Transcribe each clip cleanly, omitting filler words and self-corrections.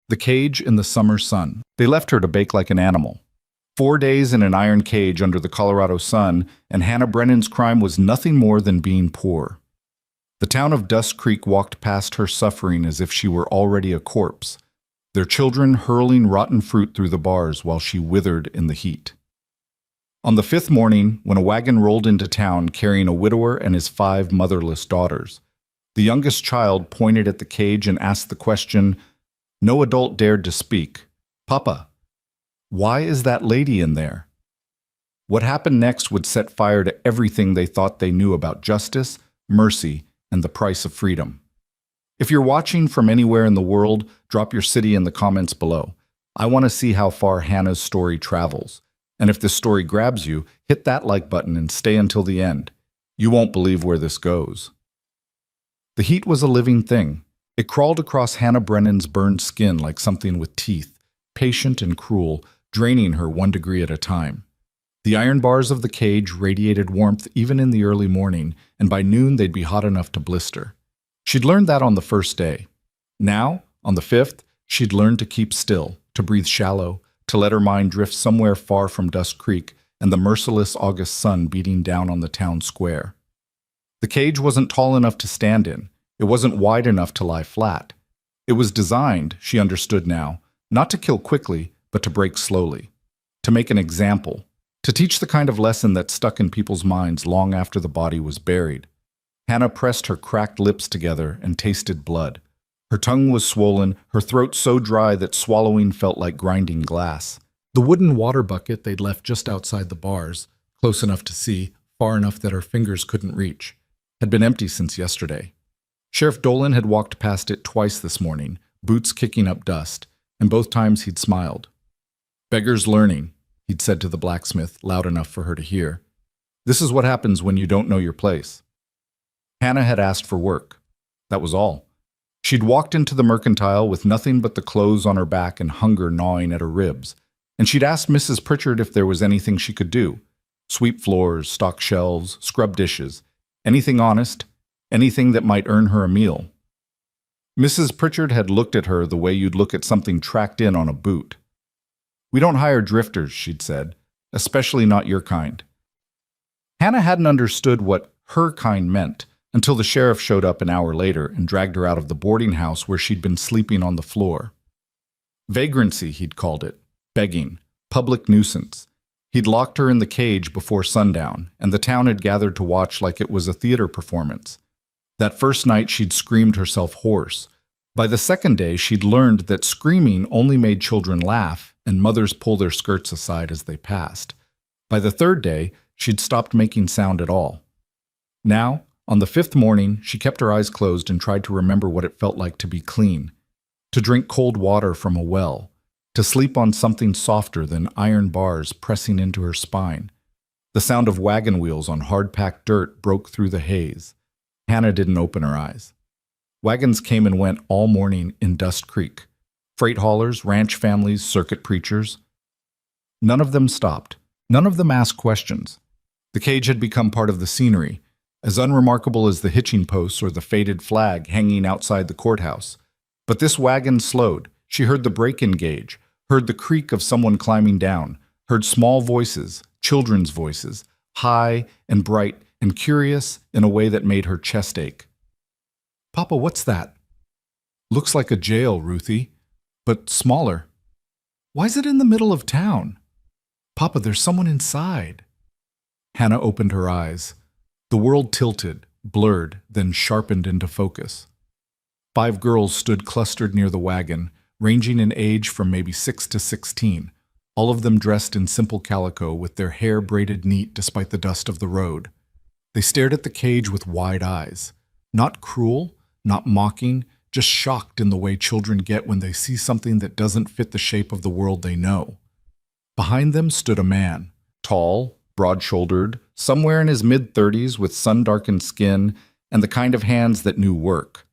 The cage in the summer sun. They left her to bake like an animal. 4 days in an iron cage under the Colorado sun, and Hannah Brennan's crime was nothing more than being poor. The town of Dust Creek walked past her suffering as if she were already a corpse, their children hurling rotten fruit through the bars while she withered in the heat. On the 5th morning, when a wagon rolled into town carrying a widower and his 5 motherless daughters, the youngest child pointed at the cage and asked the question no adult dared to speak. "Papa, why is that lady in there?" What happened next would set fire to everything they thought they knew about justice, mercy, and the price of freedom. If you're watching from anywhere in the world, drop your city in the comments below. I want to see how far Hannah's story travels. And if this story grabs you, hit that like button and stay until the end. You won't believe where this goes. The heat was a living thing. It crawled across Hannah Brennan's burned skin like something with teeth, patient and cruel, draining her 1 degree at a time. The iron bars of the cage radiated warmth even in the early morning, and by noon they'd be hot enough to blister. She'd learned that on the 1st day. Now, on the 5th, she'd learned to keep still, to breathe shallow, to let her mind drift somewhere far from Dust Creek and the merciless August sun beating down on the town square. The cage wasn't tall enough to stand in. It wasn't wide enough to lie flat. It was designed, she understood now, not to kill quickly, but to break slowly. To make an example. To teach the kind of lesson that stuck in people's minds long after the body was buried. Hannah pressed her cracked lips together and tasted blood. Her tongue was swollen, her throat so dry that swallowing felt like grinding glass. The wooden water bucket they'd left just outside the bars, close enough to see, far enough that her fingers couldn't reach, had been empty since yesterday. Sheriff Dolan had walked past it twice this morning, boots kicking up dust, and both times he'd smiled. "Beggar's learning," he'd said to the blacksmith, loud enough for her to hear. "This is what happens when you don't know your place." Hannah had asked for work. That was all. She'd walked into the mercantile with nothing but the clothes on her back and hunger gnawing at her ribs, and she'd asked Mrs. Pritchard if there was anything she could do. Sweep floors, stock shelves, scrub dishes, anything honest, anything that might earn her a meal. Mrs. Pritchard had looked at her the way you'd look at something tracked in on a boot. "We don't hire drifters," she'd said, "especially not your kind." Hannah hadn't understood what her kind meant until the sheriff showed up an hour later and dragged her out of the boarding house where she'd been sleeping on the floor. Vagrancy, he'd called it, begging, public nuisance. He'd locked her in the cage before sundown, and the town had gathered to watch like it was a theater performance. That first night she'd screamed herself hoarse. By the 2nd day, she'd learned that screaming only made children laugh and mothers pull their skirts aside as they passed. By the 3rd day, she'd stopped making sound at all. Now, on the 5th morning, she kept her eyes closed and tried to remember what it felt like to be clean, to drink cold water from a well, to sleep on something softer than iron bars pressing into her spine. The sound of wagon wheels on hard-packed dirt broke through the haze. Hannah didn't open her eyes. Wagons came and went all morning in Dust Creek. Freight haulers, ranch families, circuit preachers. None of them stopped. None of them asked questions. The cage had become part of the scenery, as unremarkable as the hitching posts or the faded flag hanging outside the courthouse. But this wagon slowed. She heard the break-in gauge, heard the creak of someone climbing down, heard small voices, children's voices, high and bright and curious in a way that made her chest ache. "Papa, what's that?" "Looks like a jail, Ruthie, but smaller." "Why's it in the middle of town?" "Papa, there's someone inside." Hannah opened her eyes. The world tilted, blurred, then sharpened into focus. 5 girls stood clustered near the wagon, ranging in age from maybe 6 to 16, all of them dressed in simple calico with their hair braided neat despite the dust of the road. They stared at the cage with wide eyes. Not cruel, not mocking, just shocked in the way children get when they see something that doesn't fit the shape of the world they know. Behind them stood a man, tall, broad-shouldered, somewhere in his mid-30s with sun-darkened skin and the kind of hands that knew work.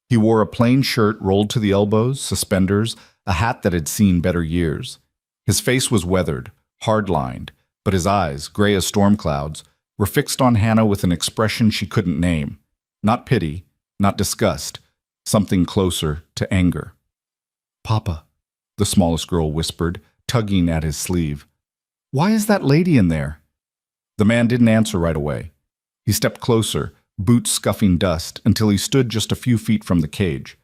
He wore a plain shirt rolled to the elbows, suspenders, a hat that had seen better years. His face was weathered, hard-lined, but his eyes, gray as storm clouds, were fixed on Hannah with an expression she couldn't name. Not pity, not disgust, something closer to anger. Papa, the smallest girl whispered, tugging at his sleeve. Why is that lady in there? The man didn't answer right away. He stepped closer, boots scuffing dust, until he stood just a few feet from the cage.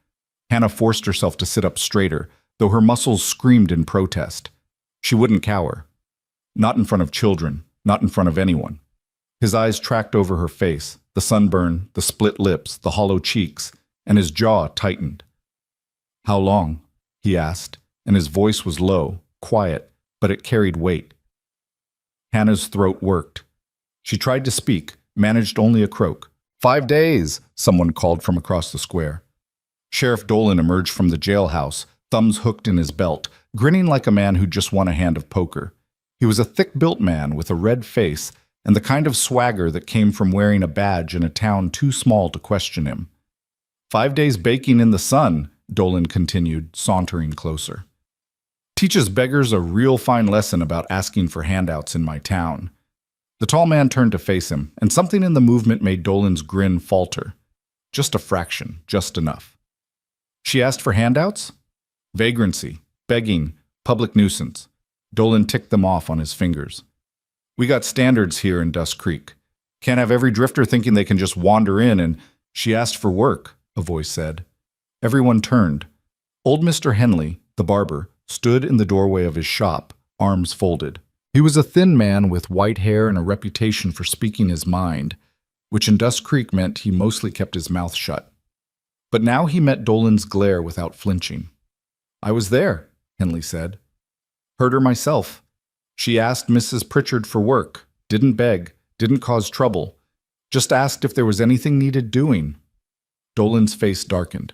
Hannah forced herself to sit up straighter, though her muscles screamed in protest. She wouldn't cower. Not in front of children, not in front of anyone. His eyes tracked over her face, the sunburn, the split lips, the hollow cheeks, and his jaw tightened. How long? He asked, and his voice was low, quiet, but it carried weight. Hannah's throat worked. She tried to speak, managed only a croak. 5 days, someone called from across the square. Sheriff Dolan emerged from the jailhouse, thumbs hooked in his belt, grinning like a man who'd just won a hand of poker. He was a thick-built man with a red face and the kind of swagger that came from wearing a badge in a town too small to question him. 5 days baking in the sun, Dolan continued, sauntering closer. Teaches beggars a real fine lesson about asking for handouts in my town. The tall man turned to face him, and something in the movement made Dolan's grin falter. Just a fraction, just enough. She asked for handouts? Vagrancy, begging, public nuisance. Dolan ticked them off on his fingers. We got standards here in Dust Creek. Can't have every drifter thinking they can just wander in and, she asked for work, a voice said. Everyone turned. Old Mr. Henley, the barber, stood in the doorway of his shop, arms folded. He was a thin man with white hair and a reputation for speaking his mind, which in Dust Creek meant he mostly kept his mouth shut. But now he met Dolan's glare without flinching. I was there, Henley said. Heard her myself. She asked Mrs. Pritchard for work, didn't beg, didn't cause trouble, just asked if there was anything needed doing. Dolan's face darkened.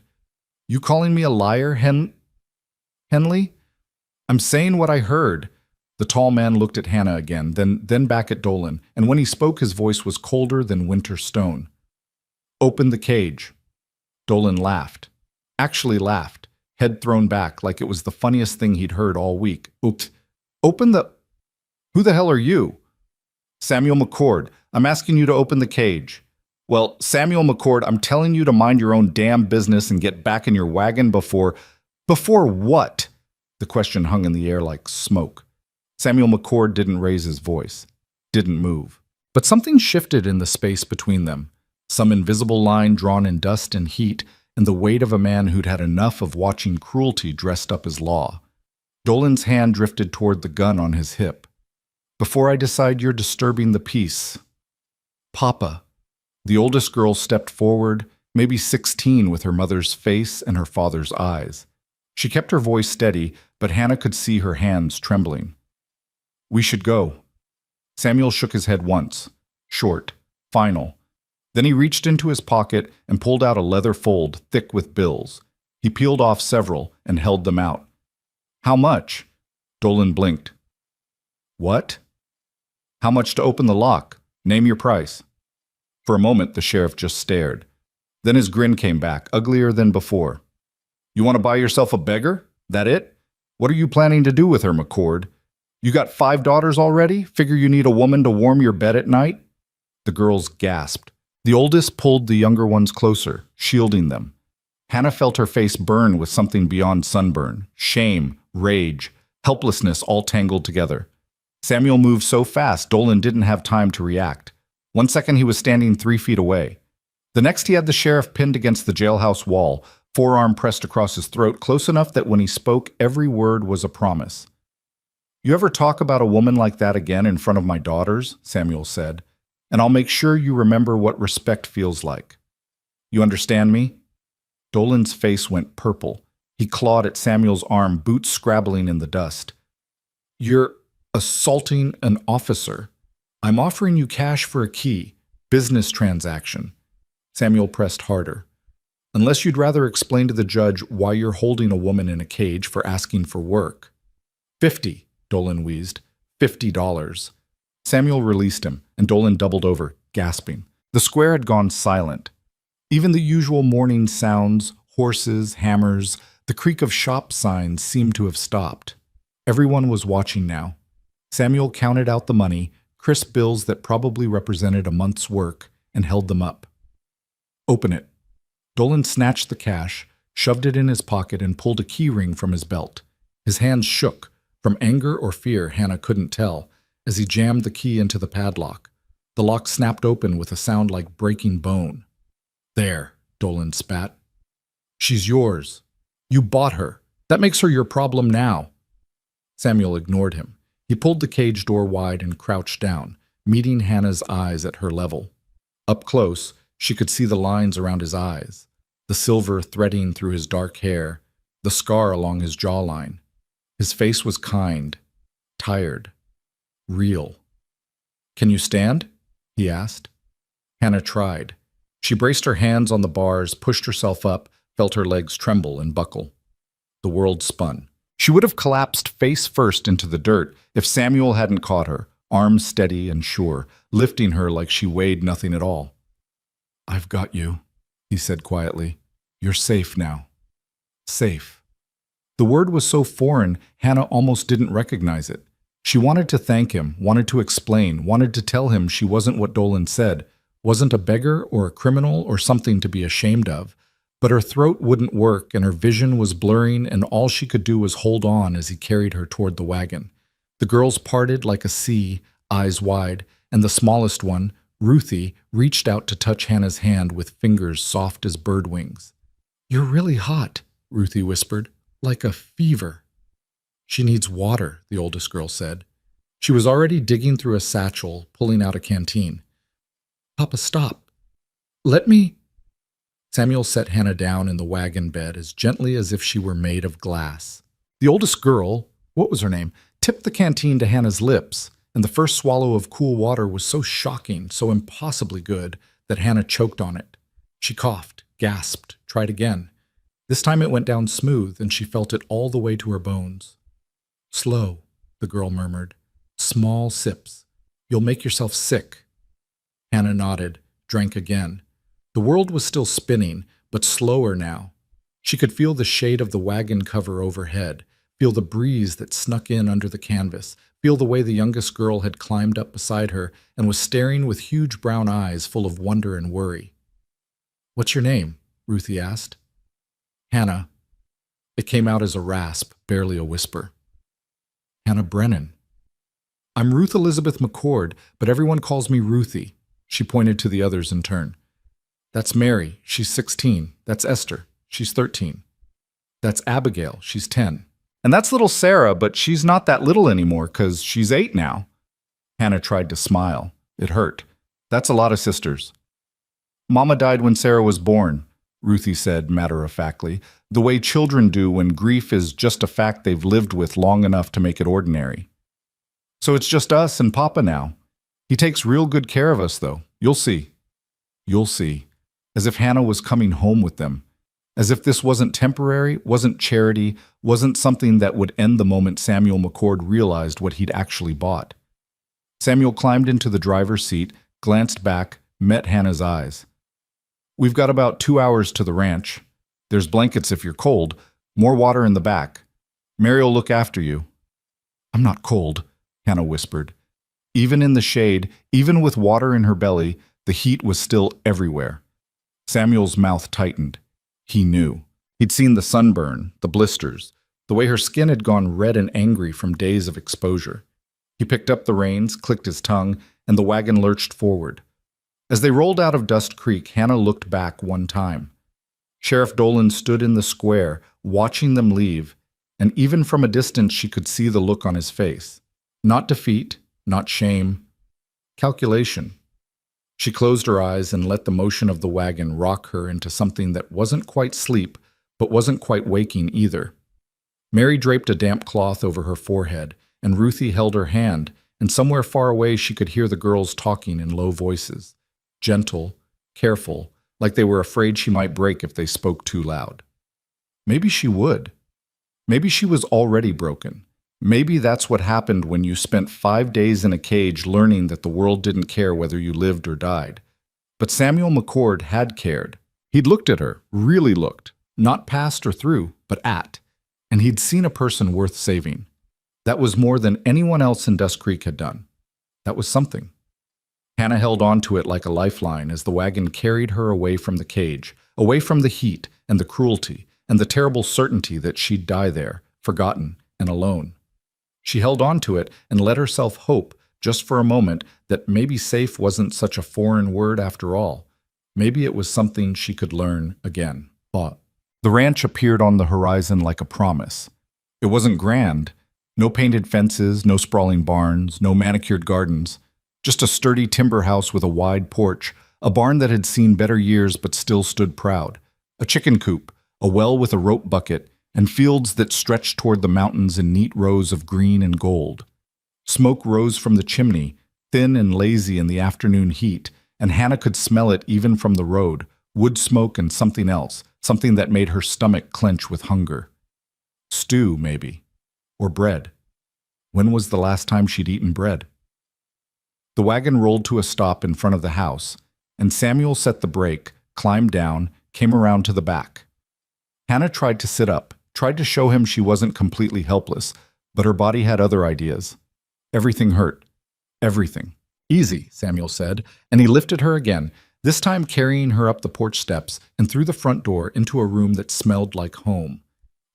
You calling me a liar, Henley? I'm saying what I heard. The tall man looked at Hannah again, then back at Dolan, and when he spoke his voice was colder than winter stone. Open the cage. Dolan laughed. Actually laughed, head thrown back like it was the funniest thing he'd heard all week. Oops. Open the... Who the hell are you? Samuel McCord. I'm asking you to open the cage. Well, Samuel McCord, I'm telling you to mind your own damn business and get back in your wagon before... Before what? The question hung in the air like smoke. Samuel McCord didn't raise his voice, didn't move. But something shifted in the space between them. Some invisible line drawn in dust and heat, and the weight of a man who'd had enough of watching cruelty dressed up as law. Dolan's hand drifted toward the gun on his hip. Before I decide you're disturbing the peace. Papa. The oldest girl stepped forward, maybe 16 with her mother's face and her father's eyes. She kept her voice steady, but Hannah could see her hands trembling. We should go. Samuel shook his head once. Short. Final. Then he reached into his pocket and pulled out a leather fold thick with bills. He peeled off several and held them out. How much? Dolan blinked. What? How much to open the lock? Name your price. For a moment, the sheriff just stared. Then his grin came back, uglier than before. You want to buy yourself a beggar? That it? What are you planning to do with her, McCord? You got 5 daughters already? Figure you need a woman to warm your bed at night? The girls gasped. The oldest pulled the younger ones closer, shielding them. Hannah felt her face burn with something beyond sunburn, shame, rage, helplessness all tangled together. Samuel moved so fast, Dolan didn't have time to react. 1 second he was standing 3 feet away. The next he had the sheriff pinned against the jailhouse wall, forearm pressed across his throat, close enough that when he spoke, every word was a promise. You ever talk about a woman like that again in front of my daughters, Samuel said, and I'll make sure you remember what respect feels like. You understand me? Dolan's face went purple. He clawed at Samuel's arm, boots scrabbling in the dust. You're assaulting an officer. I'm offering you cash for a key. Business transaction. Samuel pressed harder. Unless you'd rather explain to the judge why you're holding a woman in a cage for asking for work. 50, Dolan wheezed. $50. Samuel released him, and Dolan doubled over, gasping. The square had gone silent. Even the usual morning sounds, horses, hammers, the creak of shop signs seemed to have stopped. Everyone was watching now. Samuel counted out the money, crisp bills that probably represented a month's work, and held them up. Open it. Dolan snatched the cash, shoved it in his pocket, and pulled a key ring from his belt. His hands shook, from anger or fear Hannah couldn't tell, as he jammed the key into the padlock. The lock snapped open with a sound like breaking bone. "There," Dolan spat. "She's yours. You bought her. That makes her your problem now." Samuel ignored him. He pulled the cage door wide and crouched down, meeting Hannah's eyes at her level. Up close, she could see the lines around his eyes, the silver threading through his dark hair, the scar along his jawline. His face was kind, tired, real. "Can you stand?" he asked. Hannah tried. She braced her hands on the bars, pushed herself up, felt her legs tremble and buckle. The world spun. She would have collapsed face first into the dirt if Samuel hadn't caught her, arms steady and sure, lifting her like she weighed nothing at all. "I've got you," he said quietly. "You're safe now." Safe. The word was so foreign, Hannah almost didn't recognize it. She wanted to thank him, wanted to explain, wanted to tell him she wasn't what Dolan said, wasn't a beggar or a criminal or something to be ashamed of. But her throat wouldn't work, and her vision was blurring, and all she could do was hold on as he carried her toward the wagon. The girls parted like a sea, eyes wide, and the smallest one, Ruthie, reached out to touch Hannah's hand with fingers soft as bird wings. "You're really hot," Ruthie whispered, "like a fever." "She needs water," the oldest girl said. She was already digging through a satchel, pulling out a canteen. "Papa, stop. Let me—" Samuel set Hannah down in the wagon bed as gently as if she were made of glass. The oldest girl, what was her name, tipped the canteen to Hannah's lips, and the first swallow of cool water was so shocking, so impossibly good, that Hannah choked on it. She coughed, gasped, tried again. This time it went down smooth, and she felt it all the way to her bones. "Slow," the girl murmured. "Small sips. You'll make yourself sick." Hannah nodded, drank again. The world was still spinning, but slower now. She could feel the shade of the wagon cover overhead, feel the breeze that snuck in under the canvas, feel the way the youngest girl had climbed up beside her and was staring with huge brown eyes full of wonder and worry. "What's your name?" Ruthie asked. "Hannah." It came out as a rasp, barely a whisper. "Hannah Brennan." "I'm Ruth Elizabeth McCord, but everyone calls me Ruthie." She pointed to the others in turn. "That's Mary, she's 16. That's Esther, she's 13. That's Abigail, she's 10. And that's little Sarah, but she's not that little anymore, 'cause she's 8 now." Hannah tried to smile. It hurt. "That's a lot of sisters." "Mama died when Sarah was born," Ruthie said matter-of-factly, the way children do when grief is just a fact they've lived with long enough to make it ordinary. "So it's just us and Papa now. He takes real good care of us, though. You'll see." "You'll see." As if Hannah was coming home with them. As if this wasn't temporary, wasn't charity, wasn't something that would end the moment Samuel McCord realized what he'd actually bought. Samuel climbed into the driver's seat, glanced back, met Hannah's eyes. "We've got about 2 hours to the ranch. There's blankets if you're cold, more water in the back. Mary'll look after you." "I'm not cold," Hannah whispered. Even in the shade, even with water in her belly, the heat was still everywhere. Samuel's mouth tightened. He knew. He'd seen the sunburn, the blisters, the way her skin had gone red and angry from days of exposure. He picked up the reins, clicked his tongue, and the wagon lurched forward. As they rolled out of Dust Creek, Hannah looked back one time. Sheriff Dolan stood in the square, watching them leave, and even from a distance she could see the look on his face. Not defeat, not shame. Calculation. She closed her eyes and let the motion of the wagon rock her into something that wasn't quite sleep, but wasn't quite waking either. Mary draped a damp cloth over her forehead, and Ruthie held her hand, and somewhere far away she could hear the girls talking in low voices. Gentle, careful, like they were afraid she might break if they spoke too loud. Maybe she would. Maybe she was already broken. Maybe that's what happened when you spent 5 days in a cage learning that the world didn't care whether you lived or died. But Samuel McCord had cared. He'd looked at her, really looked, not past or through, but at, and he'd seen a person worth saving. That was more than anyone else in Dust Creek had done. That was something. Hannah held on to it like a lifeline as the wagon carried her away from the cage, away from the heat and the cruelty, and the terrible certainty that she'd die there, forgotten and alone. She held on to it and let herself hope, just for a moment, that maybe safe wasn't such a foreign word after all. Maybe it was something she could learn again. The ranch appeared on the horizon like a promise. It wasn't grand. No painted fences, no sprawling barns, no manicured gardens. Just a sturdy timber house with a wide porch, a barn that had seen better years but still stood proud, a chicken coop, a well with a rope bucket, and fields that stretched toward the mountains in neat rows of green and gold. Smoke rose from the chimney, thin and lazy in the afternoon heat, and Hannah could smell it even from the road, wood smoke and something else, something that made her stomach clench with hunger. Stew, maybe. Or bread. When was the last time she'd eaten bread? The wagon rolled to a stop in front of the house, and Samuel set the brake, climbed down, came around to the back. Hannah tried to sit up, tried to show him she wasn't completely helpless, but her body had other ideas. Everything hurt. Everything. Easy, Samuel said, and he lifted her again, this time carrying her up the porch steps and through the front door into a room that smelled like home.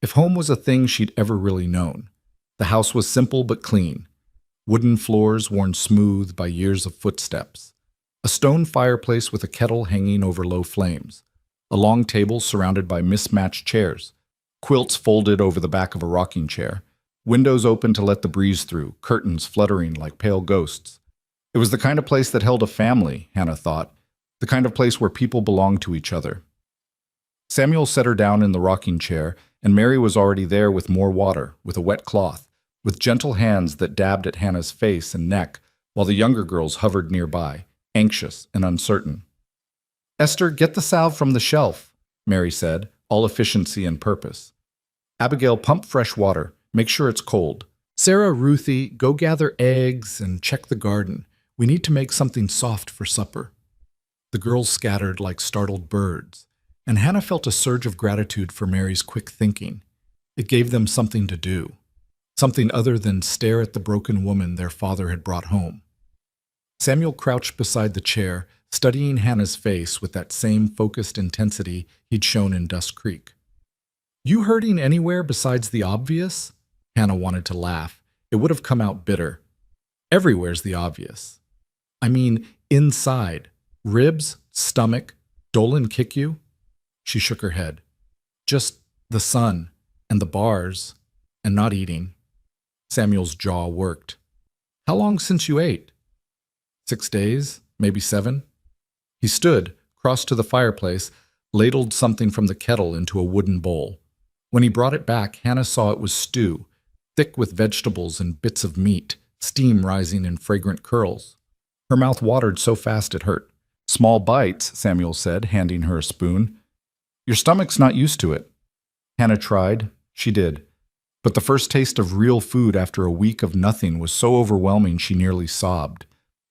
If home was a thing she'd ever really known. The house was simple but clean. Wooden floors worn smooth by years of footsteps. A stone fireplace with a kettle hanging over low flames. A long table surrounded by mismatched chairs. Quilts folded over the back of a rocking chair. Windows open to let the breeze through, curtains fluttering like pale ghosts. It was the kind of place that held a family, Hannah thought. The kind of place where people belonged to each other. Samuel set her down in the rocking chair, and Mary was already there with more water, with a wet cloth, with gentle hands that dabbed at Hannah's face and neck, while the younger girls hovered nearby, anxious and uncertain. "Esther, get the salve from the shelf," Mary said, all efficiency and purpose. "Abigail, pump fresh water. Make sure it's cold. Sarah, Ruthie, go gather eggs and check the garden. We need to make something soft for supper." The girls scattered like startled birds, and Hannah felt a surge of gratitude for Mary's quick thinking. It gave them something to do, something other than stare at the broken woman their father had brought home. Samuel crouched beside the chair, studying Hannah's face with that same focused intensity he'd shown in Dust Creek. "You hurting anywhere besides the obvious?" Hannah wanted to laugh. It would have come out bitter. "Everywhere's the obvious. I mean, inside. Ribs, stomach, Dolan kick you?" She shook her head. "Just the sun, and the bars, and not eating." Samuel's jaw worked. "How long since you ate?" 6 days, maybe 7. He stood, crossed to the fireplace, ladled something from the kettle into a wooden bowl. When he brought it back, Hannah saw it was stew, thick with vegetables and bits of meat, steam rising in fragrant curls. Her mouth watered so fast it hurt. "Small bites," Samuel said, handing her a spoon. "Your stomach's not used to it." Hannah tried. She did. But the first taste of real food after a week of nothing was so overwhelming she nearly sobbed.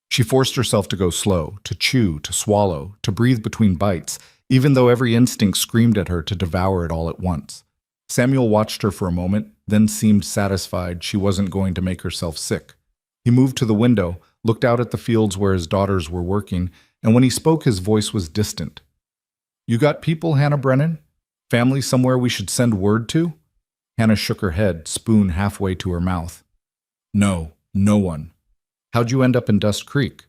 She forced herself to go slow, to chew, to swallow, to breathe between bites, even though every instinct screamed at her to devour it all at once. Samuel watched her for a moment, then seemed satisfied she wasn't going to make herself sick. He moved to the window, looked out at the fields where his daughters were working, and when he spoke his voice was distant. "You got people, Hannah Brennan? Family somewhere we should send word to?" Hannah shook her head, spoon halfway to her mouth. "No, no one." "How'd you end up in Dust Creek?"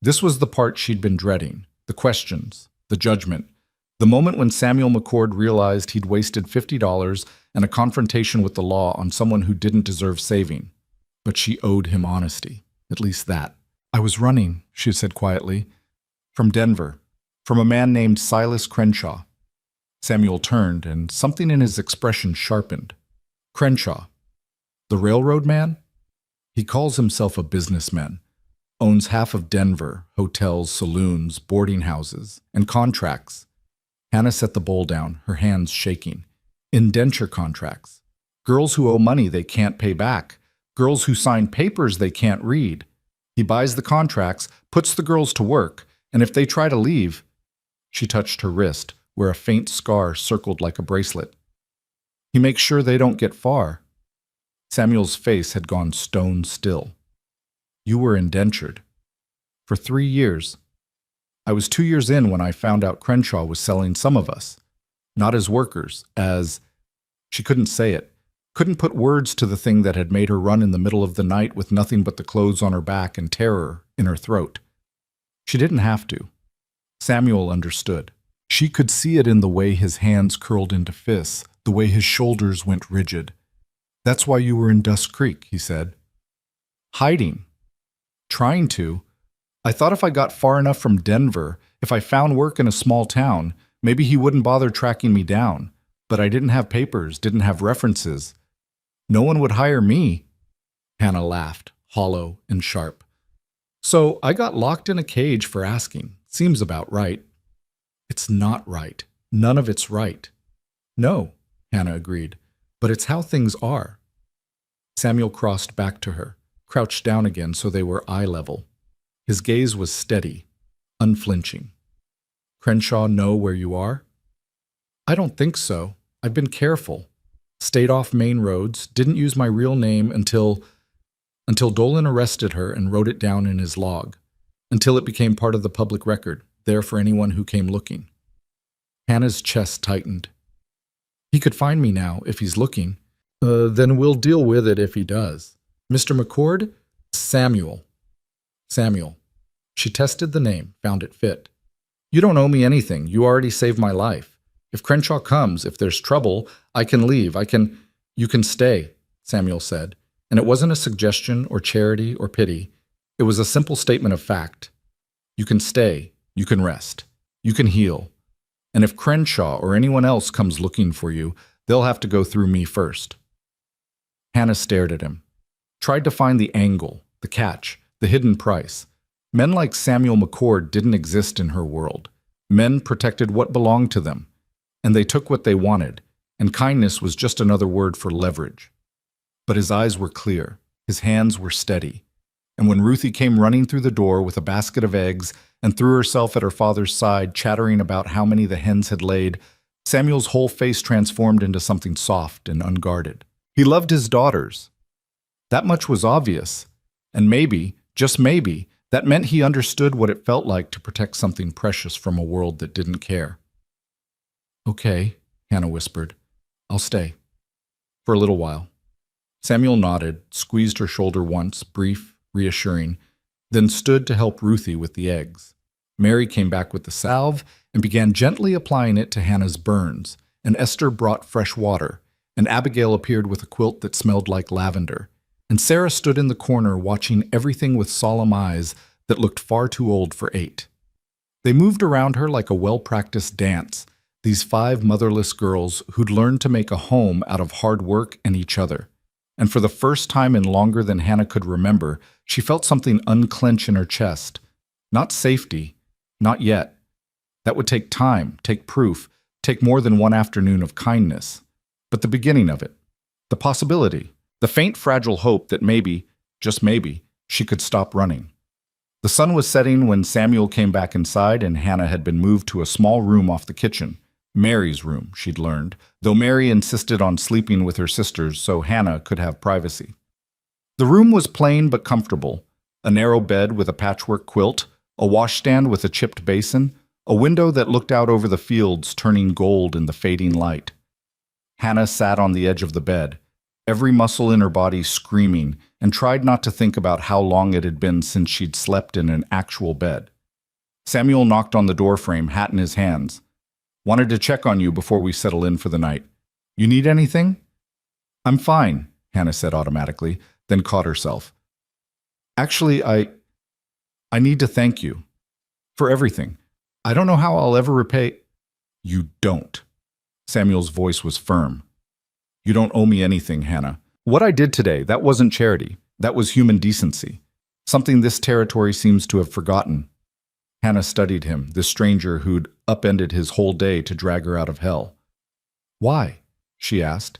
This was the part she'd been dreading, the questions, the judgment, the moment when Samuel McCord realized he'd wasted $50 and a confrontation with the law on someone who didn't deserve saving. But she owed him honesty, at least that. "I was running," she said quietly, "from Denver, from a man named Silas Crenshaw." Samuel turned, and something in his expression sharpened. "Crenshaw? The railroad man?" "He calls himself a businessman, owns half of Denver, hotels, saloons, boarding houses, and contracts." Hannah set the bowl down, her hands shaking. "Indenture contracts. Girls who owe money they can't pay back. Girls who sign papers they can't read. He buys the contracts, puts the girls to work, and if they try to leave..." She touched her wrist, where a faint scar circled like a bracelet. "He makes sure they don't get far." Samuel's face had gone stone still. "You were indentured. For 3 years. I was 2 years in when I found out Crenshaw was selling some of us. Not as workers, as— She couldn't say it, couldn't put words to the thing that had made her run in the middle of the night with nothing but the clothes on her back and terror in her throat. She didn't have to. Samuel understood. She could see it in the way his hands curled into fists, the way his shoulders went rigid. "That's why you were in Dust Creek," he said. "Hiding. Trying to. I thought if I got far enough from Denver, if I found work in a small town, maybe he wouldn't bother tracking me down. But I didn't have papers, didn't have references. No one would hire me." Hannah laughed, hollow and sharp. "So I got locked in a cage for asking. Seems about right." "It's not right. None of it's right." "No," Hannah agreed, "but it's how things are." Samuel crossed back to her, crouched down again so they were eye level. His gaze was steady, unflinching. "Crenshaw know where you are?" "I don't think so. I've been careful. Stayed off main roads, didn't use my real name until Dolan arrested her and wrote it down in his log. Until it became part of the public record, there for anyone who came looking." Hannah's chest tightened. "He could find me now, if he's looking." Then we'll deal with it if he does." "Mr. McCord?" "Samuel." "Samuel." She tested the name, found it fit. "You don't owe me anything. You already saved my life. If Crenshaw comes, if there's trouble, I can leave. You can stay," Samuel said. And it wasn't a suggestion or charity or pity. It was a simple statement of fact. You can stay. You can rest. You can heal. And if Crenshaw or anyone else comes looking for you, they'll have to go through me first. Hannah stared at him. Tried to find the angle, the catch, the hidden price. Men like Samuel McCord didn't exist in her world. Men protected what belonged to them. And they took what they wanted. And kindness was just another word for leverage. But his eyes were clear. His hands were steady. And when Ruthie came running through the door with a basket of eggs and threw herself at her father's side, chattering about how many the hens had laid, Samuel's whole face transformed into something soft and unguarded. He loved his daughters. That much was obvious. And maybe, just maybe, that meant he understood what it felt like to protect something precious from a world that didn't care. "Okay," Hannah whispered. "I'll stay. For a little while." Samuel nodded, squeezed her shoulder once, brief, reassuring, then stood to help Ruthie with the eggs. Mary came back with the salve and began gently applying it to Hannah's burns, and Esther brought fresh water, and Abigail appeared with a quilt that smelled like lavender, and Sarah stood in the corner watching everything with solemn eyes that looked far too old for 8. They moved around her like a well-practiced dance, these 5 motherless girls who'd learned to make a home out of hard work and each other. And for the first time in longer than Hannah could remember, she felt something unclench in her chest. Not safety. Not yet. That would take time, take proof, take more than one afternoon of kindness. But the beginning of it. The possibility. The faint, fragile hope that maybe, just maybe, she could stop running. The sun was setting when Samuel came back inside and Hannah had been moved to a small room off the kitchen. Mary's room, she'd learned, though Mary insisted on sleeping with her sisters so Hannah could have privacy. The room was plain but comfortable, a narrow bed with a patchwork quilt, a washstand with a chipped basin, a window that looked out over the fields turning gold in the fading light. Hannah sat on the edge of the bed, every muscle in her body screaming, and tried not to think about how long it had been since she'd slept in an actual bed. Samuel knocked on the doorframe, hat in his hands. "Wanted to check on you before we settle in for the night. You need anything?" "I'm fine," Hannah said automatically, then caught herself. "Actually, I need to thank you. For everything. I don't know how I'll ever repay—" "You don't." Samuel's voice was firm. "You don't owe me anything, Hannah. What I did today, that wasn't charity. That was human decency. Something this territory seems to have forgotten." Hannah studied him, this stranger who'd upended his whole day to drag her out of hell. "Why?" she asked.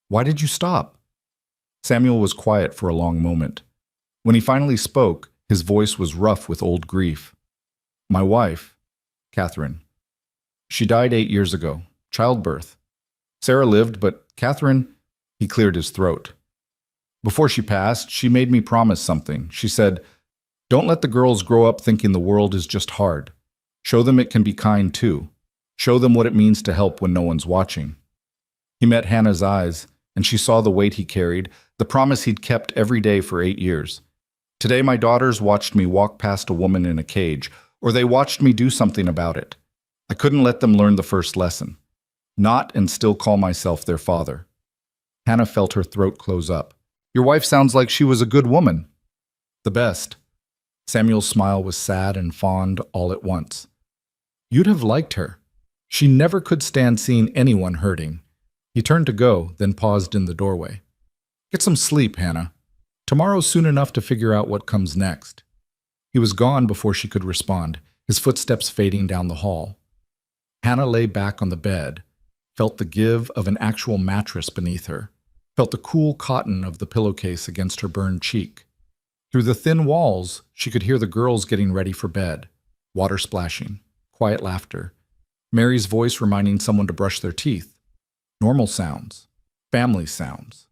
"Why did you stop?" Samuel was quiet for a long moment. When he finally spoke, his voice was rough with old grief. "My wife, Catherine. She died 8 years ago. Childbirth. Sarah lived, but Catherine—" He cleared his throat. "Before she passed, she made me promise something. She said, 'Don't let the girls grow up thinking the world is just hard. Show them it can be kind too. Show them what it means to help when no one's watching. He met Hannah's eyes, and she saw the weight he carried, the promise he'd kept every day for 8 years. Today my daughters watched me walk past a woman in a cage, or they watched me do something about it. I couldn't let them learn the first lesson. Not and still call myself their father. Hannah felt her throat close up. Your wife sounds like she was a good woman. The best. Samuel's smile was sad and fond all at once. You'd have liked her. She never could stand seeing anyone hurting. He turned to go, then paused in the doorway. Get some sleep, Hannah. Tomorrow's soon enough to figure out what comes next. He was gone before she could respond, his footsteps fading down the hall. Hannah lay back on the bed, felt the give of an actual mattress beneath her, felt the cool cotton of the pillowcase against her burned cheek. Through the thin walls, she could hear the girls getting ready for bed, water splashing, quiet laughter, Mary's voice reminding someone to brush their teeth. Normal sounds, family sounds.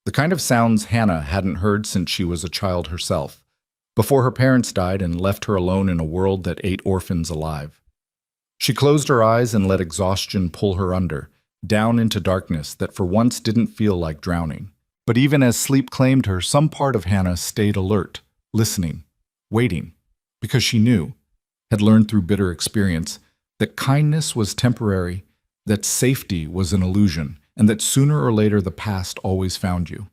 The kind of sounds Hannah hadn't heard since she was a child herself, before her parents died and left her alone in a world that ate orphans alive. She closed her eyes and let exhaustion pull her under, down into darkness that for once didn't feel like drowning. But even as sleep claimed her, some part of Hannah stayed alert, listening, waiting, because she knew, had learned through bitter experience, that kindness was temporary, that safety was an illusion, and that sooner or later the past always found you.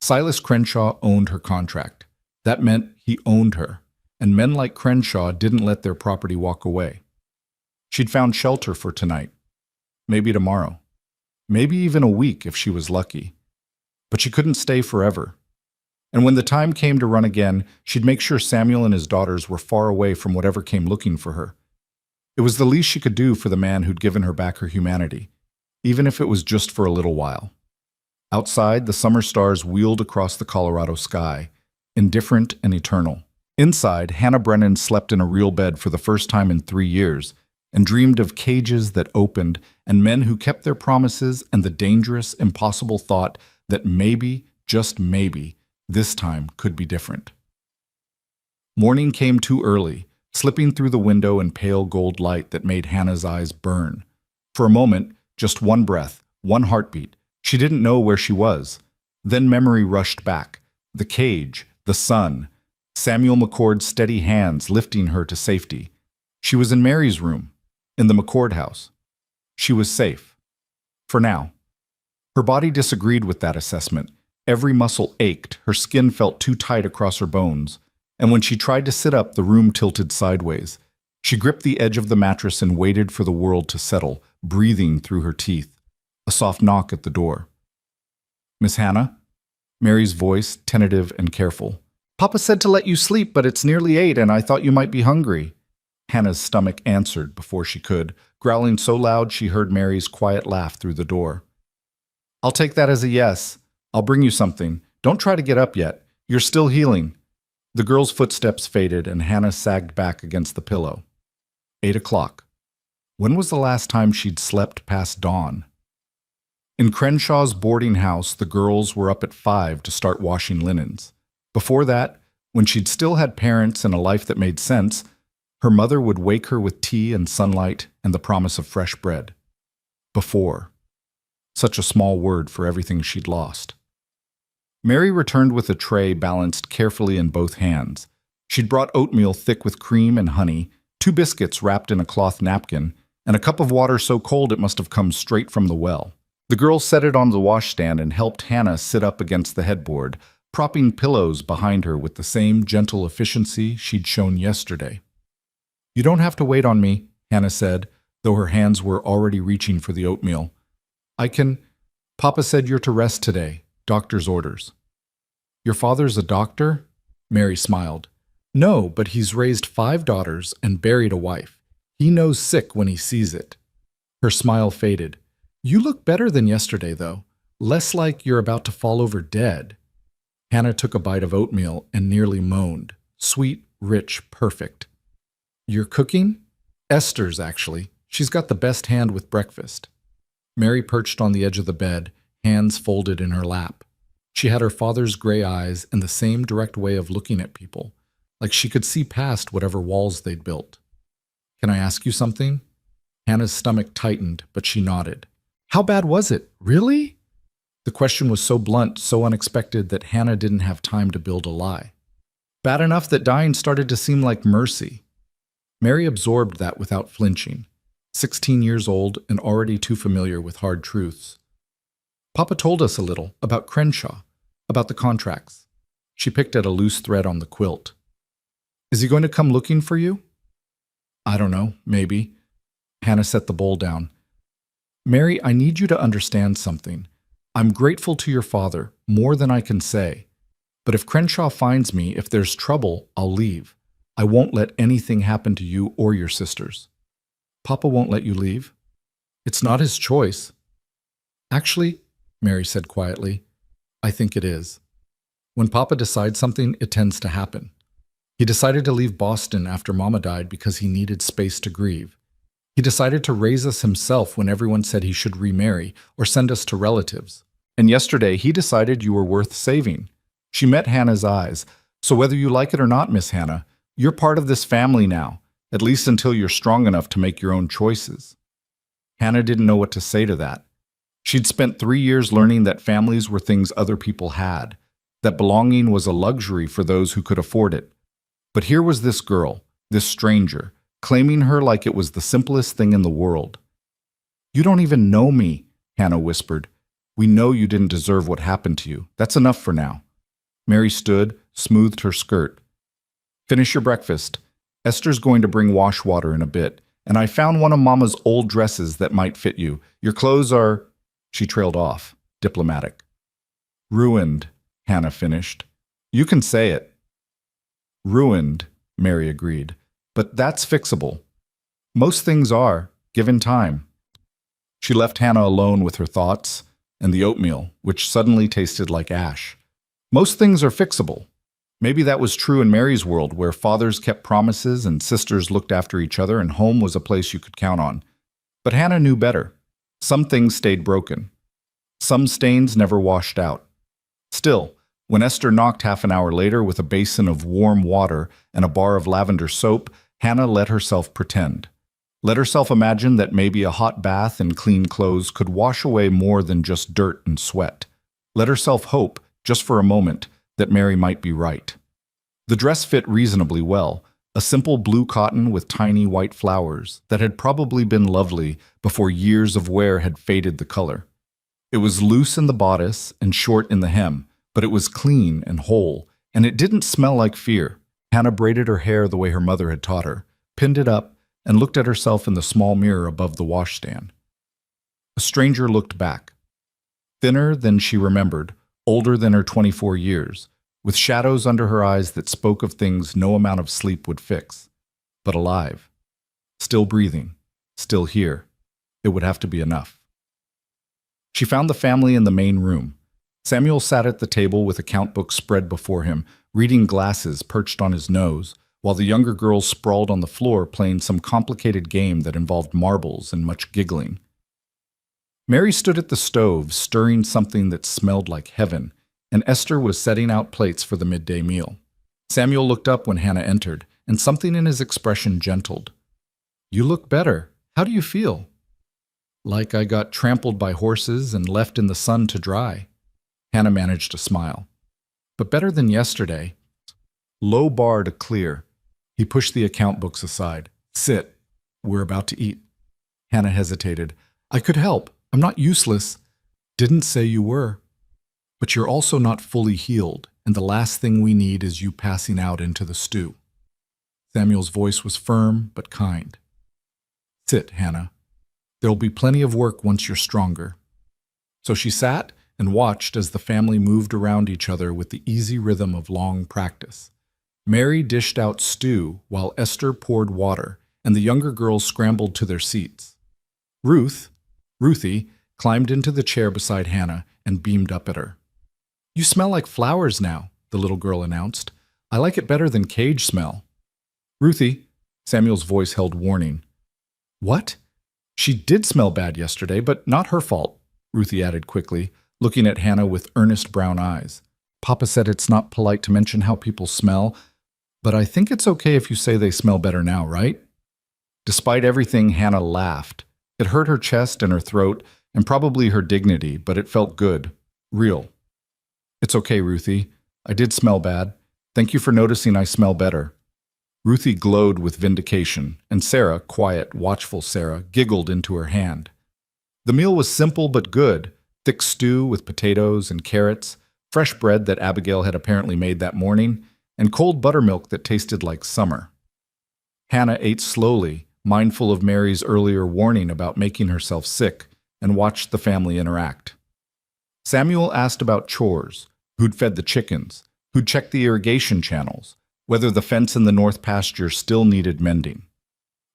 Silas Crenshaw owned her contract. That meant he owned her, and men like Crenshaw didn't let their property walk away. She'd found shelter for tonight, maybe tomorrow, maybe even a week if she was lucky. But she couldn't stay forever. And when the time came to run again, she'd make sure Samuel and his daughters were far away from whatever came looking for her. It was the least she could do for the man who'd given her back her humanity, even if it was just for a little while. Outside, the summer stars wheeled across the Colorado sky, indifferent and eternal. Inside, Hannah Brennan slept in a real bed for the first time in 3 years, and dreamed of cages that opened and men who kept their promises and the dangerous, impossible thought that maybe, just maybe, this time could be different. Morning came too early, slipping through the window in pale gold light that made Hannah's eyes burn. For a moment, just one breath, one heartbeat, she didn't know where she was. Then memory rushed back. The cage, the sun, Samuel McCord's steady hands lifting her to safety. She was in Mary's room, in the McCord house. She was safe. For now. Her body disagreed with that assessment. Every muscle ached, her skin felt too tight across her bones, and when she tried to sit up, the room tilted sideways. She gripped the edge of the mattress and waited for the world to settle, breathing through her teeth. A soft knock at the door. Miss Hannah? Mary's voice, tentative and careful. Papa said to let you sleep, but it's nearly 8 and I thought you might be hungry. Hannah's stomach answered before she could, growling so loud she heard Mary's quiet laugh through the door. I'll take that as a yes. I'll bring you something. Don't try to get up yet. You're still healing. The girl's footsteps faded and Hannah sagged back against the pillow. 8 o'clock. When was the last time she'd slept past dawn? In Crenshaw's boarding house, the girls were up at 5 to start washing linens. Before that, when she'd still had parents and a life that made sense, her mother would wake her with tea and sunlight and the promise of fresh bread. Before. Such a small word for everything she'd lost. Mary returned with a tray balanced carefully in both hands. She'd brought oatmeal thick with cream and honey, 2 biscuits wrapped in a cloth napkin, and a cup of water so cold it must have come straight from the well. The girls set it on the washstand and helped Hannah sit up against the headboard, propping pillows behind her with the same gentle efficiency she'd shown yesterday. You don't have to wait on me, Hannah said, though her hands were already reaching for the oatmeal. I can... Papa said you're to rest today. Doctor's orders. Your father's a doctor? Mary smiled. No, but he's raised 5 daughters and buried a wife. He knows sick when he sees it. Her smile faded. You look better than yesterday, though. Less like you're about to fall over dead. Hannah took a bite of oatmeal and nearly moaned. Sweet, rich, perfect. You're cooking? Esther's, actually. She's got the best hand with breakfast. Mary perched on the edge of the bed, hands folded in her lap. She had her father's gray eyes and the same direct way of looking at people, like she could see past whatever walls they'd built. Can I ask you something? Hannah's stomach tightened, but she nodded. How bad was it? Really? The question was so blunt, so unexpected that Hannah didn't have time to build a lie. Bad enough that dying started to seem like mercy. Mary absorbed that without flinching, 16 years old and already too familiar with hard truths. Papa told us a little about Crenshaw, about the contracts. She picked at a loose thread on the quilt. Is he going to come looking for you? I don't know, maybe. Hannah set the bowl down. Mary, I need you to understand something. I'm grateful to your father, more than I can say. But if Crenshaw finds me, if there's trouble, I'll leave. I won't let anything happen to you or your sisters. Papa won't let you leave? It's not his choice. Actually, Mary said quietly, I think it is. When Papa decides something, it tends to happen. He decided to leave Boston after Mama died because he needed space to grieve. He decided to raise us himself when everyone said he should remarry or send us to relatives. And yesterday, he decided you were worth saving. She met Hannah's eyes. So whether you like it or not, Miss Hannah, you're part of this family now, at least until you're strong enough to make your own choices. Hannah didn't know what to say to that. She'd spent 3 years learning that families were things other people had, that belonging was a luxury for those who could afford it. But here was this girl, this stranger, claiming her like it was the simplest thing in the world. You don't even know me, Hannah whispered. We know you didn't deserve what happened to you. That's enough for now. Mary stood, smoothed her skirt. Finish your breakfast. Esther's going to bring wash water in a bit, and I found one of Mama's old dresses that might fit you. Your clothes are… She trailed off, diplomatic. Ruined, Hannah finished. You can say it. Ruined, Mary agreed. But that's fixable. Most things are, given time. She left Hannah alone with her thoughts and the oatmeal, which suddenly tasted like ash. Most things are fixable. Maybe that was true in Mary's world, where fathers kept promises and sisters looked after each other and home was a place you could count on. But Hannah knew better. Some things stayed broken. Some stains never washed out. Still, when Esther knocked half an hour later with a basin of warm water and a bar of lavender soap, Hannah let herself pretend. Let herself imagine that maybe a hot bath and clean clothes could wash away more than just dirt and sweat. Let herself hope, just for a moment, that Mary might be right. The dress fit reasonably well, a simple blue cotton with tiny white flowers that had probably been lovely before years of wear had faded the color. It was loose in the bodice and short in the hem, but it was clean and whole, and it didn't smell like fear. Hannah braided her hair the way her mother had taught her, pinned it up, and looked at herself in the small mirror above the washstand. A stranger looked back. Thinner than she remembered, older than her 24 years, with shadows under her eyes that spoke of things no amount of sleep would fix, but alive, still breathing, still here. It would have to be enough. She found the family in the main room. Samuel sat at the table with account books spread before him, reading glasses perched on his nose, while the younger girls sprawled on the floor playing some complicated game that involved marbles and much giggling. Mary stood at the stove, stirring something that smelled like heaven, and Esther was setting out plates for the midday meal. Samuel looked up when Hannah entered, and something in his expression gentled. You look better. How do you feel? Like I got trampled by horses and left in the sun to dry. Hannah managed to smile. But better than yesterday. Low bar to clear. He pushed the account books aside. Sit. We're about to eat. Hannah hesitated. I could help. I'm not useless. Didn't say you were. But you're also not fully healed, and the last thing we need is you passing out into the stew. Samuel's voice was firm but kind. Sit, Hannah. There'll be plenty of work once you're stronger. So she sat and watched as the family moved around each other with the easy rhythm of long practice. Mary dished out stew while Esther poured water, and the younger girls scrambled to their seats. Ruthie, climbed into the chair beside Hannah and beamed up at her. You smell like flowers now, the little girl announced. I like it better than cage smell. Ruthie, Samuel's voice held warning. What? She did smell bad yesterday, but not her fault, Ruthie added quickly, looking at Hannah with earnest brown eyes. Papa said it's not polite to mention how people smell, but I think it's okay if you say they smell better now, right? Despite everything, Hannah laughed. It hurt her chest and her throat, and probably her dignity, but it felt good. Real. It's okay, Ruthie. I did smell bad. Thank you for noticing I smell better. Ruthie glowed with vindication, and Sarah, quiet, watchful Sarah, giggled into her hand. The meal was simple but good. Thick stew with potatoes and carrots, fresh bread that Abigail had apparently made that morning, and cold buttermilk that tasted like summer. Hannah ate slowly, mindful of Mary's earlier warning about making herself sick, and watched the family interact. Samuel asked about chores, who'd fed the chickens, who'd checked the irrigation channels, whether the fence in the north pasture still needed mending.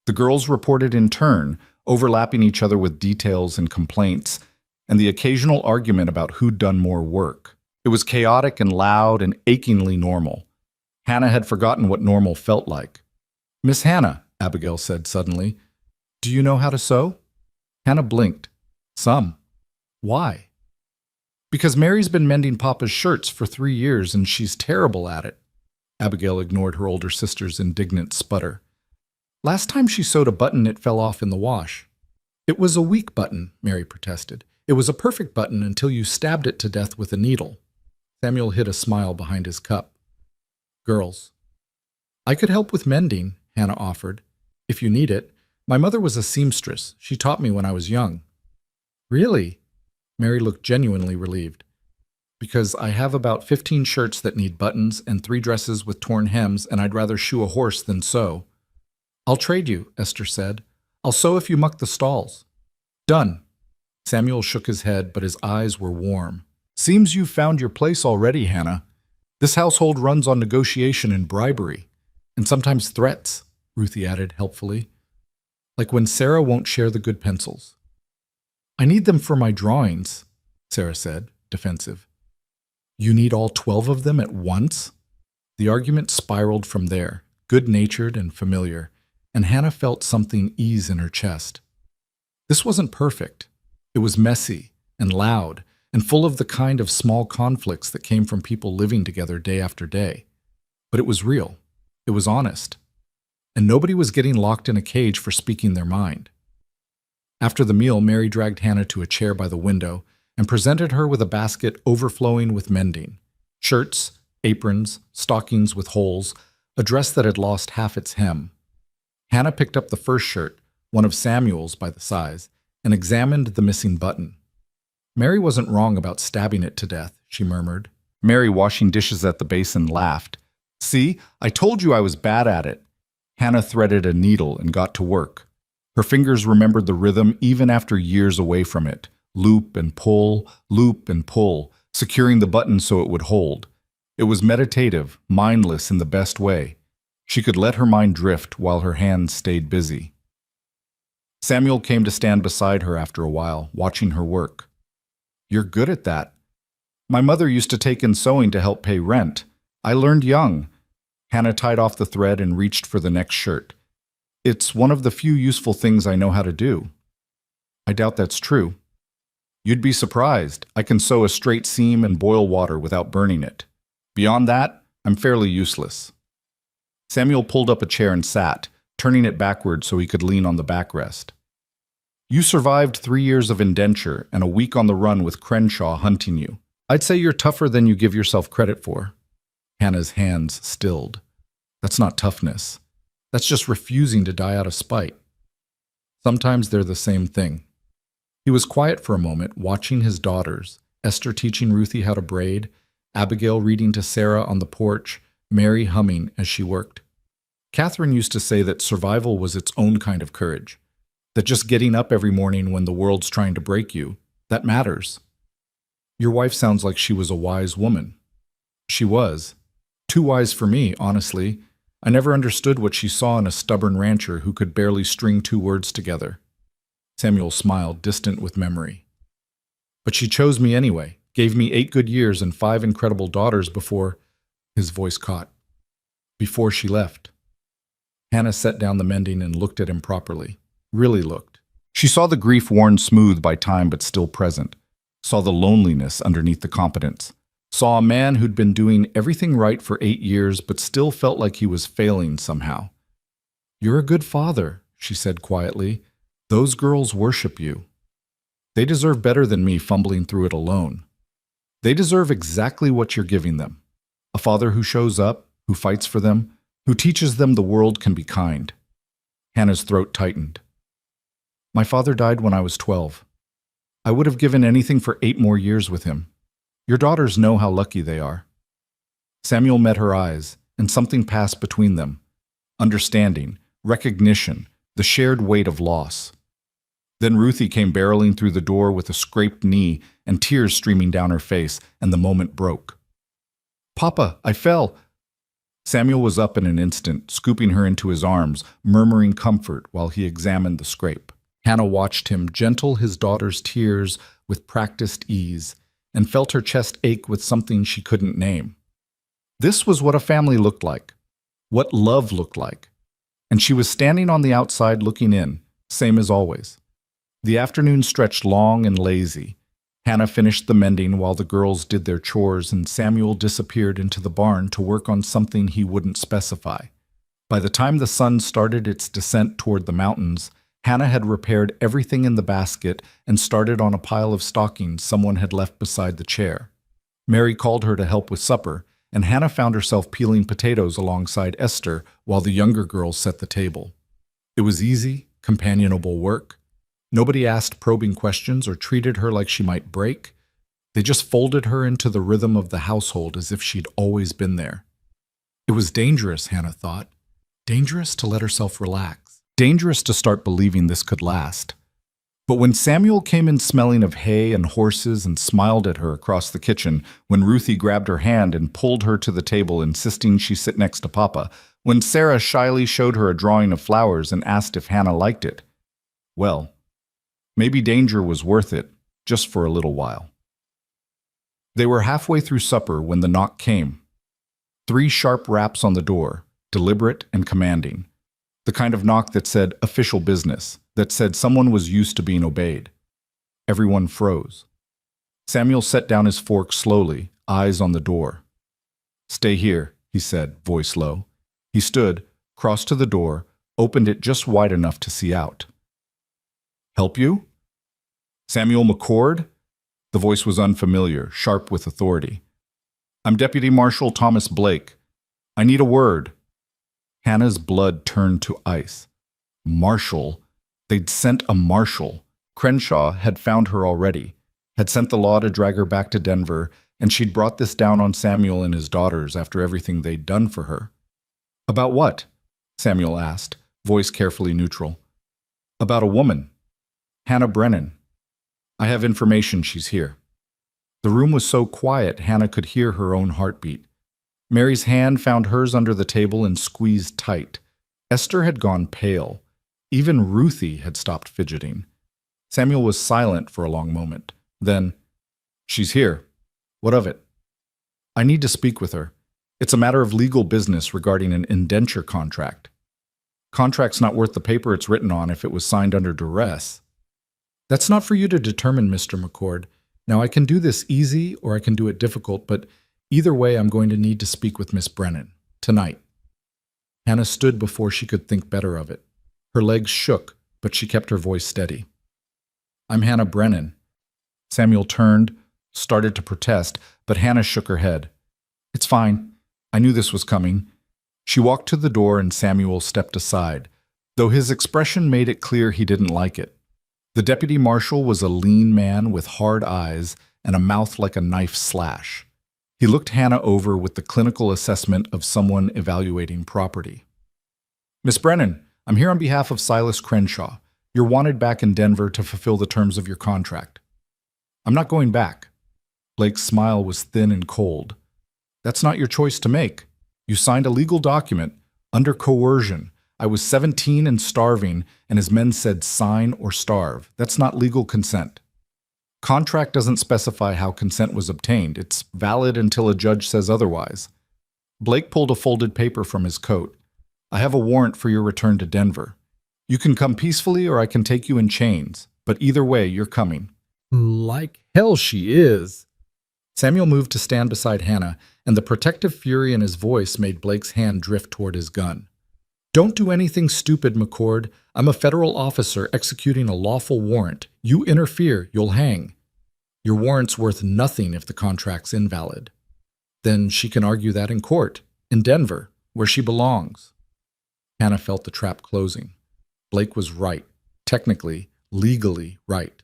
The girls reported in turn, overlapping each other with details and complaints, and the occasional argument about who'd done more work. It was chaotic and loud and achingly normal. Hannah had forgotten what normal felt like. "Miss Hannah," Abigail said suddenly, "do you know how to sew?" Hannah blinked. "Some." "Why?" "Because Mary's been mending Papa's shirts for 3 years and she's terrible at it." Abigail ignored her older sister's indignant sputter. "Last time she sewed a button, it fell off in the wash." "It was a weak button," Mary protested. "It was a perfect button until you stabbed it to death with a needle." Samuel hid a smile behind his cup. "Girls." "I could help with mending," Hannah offered. "If you need it. My mother was a seamstress. She taught me when I was young." "Really?" Mary looked genuinely relieved. "Because I have about 15 shirts that need buttons and 3 dresses with torn hems, and I'd rather shoe a horse than sew." "I'll trade you," Esther said. "I'll sew if you muck the stalls." "Done." Samuel shook his head, but his eyes were warm. "Seems you've found your place already, Hannah. This household runs on negotiation and bribery, and sometimes threats," Ruthie added helpfully. "Like when Sarah won't share the good pencils." "I need them for my drawings," Sarah said, defensive. "You need all 12 of them at once?" The argument spiraled from there, good-natured and familiar, and Hannah felt something ease in her chest. This wasn't perfect. It was messy and loud and full of the kind of small conflicts that came from people living together day after day. But it was real. It was honest. And nobody was getting locked in a cage for speaking their mind. After the meal, Mary dragged Hannah to a chair by the window and presented her with a basket overflowing with mending. Shirts, aprons, stockings with holes, a dress that had lost half its hem. Hannah picked up the first shirt, one of Samuel's by the size, and examined the missing button. Mary wasn't wrong about stabbing it to death, she murmured. Mary, washing dishes at the basin, laughed. "See, I told you I was bad at it." Hannah threaded a needle and got to work. Her fingers remembered the rhythm even after years away from it. Loop and pull, securing the button so it would hold. It was meditative, mindless in the best way. She could let her mind drift while her hands stayed busy. Samuel came to stand beside her after a while, watching her work. "You're good at that. My mother used to take in sewing to help pay rent. I learned young." Hannah tied off the thread and reached for the next shirt. "It's one of the few useful things I know how to do." "I doubt that's true." "You'd be surprised. I can sew a straight seam and boil water without burning it. Beyond that, I'm fairly useless." Samuel pulled up a chair and sat, turning it backward so he could lean on the backrest. "You survived 3 years of indenture and a week on the run with Crenshaw hunting you. I'd say you're tougher than you give yourself credit for." Hannah's hands stilled. "That's not toughness. That's just refusing to die out of spite." "Sometimes they're the same thing." He was quiet for a moment, watching his daughters, Esther teaching Ruthie how to braid, Abigail reading to Sarah on the porch, Mary humming as she worked. Catherine used to say that survival was its own kind of courage, that just getting up every morning when the world's trying to break you, that matters. Your wife sounds like she was a wise woman. She was. Too wise for me, honestly. I never understood what she saw in a stubborn rancher who could barely string 2 words together. Samuel smiled, distant with memory. But she chose me anyway, gave me 8 good years and 5 incredible daughters before, his voice caught, before she left. Hannah set down the mending and looked at him properly, really looked. She saw the grief worn smooth by time but still present, saw the loneliness underneath the competence, saw a man who'd been doing everything right for 8 years but still felt like he was failing somehow. "You're a good father," she said quietly. Those girls worship you. They deserve better than me fumbling through it alone. They deserve exactly what you're giving them. A father who shows up, who fights for them, who teaches them the world can be kind. Hannah's throat tightened. My father died when I was 12. I would have given anything for 8 more years with him. Your daughters know how lucky they are. Samuel met her eyes, and something passed between them. Understanding, recognition, the shared weight of loss. Then Ruthie came barreling through the door with a scraped knee and tears streaming down her face, and the moment broke. Papa, I fell. Samuel was up in an instant, scooping her into his arms, murmuring comfort while he examined the scrape. Hannah watched him gentle his daughter's tears with practiced ease, and felt her chest ache with something she couldn't name. This was what a family looked like, what love looked like. And she was standing on the outside looking in, same as always. The afternoon stretched long and lazy. Hannah finished the mending while the girls did their chores, and Samuel disappeared into the barn to work on something he wouldn't specify. By the time the sun started its descent toward the mountains, Hannah had repaired everything in the basket and started on a pile of stockings someone had left beside the chair. Mary called her to help with supper, and Hannah found herself peeling potatoes alongside Esther while the younger girls set the table. It was easy, companionable work. Nobody asked probing questions or treated her like she might break. They just folded her into the rhythm of the household as if she'd always been there. It was dangerous, Hannah thought. Dangerous to let herself relax. Dangerous to start believing this could last. But when Samuel came in smelling of hay and horses and smiled at her across the kitchen, when Ruthie grabbed her hand and pulled her to the table insisting she sit next to Papa, when Sarah shyly showed her a drawing of flowers and asked if Hannah liked it, well, maybe danger was worth it, just for a little while. They were halfway through supper when the knock came. 3 sharp raps on the door, deliberate and commanding. The kind of knock that said official business, that said someone was used to being obeyed. Everyone froze. Samuel set down his fork slowly, eyes on the door. Stay here, he said, voice low. He stood, crossed to the door, opened it just wide enough to see out. Help you? Samuel McCord? The voice was unfamiliar, sharp with authority. I'm Deputy Marshal Thomas Blake. I need a word. Hannah's blood turned to ice. Marshal? They'd sent a marshal. Crenshaw had found her already, had sent the law to drag her back to Denver, and she'd brought this down on Samuel and his daughters after everything they'd done for her. About what? Samuel asked, voice carefully neutral. About a woman. Hannah Brennan. I have information she's here. The room was so quiet Hannah could hear her own heartbeat. Mary's hand found hers under the table and squeezed tight. Esther had gone pale. Even Ruthie had stopped fidgeting. Samuel was silent for a long moment. Then, she's here. What of it? I need to speak with her. It's a matter of legal business regarding an indenture contract. Contract's not worth the paper it's written on if it was signed under duress. That's not for you to determine, Mr. McCord. Now, I can do this easy or I can do it difficult, but either way, I'm going to need to speak with Miss Brennan, tonight. Hannah stood before she could think better of it. Her legs shook, but she kept her voice steady. I'm Hannah Brennan. Samuel turned, started to protest, but Hannah shook her head. It's fine. I knew this was coming. She walked to the door and Samuel stepped aside, though his expression made it clear he didn't like it. The deputy marshal was a lean man with hard eyes and a mouth like a knife slash. He looked Hannah over with the clinical assessment of someone evaluating property. Miss Brennan, I'm here on behalf of Silas Crenshaw. You're wanted back in Denver to fulfill the terms of your contract. I'm not going back. Blake's smile was thin and cold. That's not your choice to make. You signed a legal document, under coercion. I was 17 and starving, and his men said sign or starve. That's not legal consent. Contract doesn't specify how consent was obtained. It's valid until a judge says otherwise. Blake pulled a folded paper from his coat. I have a warrant for your return to Denver. You can come peacefully or I can take you in chains, but either way, you're coming. Like hell she is. Samuel moved to stand beside Hannah, and the protective fury in his voice made Blake's hand drift toward his gun. Don't do anything stupid, McCord. I'm a federal officer executing a lawful warrant. You interfere, you'll hang. Your warrant's worth nothing if the contract's invalid. Then she can argue that in court, in Denver, where she belongs. Hannah felt the trap closing. Blake was right, technically, legally right.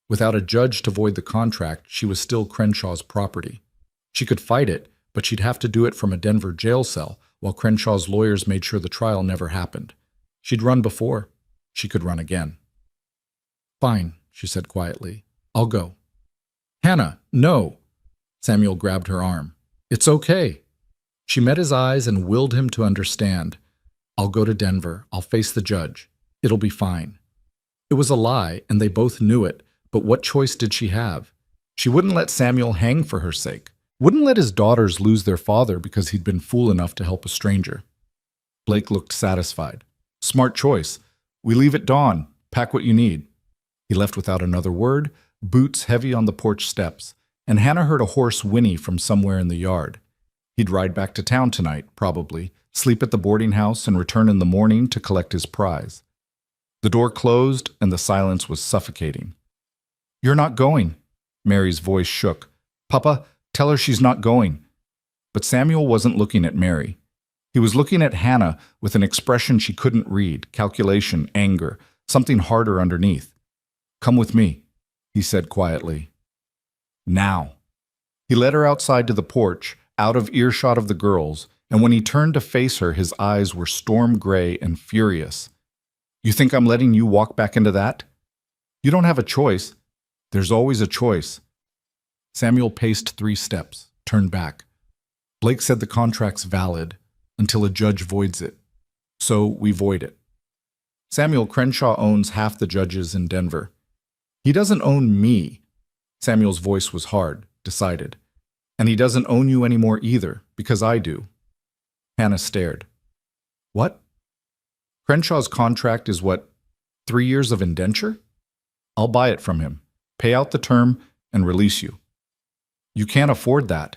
Without a judge to void the contract, she was still Crenshaw's property. She could fight it, but she'd have to do it from a Denver jail cell, while Crenshaw's lawyers made sure the trial never happened. She'd run before. She could run again. Fine, she said quietly. I'll go. Hannah, no! Samuel grabbed her arm. It's okay. She met his eyes and willed him to understand. I'll go to Denver. I'll face the judge. It'll be fine. It was a lie, and they both knew it, but what choice did she have? She wouldn't let Samuel hang for her sake. Wouldn't let his daughters lose their father because he'd been fool enough to help a stranger. Blake looked satisfied. Smart choice. We leave at dawn. Pack what you need. He left without another word, boots heavy on the porch steps, and Hannah heard a horse whinny from somewhere in the yard. He'd ride back to town tonight, probably, sleep at the boarding house and return in the morning to collect his prize. The door closed and the silence was suffocating. You're not going. Mary's voice shook. Papa, tell her she's not going. But Samuel wasn't looking at Mary. He was looking at Hannah with an expression she couldn't read, calculation, anger, something harder underneath. Come with me, he said quietly. Now. He led her outside to the porch, out of earshot of the girls, and when he turned to face her, his eyes were storm gray and furious. You think I'm letting you walk back into that? You don't have a choice. There's always a choice. Samuel paced 3 steps, turned back. Blake said the contract's valid until a judge voids it. So we void it. Samuel, Crenshaw owns half the judges in Denver. He doesn't own me. Samuel's voice was hard, decided. And he doesn't own you anymore either, because I do. Hannah stared. What? Crenshaw's contract is what, 3 years of indenture? I'll buy it from him, pay out the term, and release you. You can't afford that.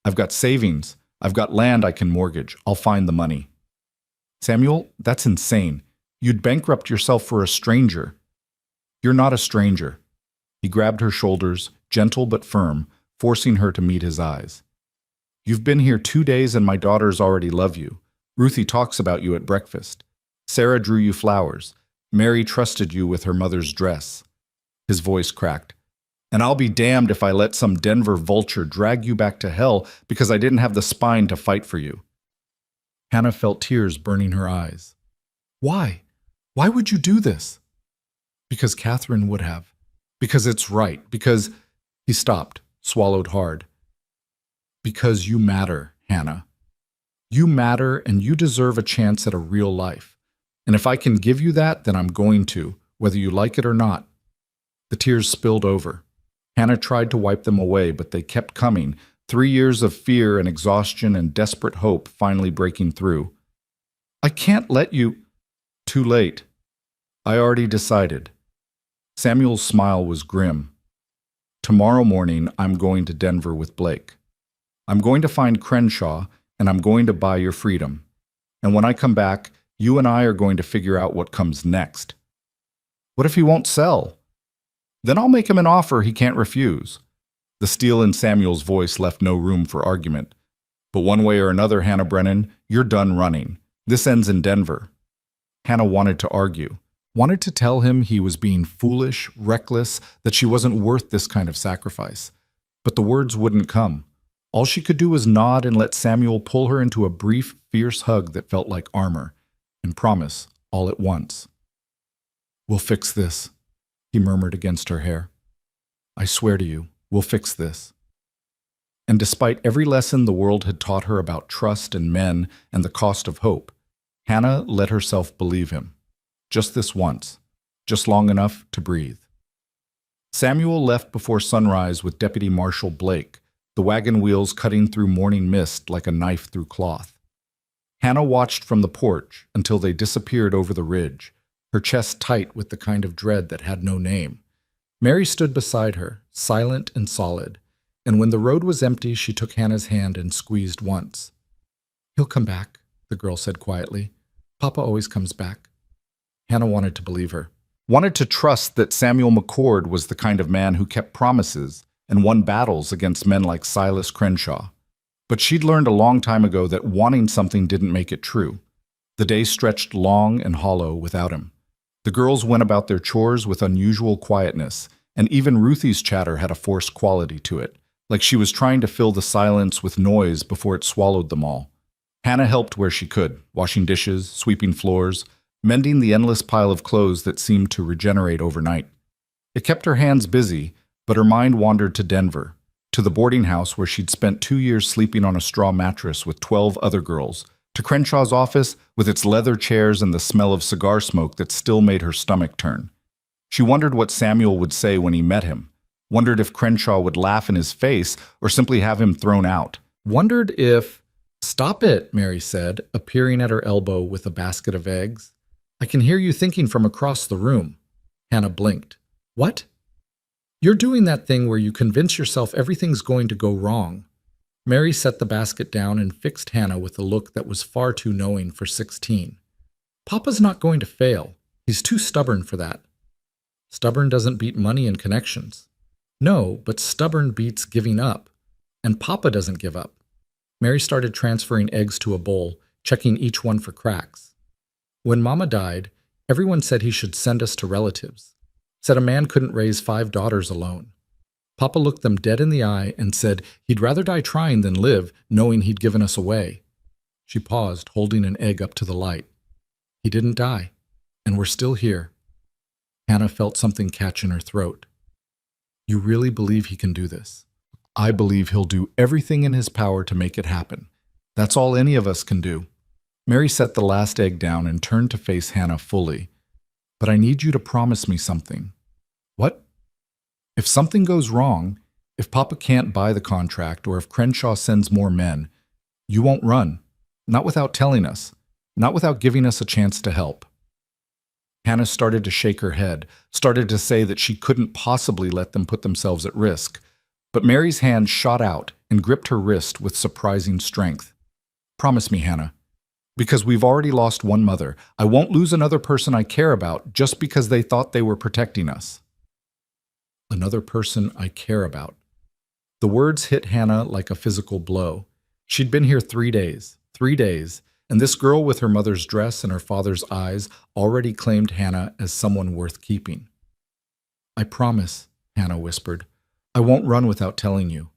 I've got savings. I've got land I can mortgage. I'll find the money. Samuel, that's insane. You'd bankrupt yourself for a stranger. You're not a stranger. He grabbed her shoulders, gentle but firm, forcing her to meet his eyes. You've been here 2 days and my daughters already love you. Ruthie talks about you at breakfast. Sarah drew you flowers. Mary trusted you with her mother's dress. His voice cracked. And I'll be damned if I let some Denver vulture drag you back to hell because I didn't have the spine to fight for you. Hannah felt tears burning her eyes. Why? Why would you do this? Because Catherine would have. Because it's right. Because... He stopped, swallowed hard. Because you matter, Hannah. You matter and you deserve a chance at a real life. And if I can give you that, then I'm going to, whether you like it or not. The tears spilled over. Hannah tried to wipe them away, but they kept coming, 3 years of fear and exhaustion and desperate hope finally breaking through. I can't let you... Too late. I already decided. Samuel's smile was grim. Tomorrow morning, I'm going to Denver with Blake. I'm going to find Crenshaw, and I'm going to buy your freedom. And when I come back, you and I are going to figure out what comes next. What if he won't sell? Then I'll make him an offer he can't refuse. The steel in Samuel's voice left no room for argument. But one way or another, Hannah Brennan, you're done running. This ends in Denver. Hannah wanted to argue, wanted to tell him he was being foolish, reckless, that she wasn't worth this kind of sacrifice. But the words wouldn't come. All she could do was nod and let Samuel pull her into a brief, fierce hug that felt like armor, and promise all at once. We'll fix this, he murmured against her hair. I swear to you, we'll fix this. And despite every lesson the world had taught her about trust and men and the cost of hope, Hannah let herself believe him. Just this once, just long enough to breathe. Samuel left before sunrise with Deputy Marshal Blake, the wagon wheels cutting through morning mist like a knife through cloth. Hannah watched from the porch until they disappeared over the ridge, her chest tight with the kind of dread that had no name. Mary stood beside her, silent and solid, and when the road was empty, she took Hannah's hand and squeezed once. He'll come back, the girl said quietly. Papa always comes back. Hannah wanted to believe her. Wanted to trust that Samuel McCord was the kind of man who kept promises and won battles against men like Silas Crenshaw. But she'd learned a long time ago that wanting something didn't make it true. The day stretched long and hollow without him. The girls went about their chores with unusual quietness, and even Ruthie's chatter had a forced quality to it, like she was trying to fill the silence with noise before it swallowed them all. Hannah helped where she could, washing dishes, sweeping floors, mending the endless pile of clothes that seemed to regenerate overnight. It kept her hands busy, but her mind wandered to Denver, to the boarding house where she'd spent 2 years sleeping on a straw mattress with 12 other girls, to Crenshaw's office with its leather chairs and the smell of cigar smoke that still made her stomach turn. She wondered what Samuel would say when he met him, wondered if Crenshaw would laugh in his face or simply have him thrown out, wondered if— "Stop it," Mary said, appearing at her elbow with a basket of eggs. "I can hear you thinking from across the room." Hannah blinked. "What?" "You're doing that thing where you convince yourself everything's going to go wrong." Mary set the basket down and fixed Hannah with a look that was far too knowing for 16. "Papa's not going to fail. He's too stubborn for that." "Stubborn doesn't beat money and connections." "No, but stubborn beats giving up. And Papa doesn't give up." Mary started transferring eggs to a bowl, checking each one for cracks. "When Mama died, everyone said he should send us to relatives. Said a man couldn't raise 5 daughters alone. Papa looked them dead in the eye and said he'd rather die trying than live, knowing he'd given us away." She paused, holding an egg up to the light. "He didn't die, and we're still here." Hannah felt something catch in her throat. "You really believe he can do this?" "I believe he'll do everything in his power to make it happen. That's all any of us can do." Mary set the last egg down and turned to face Hannah fully. "But I need you to promise me something." "What?" "If something goes wrong, if Papa can't buy the contract or if Crenshaw sends more men, you won't run. Not without telling us. Not without giving us a chance to help." Hannah started to shake her head, started to say that she couldn't possibly let them put themselves at risk. But Mary's hand shot out and gripped her wrist with surprising strength. "Promise me, Hannah. Because we've already lost one mother. I won't lose another person I care about just because they thought they were protecting us." Another person I care about. The words hit Hannah like a physical blow. She'd been here 3 days, and this girl with her mother's dress and her father's eyes already claimed Hannah as someone worth keeping. "I promise," Hannah whispered. "I won't run without telling you."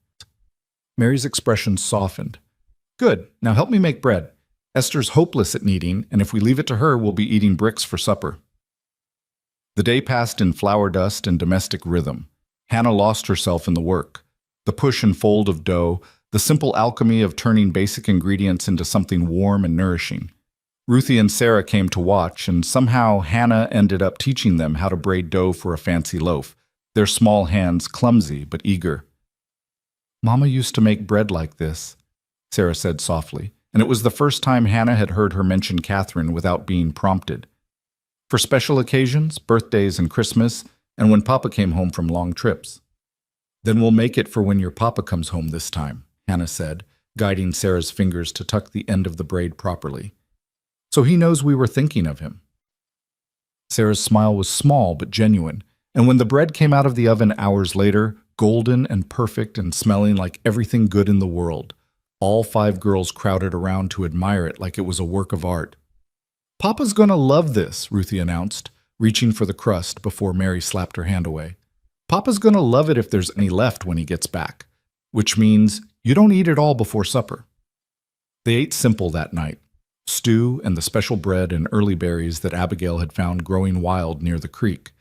Mary's expression softened. "Good, now help me make bread. Esther's hopeless at kneading, and if we leave it to her, we'll be eating bricks for supper." The day passed in flour dust and domestic rhythm. Hannah lost herself in the work. The push and fold of dough, the simple alchemy of turning basic ingredients into something warm and nourishing. Ruthie and Sarah came to watch, and somehow Hannah ended up teaching them how to braid dough for a fancy loaf, their small hands clumsy but eager. "Mama used to make bread like this," Sarah said softly, and it was the first time Hannah had heard her mention Catherine without being prompted. "For special occasions, birthdays and Christmas, and when Papa came home from long trips." "Then we'll make it for when your Papa comes home this time," Hannah said, guiding Sarah's fingers to tuck the end of the braid properly. "So he knows we were thinking of him." Sarah's smile was small but genuine, and when the bread came out of the oven hours later, golden and perfect and smelling like everything good in the world, all 5 girls crowded around to admire it like it was a work of art. "Papa's gonna love this," Ruthie announced, reaching for the crust before Mary slapped her hand away. "Papa's gonna love it if there's any left when he gets back. Which means you don't eat it all before supper." They ate simple that night. Stew and the special bread and early berries that Abigail had found growing wild near the creek.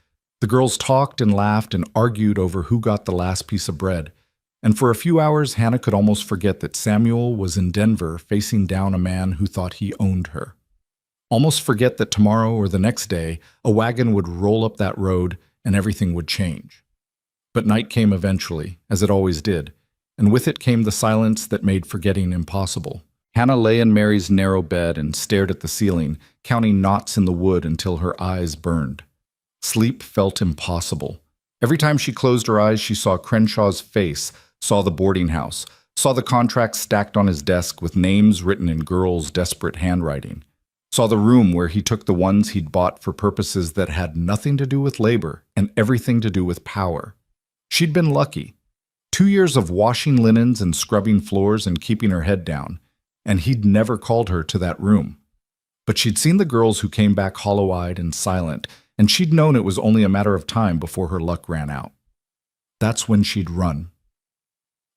The girls talked and laughed and argued over who got the last piece of bread. And for a few hours, Hannah could almost forget that Samuel was in Denver facing down a man who thought he owned her. Almost forget that tomorrow or the next day, a wagon would roll up that road and everything would change. But night came eventually, as it always did, and with it came the silence that made forgetting impossible. Hannah lay in Mary's narrow bed and stared at the ceiling, counting knots in the wood until her eyes burned. Sleep felt impossible. Every time she closed her eyes, she saw Crenshaw's face, saw the boarding house, saw the contracts stacked on his desk with names written in girls' desperate handwriting. Saw the room where he took the ones he'd bought for purposes that had nothing to do with labor and everything to do with power. She'd been lucky. 2 years of washing linens and scrubbing floors and keeping her head down, and he'd never called her to that room. But she'd seen the girls who came back hollow-eyed and silent, and she'd known it was only a matter of time before her luck ran out. That's when she'd run.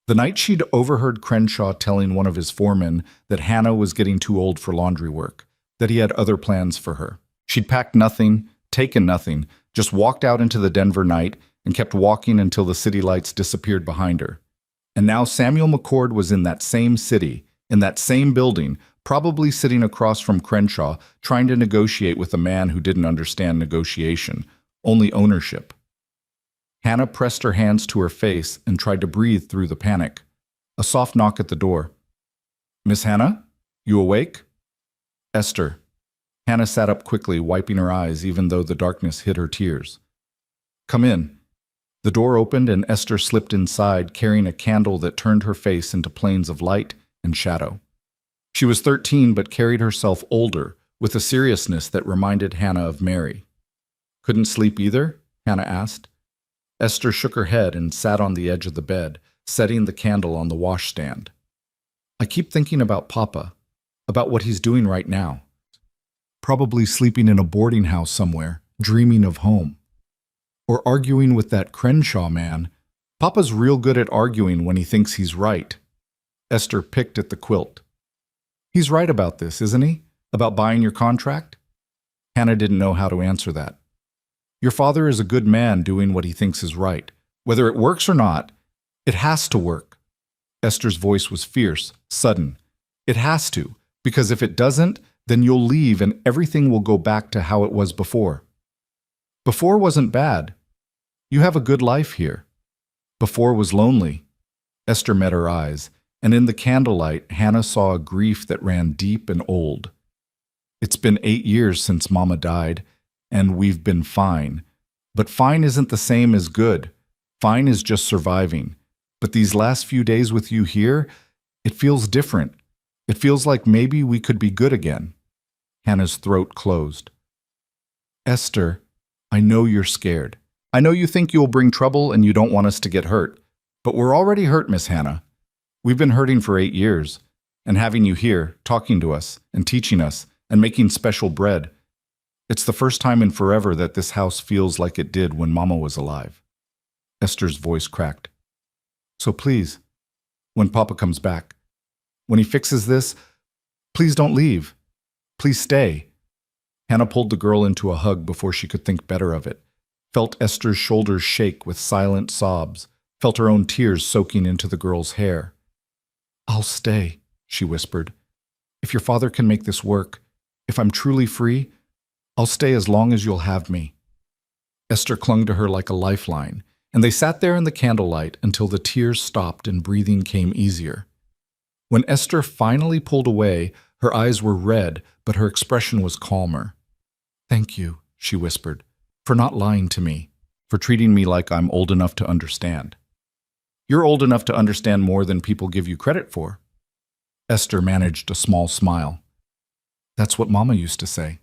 The night she'd overheard Crenshaw telling one of his foremen that Hannah was getting too old for laundry work, that he had other plans for her. She'd packed nothing, taken nothing, just walked out into the Denver night and kept walking until the city lights disappeared behind her. And now Samuel McCord was in that same city, in that same building, probably sitting across from Crenshaw, trying to negotiate with a man who didn't understand negotiation, only ownership. Hannah pressed her hands to her face and tried to breathe through the panic. A soft knock at the door. "Miss Hannah? You awake?" "Esther." Hannah sat up quickly, wiping her eyes even though the darkness hid her tears. "Come in." The door opened and Esther slipped inside, carrying a candle that turned her face into planes of light and shadow. She was 13 but carried herself older, with a seriousness that reminded Hannah of Mary. "Couldn't sleep either?" Hannah asked. Esther shook her head and sat on the edge of the bed, setting the candle on the washstand. "I keep thinking about Papa, about what he's doing right now. Probably sleeping in a boarding house somewhere, dreaming of home. Or arguing with that Crenshaw man. Papa's real good at arguing when he thinks he's right." Esther picked at the quilt. "He's right about this, isn't he? About buying your contract?" Hannah didn't know how to answer that. "Your father is a good man doing what he thinks is right. Whether it works or not, it has to work." Esther's voice was fierce, sudden. "It has to, because if it doesn't, then you'll leave and everything will go back to how it was before." "Before wasn't bad. You have a good life here." "Before was lonely." Esther met her eyes, and in the candlelight, Hannah saw a grief that ran deep and old. "It's been 8 years since Mama died, and we've been fine. But fine isn't the same as good. Fine is just surviving. But these last few days with you here, it feels different. It feels like maybe we could be good again." Hannah's throat closed. "Esther, I know you're scared. I know you think you'll bring trouble and you don't want us to get hurt. But we're already hurt, Miss Hannah. We've been hurting for 8 years. And having you here, talking to us, and teaching us, and making special bread. It's the first time in forever that this house feels like it did when Mama was alive." Esther's voice cracked. "So please, when Papa comes back, when he fixes this, please don't leave. Please stay." Hannah pulled the girl into a hug before she could think better of it, felt Esther's shoulders shake with silent sobs, felt her own tears soaking into the girl's hair. "I'll stay," she whispered. "If your father can make this work, if I'm truly free, I'll stay as long as you'll have me." Esther clung to her like a lifeline, and they sat there in the candlelight until the tears stopped and breathing came easier. When Esther finally pulled away, her eyes were red, but her expression was calmer. "Thank you," she whispered, "for not lying to me, for treating me like I'm old enough to understand." "You're old enough to understand more than people give you credit for." Esther managed a small smile. "That's what Mama used to say."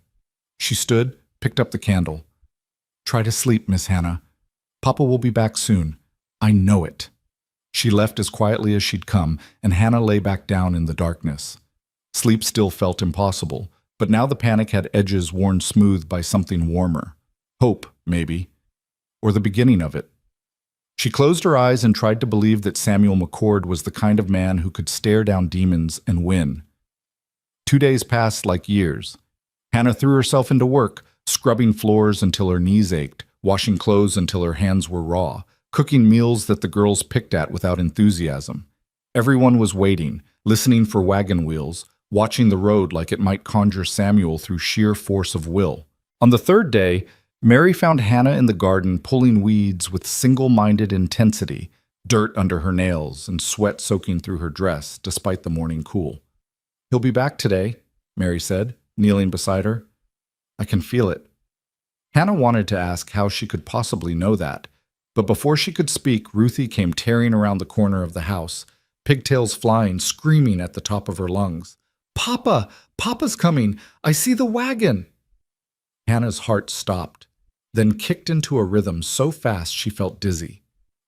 She stood, picked up the candle. "Try to sleep, Miss Hannah. Papa will be back soon. I know it." She left as quietly as she'd come, and Hannah lay back down in the darkness. Sleep still felt impossible, but now the panic had edges worn smooth by something warmer. Hope, maybe. Or the beginning of it. She closed her eyes and tried to believe that Samuel McCord was the kind of man who could stare down demons and win. 2 days passed like years. Hannah threw herself into work, scrubbing floors until her knees ached, washing clothes until her hands were raw, cooking meals that the girls picked at without enthusiasm. Everyone was waiting, listening for wagon wheels, watching the road like it might conjure Samuel through sheer force of will. On the 3rd day, Mary found Hannah in the garden pulling weeds with single-minded intensity, dirt under her nails and sweat soaking through her dress despite the morning cool. "He'll be back today," Mary said, kneeling beside her. "I can feel it." Hannah wanted to ask how she could possibly know that, but before she could speak, Ruthie came tearing around the corner of the house, pigtails flying, screaming at the top of her lungs. Papa! Papa's coming! I see the wagon! Hannah's heart stopped, then kicked into a rhythm so fast she felt dizzy.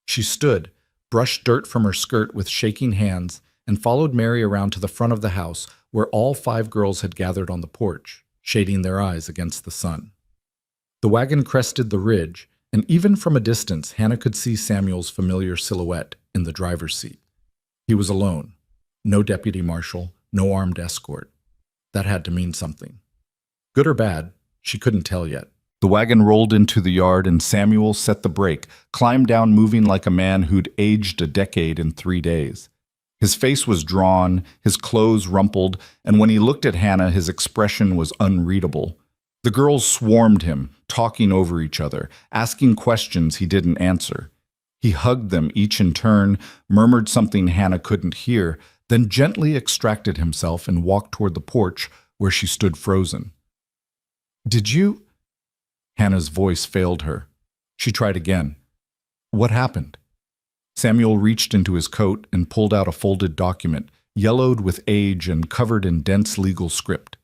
She stood, brushed dirt from her skirt with shaking hands, and followed Mary around to the front of the house where all 5 girls had gathered on the porch, shading their eyes against the sun. The wagon crested the ridge, and even from a distance, Hannah could see Samuel's familiar silhouette in the driver's seat. He was alone. No deputy marshal, no armed escort. That had to mean something. Good or bad, she couldn't tell yet. The wagon rolled into the yard and Samuel set the brake, climbed down moving like a man who'd aged a decade in 3 days. His face was drawn, his clothes rumpled, and when he looked at Hannah, his expression was unreadable. The girls swarmed him, talking over each other, asking questions he didn't answer. He hugged them each in turn, murmured something Hannah couldn't hear, then gently extracted himself and walked toward the porch where she stood frozen. "Did you?" Hannah's voice failed her. She tried again. "What happened?" Samuel reached into his coat and pulled out a folded document, yellowed with age and covered in dense legal script.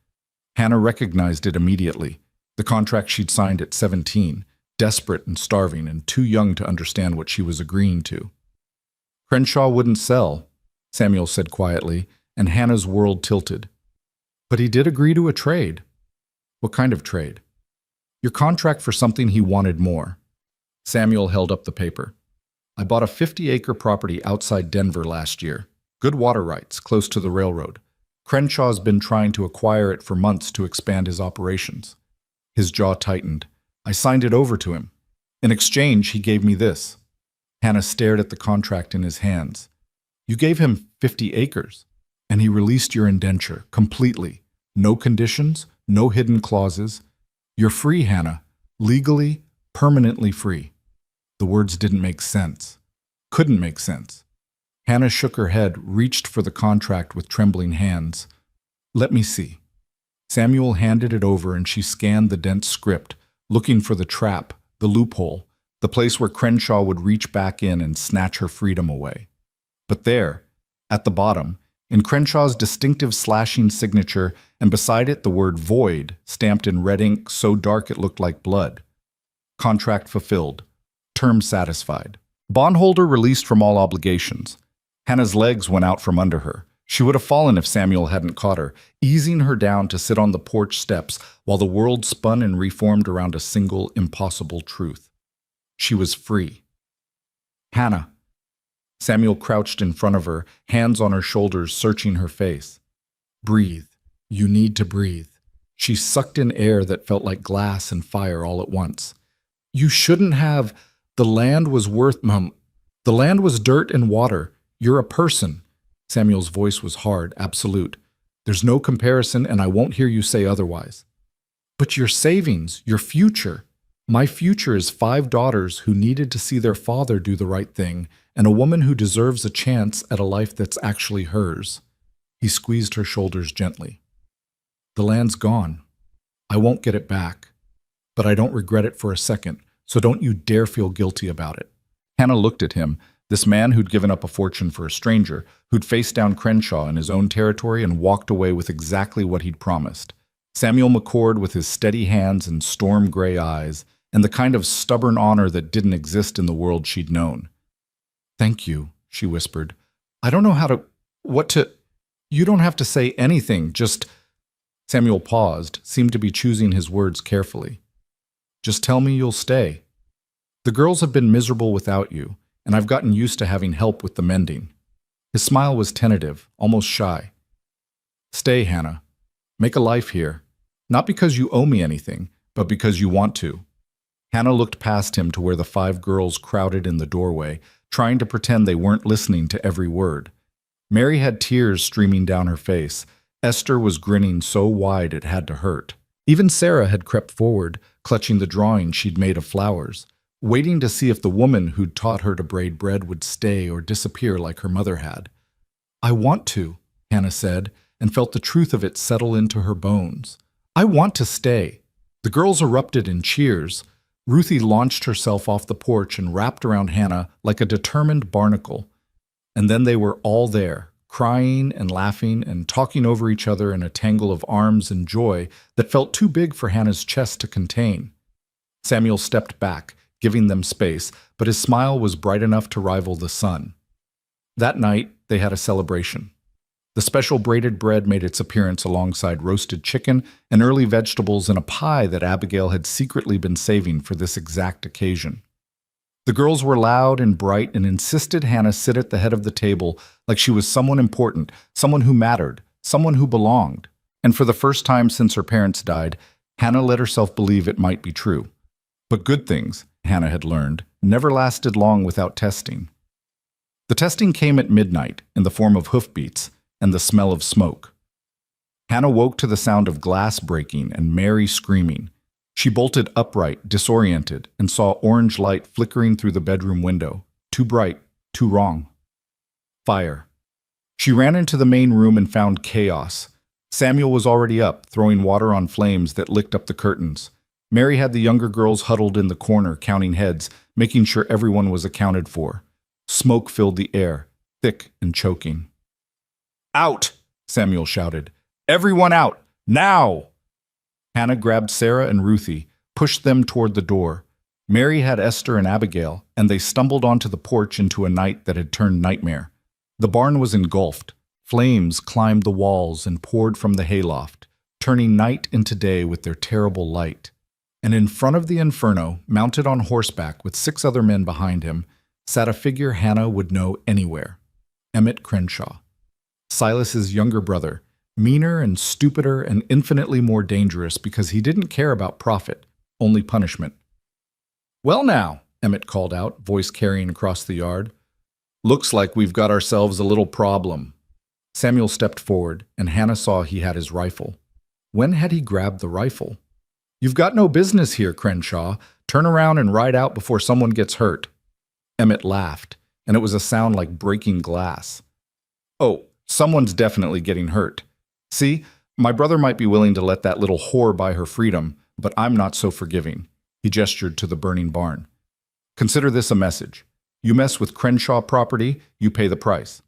Hannah recognized it immediately, the contract she'd signed at 17, desperate and starving and too young to understand what she was agreeing to. "Crenshaw wouldn't sell," Samuel said quietly, and Hannah's world tilted. "But he did agree to a trade." "What kind of trade?" "Your contract for something he wanted more." Samuel held up the paper. "I bought a 50-acre property outside Denver last year. Good water rights, close to the railroad. Crenshaw's been trying to acquire it for months to expand his operations." His jaw tightened. "I signed it over to him. In exchange, he gave me this." Hannah stared at the contract in his hands. "You gave him 50 acres, and he released your indenture, completely. No conditions, no hidden clauses. You're free, Hannah. Legally, permanently free." The words didn't make sense. Couldn't make sense. Hannah shook her head, reached for the contract with trembling hands. "Let me see." Samuel handed it over and she scanned the dense script, looking for the trap, the loophole, the place where Crenshaw would reach back in and snatch her freedom away. But there, at the bottom, in Crenshaw's distinctive slashing signature, and beside it the word void, stamped in red ink so dark it looked like blood. Contract fulfilled. Term satisfied. Bondholder released from all obligations. Hannah's legs went out from under her. She would have fallen if Samuel hadn't caught her, easing her down to sit on the porch steps while the world spun and reformed around a single impossible truth. She was free. "Hannah." Samuel crouched in front of her, hands on her shoulders, searching her face. "Breathe. You need to breathe." She sucked in air that felt like glass and fire all at once. "You shouldn't have. The land was worth, Mum. The land was dirt and water. You're a person." Samuel's voice was hard, absolute. "There's no comparison, and I won't hear you say otherwise." "But your savings, your future. My future is 5 daughters who needed to see their father do the right thing, and a woman who deserves a chance at a life that's actually hers." He squeezed her shoulders gently. "The land's gone. I won't get it back. But I don't regret it for a second, so don't you dare feel guilty about it." Hannah looked at him, this man who'd given up a fortune for a stranger, who'd faced down Crenshaw in his own territory and walked away with exactly what he'd promised. Samuel McCord with his steady hands and storm-gray eyes, and the kind of stubborn honor that didn't exist in the world she'd known. "Thank you," she whispered. "I don't know what to... You don't have to say anything, just..." Samuel paused, seemed to be choosing his words carefully. "Just tell me you'll stay. The girls have been miserable without you, and I've gotten used to having help with the mending." His smile was tentative, almost shy. "Stay, Hannah. Make a life here. Not because you owe me anything, but because you want to." Hannah looked past him to where the 5 girls crowded in the doorway, trying to pretend they weren't listening to every word. Mary had tears streaming down her face. Esther was grinning so wide it had to hurt. Even Sarah had crept forward, clutching the drawing she'd made of flowers, waiting to see if the woman who'd taught her to braid bread would stay or disappear like her mother had. "I want to," Hannah said, and felt the truth of it settle into her bones. "I want to stay." The girls erupted in cheers. Ruthie launched herself off the porch and wrapped around Hannah like a determined barnacle. And then they were all there, crying and laughing and talking over each other in a tangle of arms and joy that felt too big for Hannah's chest to contain. Samuel stepped back, giving them space, but his smile was bright enough to rival the sun. That night, they had a celebration. The special braided bread made its appearance alongside roasted chicken and early vegetables and a pie that Abigail had secretly been saving for this exact occasion. The girls were loud and bright and insisted Hannah sit at the head of the table like she was someone important, someone who mattered, someone who belonged. And for the first time since her parents died, Hannah let herself believe it might be true. But good things, Hannah had learned, never lasted long without testing. The testing came at midnight in the form of hoofbeats and the smell of smoke. Hannah woke to the sound of glass breaking and Mary screaming. She bolted upright, disoriented, and saw orange light flickering through the bedroom window. Too bright, too wrong. Fire. She ran into the main room and found chaos. Samuel was already up, throwing water on flames that licked up the curtains. Mary had the younger girls huddled in the corner, counting heads, making sure everyone was accounted for. Smoke filled the air, thick and choking. "Out!" Samuel shouted. "Everyone out! Now!" Hannah grabbed Sarah and Ruthie, pushed them toward the door. Mary had Esther and Abigail, and they stumbled onto the porch into a night that had turned nightmare. The barn was engulfed. Flames climbed the walls and poured from the hayloft, turning night into day with their terrible light. And in front of the inferno, mounted on horseback with 6 other men behind him, sat a figure Hannah would know anywhere. Emmett Crenshaw. Silas's younger brother, meaner and stupider and infinitely more dangerous because he didn't care about profit, only punishment. "Well now," Emmett called out, voice carrying across the yard. "Looks like we've got ourselves a little problem." Samuel stepped forward, and Hannah saw he had his rifle. When had he grabbed the rifle? "You've got no business here, Crenshaw. Turn around and ride out before someone gets hurt." Emmett laughed, and it was a sound like breaking glass. "Oh, someone's definitely getting hurt. See, my brother might be willing to let that little whore buy her freedom, but I'm not so forgiving." He gestured to the burning barn. "Consider this a message. You mess with Crenshaw property, you pay the price."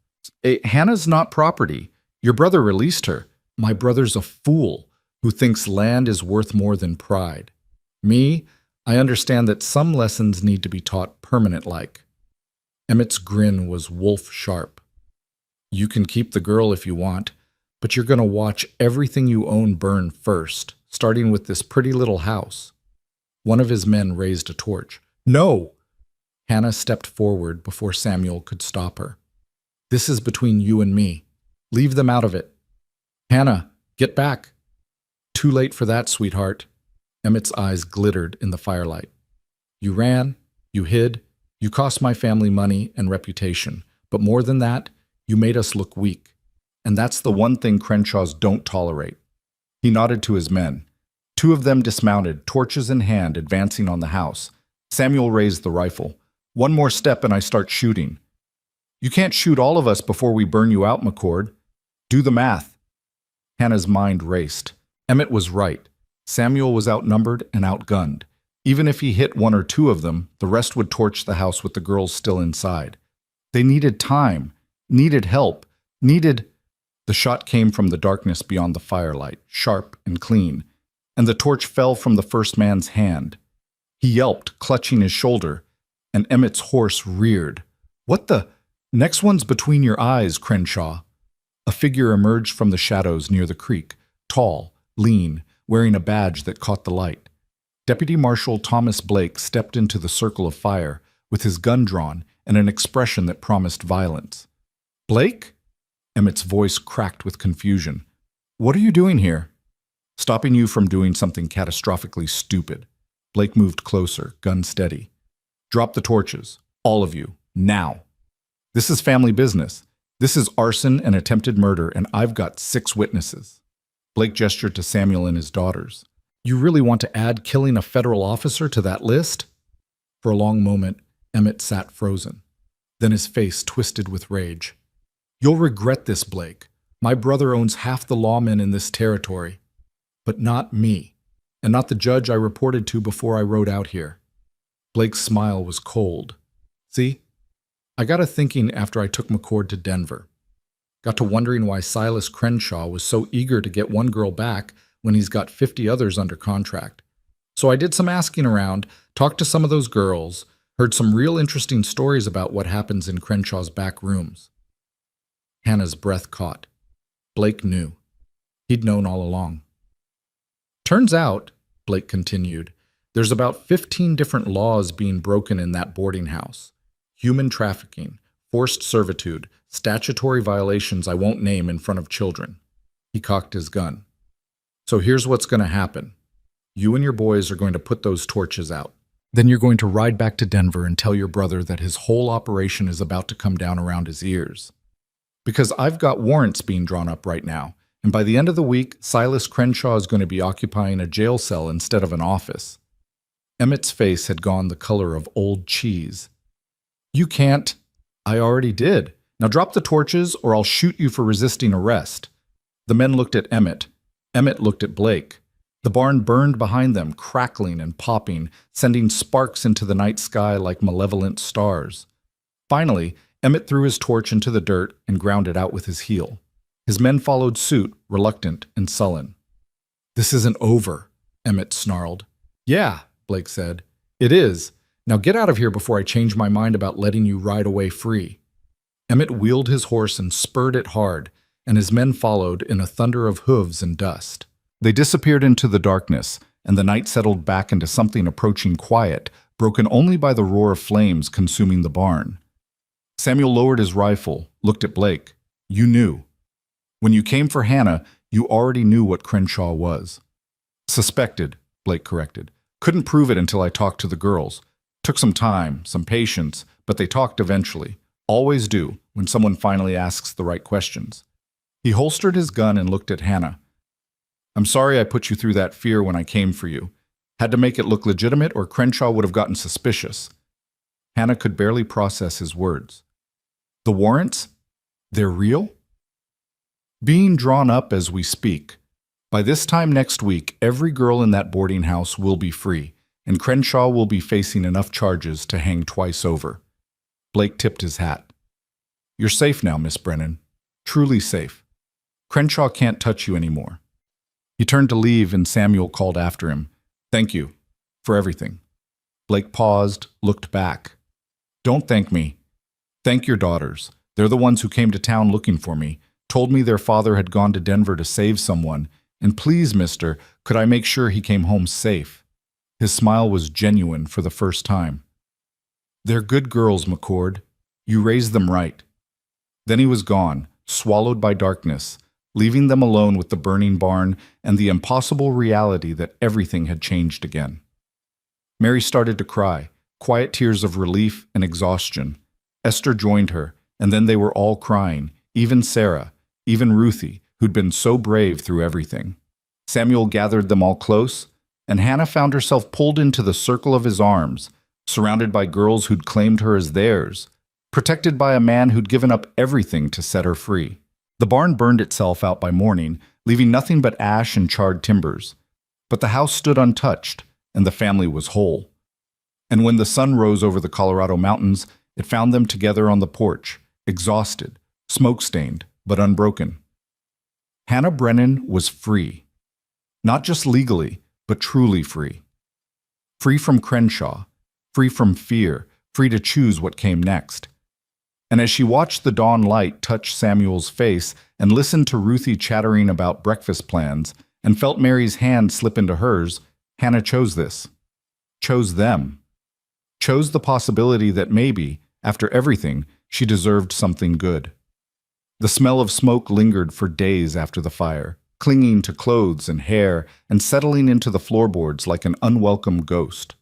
Hannah's not property. Your brother released her." "My brother's a fool who thinks land is worth more than pride. Me, I understand that some lessons need to be taught permanent-like." Emmett's grin was wolf sharp. "You can keep the girl if you want, but you're going to watch everything you own burn first, starting with this pretty little house." One of his men raised a torch. "No!" Hannah stepped forward before Samuel could stop her. "This is between you and me. Leave them out of it." "Hannah, get back." "Too late for that, sweetheart." Emmett's eyes glittered in the firelight. "You ran, you hid, you cost my family money and reputation, but more than that, you made us look weak. And that's the one thing Crenshaws don't tolerate." He nodded to his men. 2 of them dismounted, torches in hand, advancing on the house. Samuel raised the rifle. "One more step and I start shooting." "You can't shoot all of us before we burn you out, McCord. Do the math." Hannah's mind raced. Emmett was right. Samuel was outnumbered and outgunned. Even if he hit 1 or 2 of them, the rest would torch the house with the girls still inside. They needed time, needed help, needed... The shot came from the darkness beyond the firelight, sharp and clean, and the torch fell from the first man's hand. He yelped, clutching his shoulder, and Emmett's horse reared. "What the... Next one's between your eyes, Crenshaw." A figure emerged from the shadows near the creek, tall, lean, wearing a badge that caught the light. Deputy Marshal Thomas Blake stepped into the circle of fire, with his gun drawn and an expression that promised violence. "Blake?" Emmett's voice cracked with confusion. "What are you doing here?" "Stopping you from doing something catastrophically stupid." Blake moved closer, gun steady. "Drop the torches. All of you. Now. This is family business. This is arson and attempted murder, and I've got 6 witnesses." Blake gestured to Samuel and his daughters. "You really want to add killing a federal officer to that list?" For a long moment, Emmett sat frozen. Then his face twisted with rage. "You'll regret this, Blake. My brother owns half the lawmen in this territory. But not me, and not the judge I reported to before I rode out here." Blake's smile was cold. "See, I got a thinking after I took McCord to Denver. Got to wondering why Silas Crenshaw was so eager to get one girl back when he's got 50 others under contract. So I did some asking around, talked to some of those girls, heard some real interesting stories about what happens in Crenshaw's back rooms. Hannah's breath caught. Blake knew. He'd known all along. Turns out, Blake continued, there's about 15 different laws being broken in that boarding house. Human trafficking, forced servitude, statutory violations I won't name in front of children. He cocked his gun. So here's what's going to happen. You and your boys are going to put those torches out. Then you're going to ride back to Denver and tell your brother that his whole operation is about to come down around his ears. Because I've got warrants being drawn up right now, and by the end of the week, Silas Crenshaw is going to be occupying a jail cell instead of an office. Emmett's face had gone the color of old cheese. You can't. I already did. Now drop the torches or I'll shoot you for resisting arrest. The men looked at Emmett. Emmett looked at Blake. The barn burned behind them, crackling and popping, sending sparks into the night sky like malevolent stars. Finally, Emmett threw his torch into the dirt and ground it out with his heel. His men followed suit, reluctant and sullen. This isn't over, Emmett snarled. Yeah, Blake said. It is. Now get out of here before I change my mind about letting you ride away free. Emmett wheeled his horse and spurred it hard, and his men followed in a thunder of hooves and dust. They disappeared into the darkness, and the night settled back into something approaching quiet, broken only by the roar of flames consuming the barn. Samuel lowered his rifle, looked at Blake. You knew. When you came for Hannah, you already knew what Crenshaw was. Suspected, Blake corrected. Couldn't prove it until I talked to the girls. Took some time, some patience, but they talked eventually. Always do, when someone finally asks the right questions. He holstered his gun and looked at Hannah. I'm sorry I put you through that fear when I came for you. Had to make it look legitimate or Crenshaw would have gotten suspicious. Hannah could barely process his words. The warrants? They're real? Being drawn up as we speak. By this time next week, every girl in that boarding house will be free, and Crenshaw will be facing enough charges to hang twice over. Blake tipped his hat. You're safe now, Miss Brennan. Truly safe. Crenshaw can't touch you anymore. He turned to leave and Samuel called after him. Thank you for everything. Blake paused, looked back. Don't thank me. Thank your daughters. They're the ones who came to town looking for me, told me their father had gone to Denver to save someone, and please, mister, could I make sure he came home safe? His smile was genuine for the first time. They're good girls, McCord. You raised them right. Then he was gone, swallowed by darkness, leaving them alone with the burning barn and the impossible reality that everything had changed again. Mary started to cry, quiet tears of relief and exhaustion. Esther joined her, and then they were all crying, even Sarah, even Ruthie, who'd been so brave through everything. Samuel gathered them all close, and Hannah found herself pulled into the circle of his arms, surrounded by girls who'd claimed her as theirs, protected by a man who'd given up everything to set her free. The barn burned itself out by morning, leaving nothing but ash and charred timbers. But the house stood untouched, and the family was whole. And when the sun rose over the Colorado mountains, it found them together on the porch, exhausted, smoke-stained, but unbroken. Hannah Brennan was free. Not just legally, but truly free. Free from Crenshaw, free from fear, free to choose what came next. And as she watched the dawn light touch Samuel's face and listened to Ruthie chattering about breakfast plans and felt Mary's hand slip into hers, Hannah chose this. Chose them. Chose the possibility that maybe, after everything, she deserved something good. The smell of smoke lingered for days after the fire, clinging to clothes and hair and settling into the floorboards like an unwelcome ghost.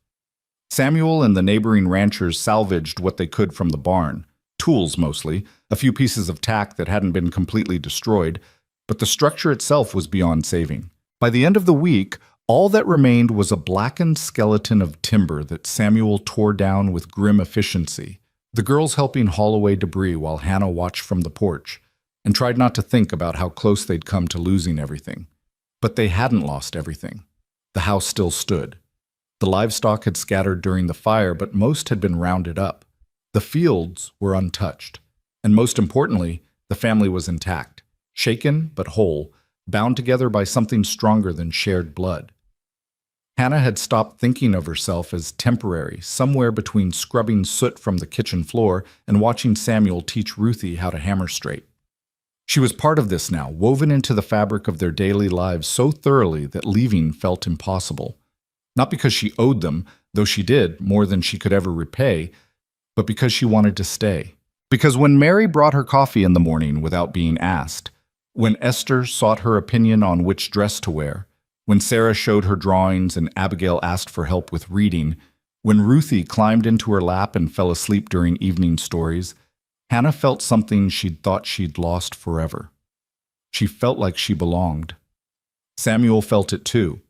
Samuel and the neighboring ranchers salvaged what they could from the barn, tools mostly, a few pieces of tack that hadn't been completely destroyed, but the structure itself was beyond saving. By the end of the week, all that remained was a blackened skeleton of timber that Samuel tore down with grim efficiency, the girls helping haul away debris while Hannah watched from the porch, and tried not to think about how close they'd come to losing everything. But they hadn't lost everything. The house still stood. The livestock had scattered during the fire, but most had been rounded up. The fields were untouched. And most importantly, The family was intact, shaken but whole, bound together by something stronger than shared blood. Hannah had stopped thinking of herself as temporary, somewhere between scrubbing soot from the kitchen floor and watching Samuel teach Ruthie how to hammer straight. She was part of this now, woven into the fabric of their daily lives so thoroughly that leaving felt impossible. Not because she owed them, though she did more than she could ever repay, but because she wanted to stay. Because when Mary brought her coffee in the morning without being asked, when Esther sought her opinion on which dress to wear, when Sarah showed her drawings and Abigail asked for help with reading, when Ruthie climbed into her lap and fell asleep during evening stories, Hannah felt something she'd thought she'd lost forever. She felt like she belonged. Samuel felt it too.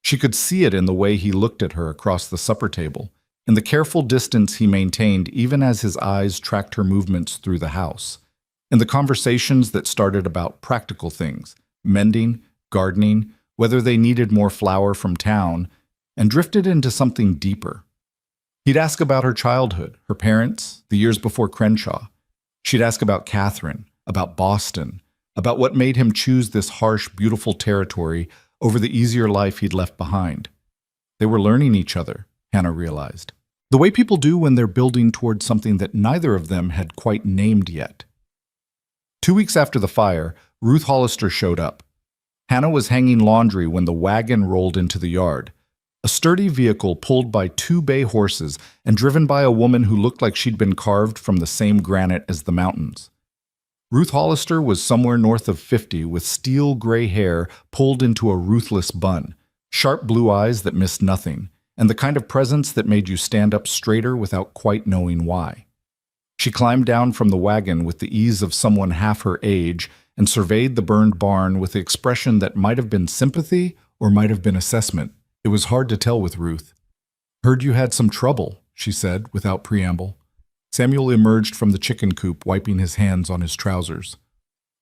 She could see it in the way he looked at her across the supper table, in the careful distance he maintained even as his eyes tracked her movements through the house, in the conversations that started about practical things, mending, gardening, whether they needed more flour from town, and drifted into something deeper. He'd ask about her childhood, her parents, the years before Crenshaw. She'd ask about Catherine, about Boston, about what made him choose this harsh, beautiful territory over the easier life he'd left behind. They were learning each other, Hannah realized. The way people do when they're building towards something that neither of them had quite named yet. 2 weeks after the fire, Ruth Hollister showed up. Hannah was hanging laundry when the wagon rolled into the yard. A sturdy vehicle pulled by 2 bay horses and driven by a woman who looked like she'd been carved from the same granite as the mountains. Ruth Hollister was somewhere north of 50 with steel gray hair pulled into a ruthless bun, sharp blue eyes that missed nothing, and the kind of presence that made you stand up straighter without quite knowing why. She climbed down from the wagon with the ease of someone half her age and surveyed the burned barn with the expression that might have been sympathy or might have been assessment. It was hard to tell with Ruth. "Heard you had some trouble," she said, without preamble. Samuel emerged from the chicken coop, wiping his hands on his trousers.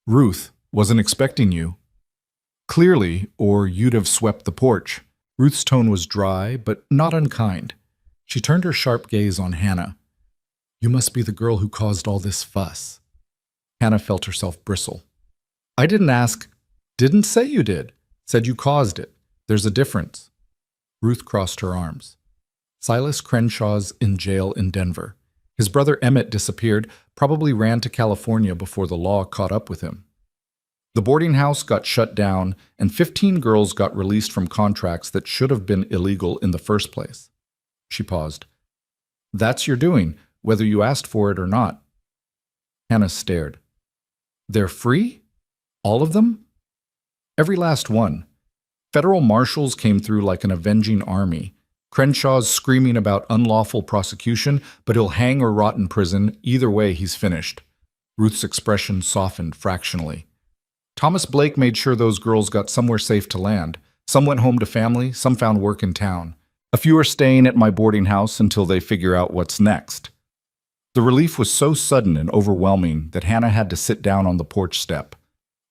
"Ruth, wasn't expecting you." "Clearly, or you'd have swept the porch." Ruth's tone was dry, but not unkind. She turned her sharp gaze on Hannah. "You must be the girl who caused all this fuss." Hannah felt herself bristle. "I didn't ask." "Didn't say you did. Said you caused it. There's a difference." Ruth crossed her arms. "Silas Crenshaw's in jail in Denver. His brother Emmett disappeared, probably ran to California before the law caught up with him. The boarding house got shut down, and 15 girls got released from contracts that should have been illegal in the first place." She paused. "That's your doing, whether you asked for it or not." Hannah stared. "They're free? All of them?" "Every last one. Federal marshals came through like an avenging army. Crenshaw's screaming about unlawful prosecution, but he'll hang or rot in prison. Either way, he's finished." Ruth's expression softened fractionally. "Thomas Blake made sure those girls got somewhere safe to land. Some went home to family, some found work in town. A few are staying at my boarding house until they figure out what's next." The relief was so sudden and overwhelming that Hannah had to sit down on the porch step.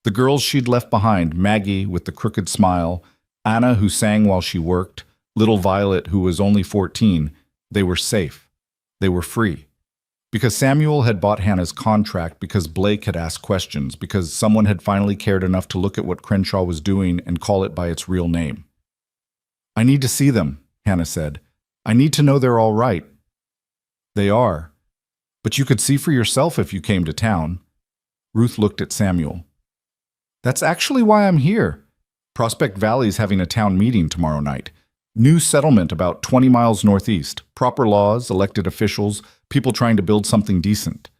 The girls she'd left behind, Maggie with the crooked smile, Anna who sang while she worked, little Violet who was only 14, they were safe. They were free. Because Samuel had bought Hannah's contract, because Blake had asked questions, because someone had finally cared enough to look at what Crenshaw was doing and call it by its real name. "I need to see them," Hannah said. "I need to know they're all right." "They are. But you could see for yourself if you came to town." Ruth looked at Samuel. "That's actually why I'm here. Prospect Valley's having a town meeting tomorrow night. New settlement about 20 miles northeast. Proper laws, elected officials, people trying to build something decent.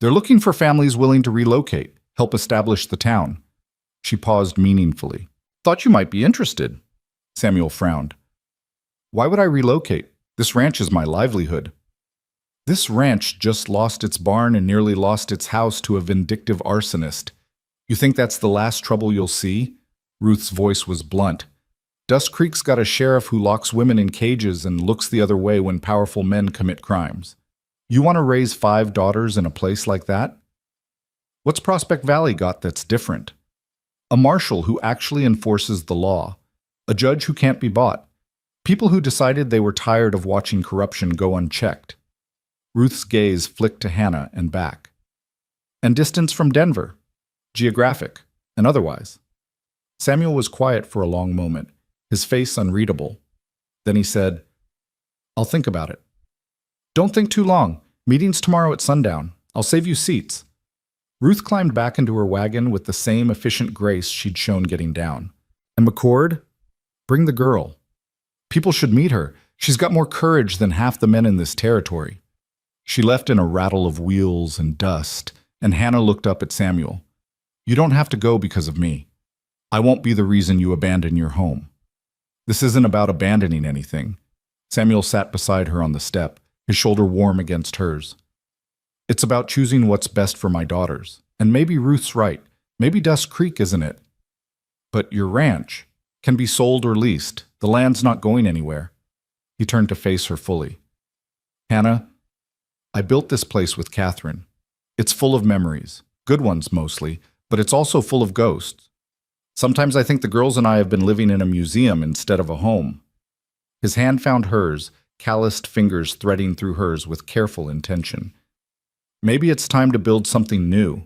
They're looking for families willing to relocate, help establish the town." She paused meaningfully. "Thought you might be interested." Samuel frowned. "Why would I relocate? This ranch is my livelihood." "This ranch just lost its barn and nearly lost its house to a vindictive arsonist. You think that's the last trouble you'll see?" Ruth's voice was blunt. "Dust Creek's got a sheriff who locks women in cages and looks the other way when powerful men commit crimes. You want to raise 5 daughters in a place like that? What's Prospect Valley got that's different? A marshal who actually enforces the law. A judge who can't be bought. People who decided they were tired of watching corruption go unchecked." Ruth's gaze flicked to Hannah and back. And distance from Denver, geographic and otherwise. Samuel was quiet for a long moment, his face unreadable. Then he said, "I'll think about it." "Don't think too long. Meeting's tomorrow at sundown. I'll save you seats." Ruth climbed back into her wagon with the same efficient grace she'd shown getting down. "And McCord? Bring the girl. People should meet her. She's got more courage than half the men in this territory." She left in a rattle of wheels and dust, and Hannah looked up at Samuel. "You don't have to go because of me. I won't be the reason you abandon your home." "This isn't about abandoning anything." Samuel sat beside her on the step, his shoulder warm against hers. "It's about choosing what's best for my daughters. And maybe Ruth's right. Maybe Dust Creek isn't it. But your ranch can be sold or leased. The land's not going anywhere." He turned to face her fully. "Hannah, I built this place with Catherine. It's full of memories, good ones mostly, but it's also full of ghosts. Sometimes I think the girls and I have been living in a museum instead of a home." His hand found hers, calloused fingers threading through hers with careful intention. "Maybe it's time to build something new,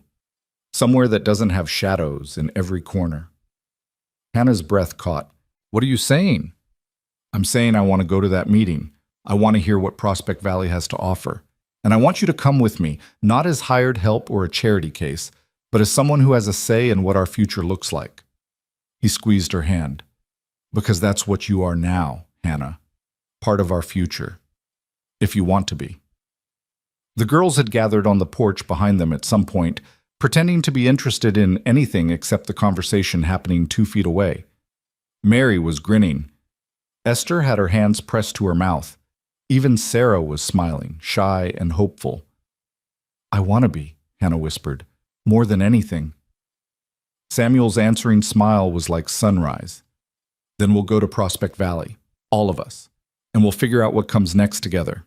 somewhere that doesn't have shadows in every corner." Hannah's breath caught. "What are you saying?" "I'm saying I want to go to that meeting. I want to hear what Prospect Valley has to offer. And I want you to come with me, not as hired help or a charity case, but as someone who has a say in what our future looks like." He squeezed her hand. "Because that's what you are now, Hannah. Part of our future. If you want to be." The girls had gathered on the porch behind them at some point, pretending to be interested in anything except the conversation happening 2 feet away. Mary was grinning. Esther had her hands pressed to her mouth. Even Sarah was smiling, shy and hopeful. "I want to be," Hannah whispered, "more than anything." Samuel's answering smile was like sunrise. "Then we'll go to Prospect Valley, all of us, and we'll figure out what comes next together."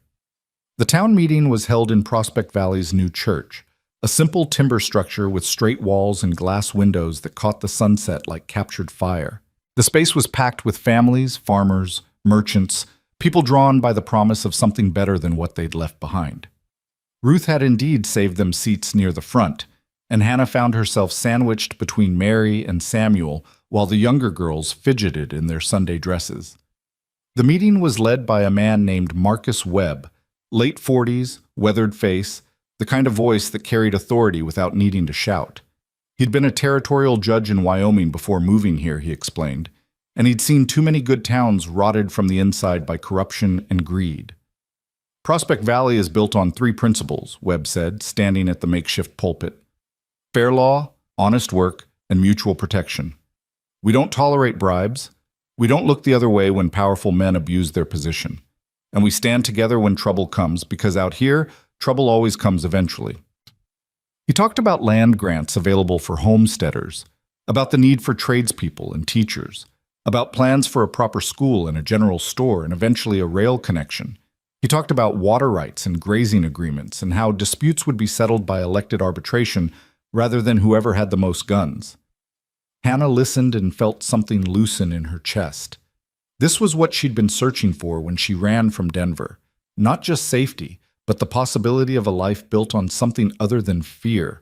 The town meeting was held in Prospect Valley's new church, a simple timber structure with straight walls and glass windows that caught the sunset like captured fire. The space was packed with families, farmers, merchants, people drawn by the promise of something better than what they'd left behind. Ruth had indeed saved them seats near the front, and Hannah found herself sandwiched between Mary and Samuel while the younger girls fidgeted in their Sunday dresses. The meeting was led by a man named Marcus Webb, late 40s, weathered face, the kind of voice that carried authority without needing to shout. He'd been a territorial judge in Wyoming before moving here, he explained, and he'd seen too many good towns rotted from the inside by corruption and greed. "Prospect Valley is built on 3 principles," Webb said, standing at the makeshift pulpit. "Fair law, honest work, and mutual protection. We don't tolerate bribes. We don't look the other way when powerful men abuse their position. And we stand together when trouble comes, because out here, trouble always comes eventually." He talked about land grants available for homesteaders, about the need for tradespeople and teachers, about plans for a proper school and a general store and eventually a rail connection. He talked about water rights and grazing agreements and how disputes would be settled by elected arbitration rather than whoever had the most guns. Hannah listened and felt something loosen in her chest. This was what she'd been searching for when she ran from Denver. Not just safety, but the possibility of a life built on something other than fear.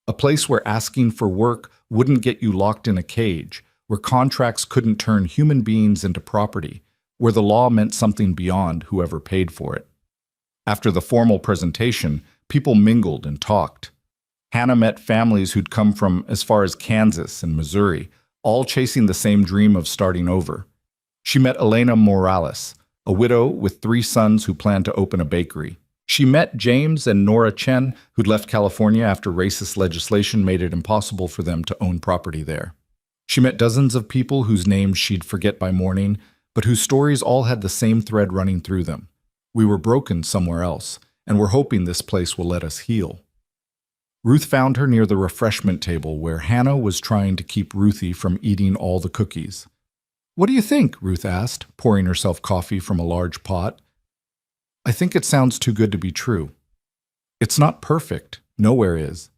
A place where asking for work wouldn't get you locked in a cage, where contracts couldn't turn human beings into property, where the law meant something beyond whoever paid for it. After the formal presentation, people mingled and talked. Hannah met families who'd come from as far as Kansas and Missouri, all chasing the same dream of starting over. She met Elena Morales, a widow with 3 sons who planned to open a bakery. She met James and Nora Chen, who'd left California after racist legislation made it impossible for them to own property there. She met dozens of people whose names she'd forget by morning, but whose stories all had the same thread running through them. We were broken somewhere else, and we're hoping this place will let us heal. Ruth found her near the refreshment table where Hannah was trying to keep Ruthie from eating all the cookies. "What do you think?" Ruth asked, pouring herself coffee from a large pot. "I think it sounds too good to be true. It's not perfect. Nowhere is."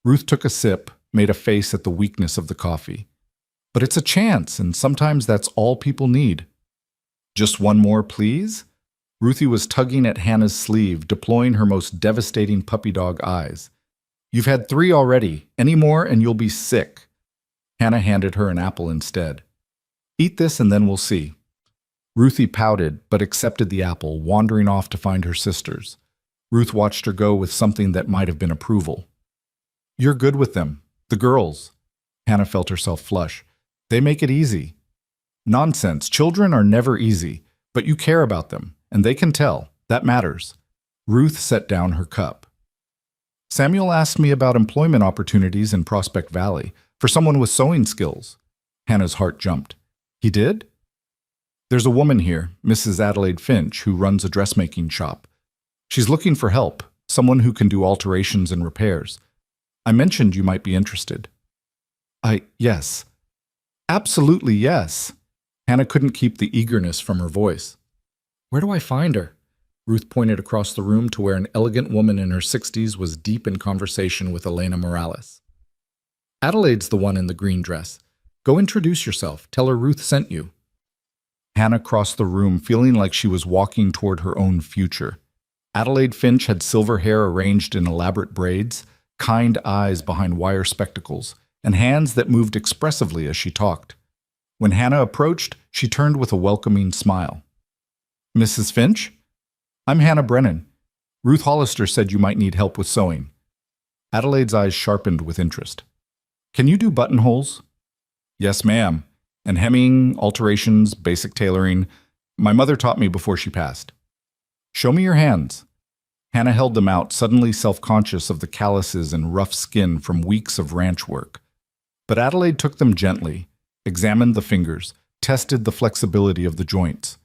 Ruth took a sip, made a face at the weakness of the coffee. "But it's a chance, and sometimes that's all people need." "Just one more, please?" Ruthie was tugging at Hannah's sleeve, deploying her most devastating puppy dog eyes. You've had 3 already. Any more and you'll be sick. Hannah handed her an apple instead. Eat this and then we'll see. Ruthie pouted, but accepted the apple, wandering off to find her sisters. Ruth watched her go with something that might have been approval. You're good with them. The girls. Hannah felt herself flush. They make it easy. Nonsense. Children are never easy, but you care about them, and they can tell. That matters. Ruth set down her cup. Samuel asked me about employment opportunities in Prospect Valley for someone with sewing skills. Hannah's heart jumped. He did? There's a woman here, Mrs. Adelaide Finch, who runs a dressmaking shop. She's looking for help, someone who can do alterations and repairs. I mentioned you might be interested. Yes. Absolutely yes. Hannah couldn't keep the eagerness from her voice. Where do I find her? Ruth pointed across the room to where an elegant woman in her 60s was deep in conversation with Elena Morales. Adelaide's the one in the green dress. Go introduce yourself. Tell her Ruth sent you. Hannah crossed the room, feeling like she was walking toward her own future. Adelaide Finch had silver hair arranged in elaborate braids, kind eyes behind wire spectacles, and hands that moved expressively as she talked. When Hannah approached, she turned with a welcoming smile. Mrs. Finch? I'm Hannah Brennan. Ruth Hollister said you might need help with sewing. Adelaide's eyes sharpened with interest. Can you do buttonholes? Yes, ma'am. And hemming, alterations, basic tailoring. My mother taught me before she passed. Show me your hands. Hannah held them out, suddenly self-conscious of the calluses and rough skin from weeks of ranch work. But Adelaide took them gently, examined the fingers, tested the flexibility of the joints.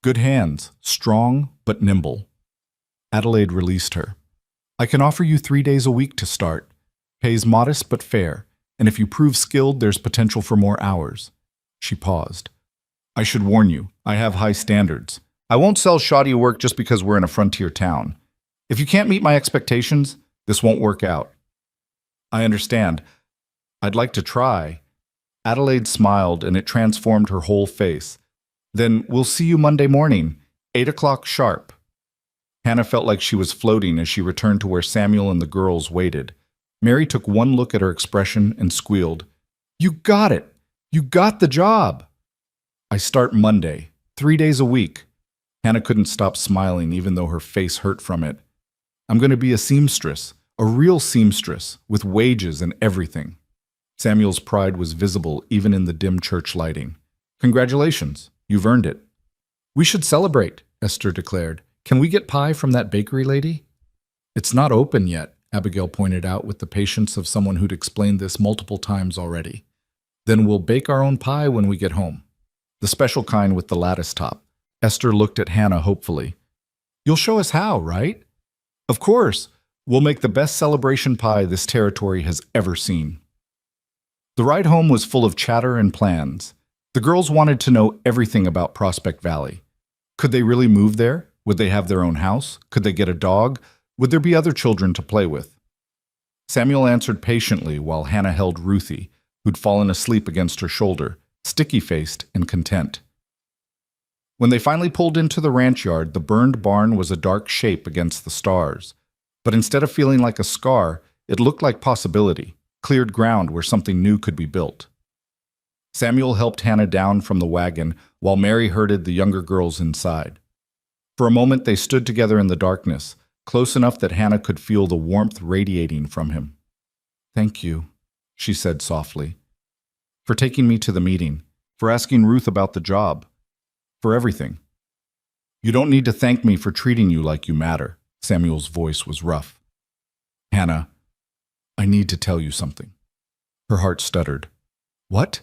Good hands, strong but nimble. Adelaide released her. I can offer you 3 days a week to start. Pays modest but fair, and if you prove skilled, there's potential for more hours. She paused. I should warn you, I have high standards. I won't sell shoddy work just because we're in a frontier town. If you can't meet my expectations, this won't work out. I understand. I'd like to try. Adelaide smiled, and it transformed her whole face. Then we'll see you Monday morning, 8 o'clock sharp. Hannah felt like she was floating as she returned to where Samuel and the girls waited. Mary took one look at her expression and squealed. You got it! You got the job! I start Monday, 3 days a week. Hannah couldn't stop smiling even though her face hurt from it. I'm going to be a seamstress, a real seamstress, with wages and everything. Samuel's pride was visible even in the dim church lighting. Congratulations, you've earned it. We should celebrate, Esther declared. Can we get pie from that bakery lady? It's not open yet, Abigail pointed out with the patience of someone who'd explained this multiple times already. Then we'll bake our own pie when we get home. The special kind with the lattice top. Esther looked at Hannah hopefully. You'll show us how, right? Of course. We'll make the best celebration pie this territory has ever seen. The ride home was full of chatter and plans. The girls wanted to know everything about Prospect Valley. Could they really move there? Would they have their own house? Could they get a dog? Would there be other children to play with? Samuel answered patiently while Hannah held Ruthie, who'd fallen asleep against her shoulder, sticky-faced and content. When they finally pulled into the ranch yard, the burned barn was a dark shape against the stars. But instead of feeling like a scar, it looked like possibility, cleared ground where something new could be built. Samuel helped Hannah down from the wagon while Mary herded the younger girls inside. For a moment they stood together in the darkness, close enough that Hannah could feel the warmth radiating from him. Thank you, she said softly, for taking me to the meeting, for asking Ruth about the job, for everything. You don't need to thank me for treating you like you matter. Samuel's voice was rough. Hannah, I need to tell you something. Her heart stuttered. What?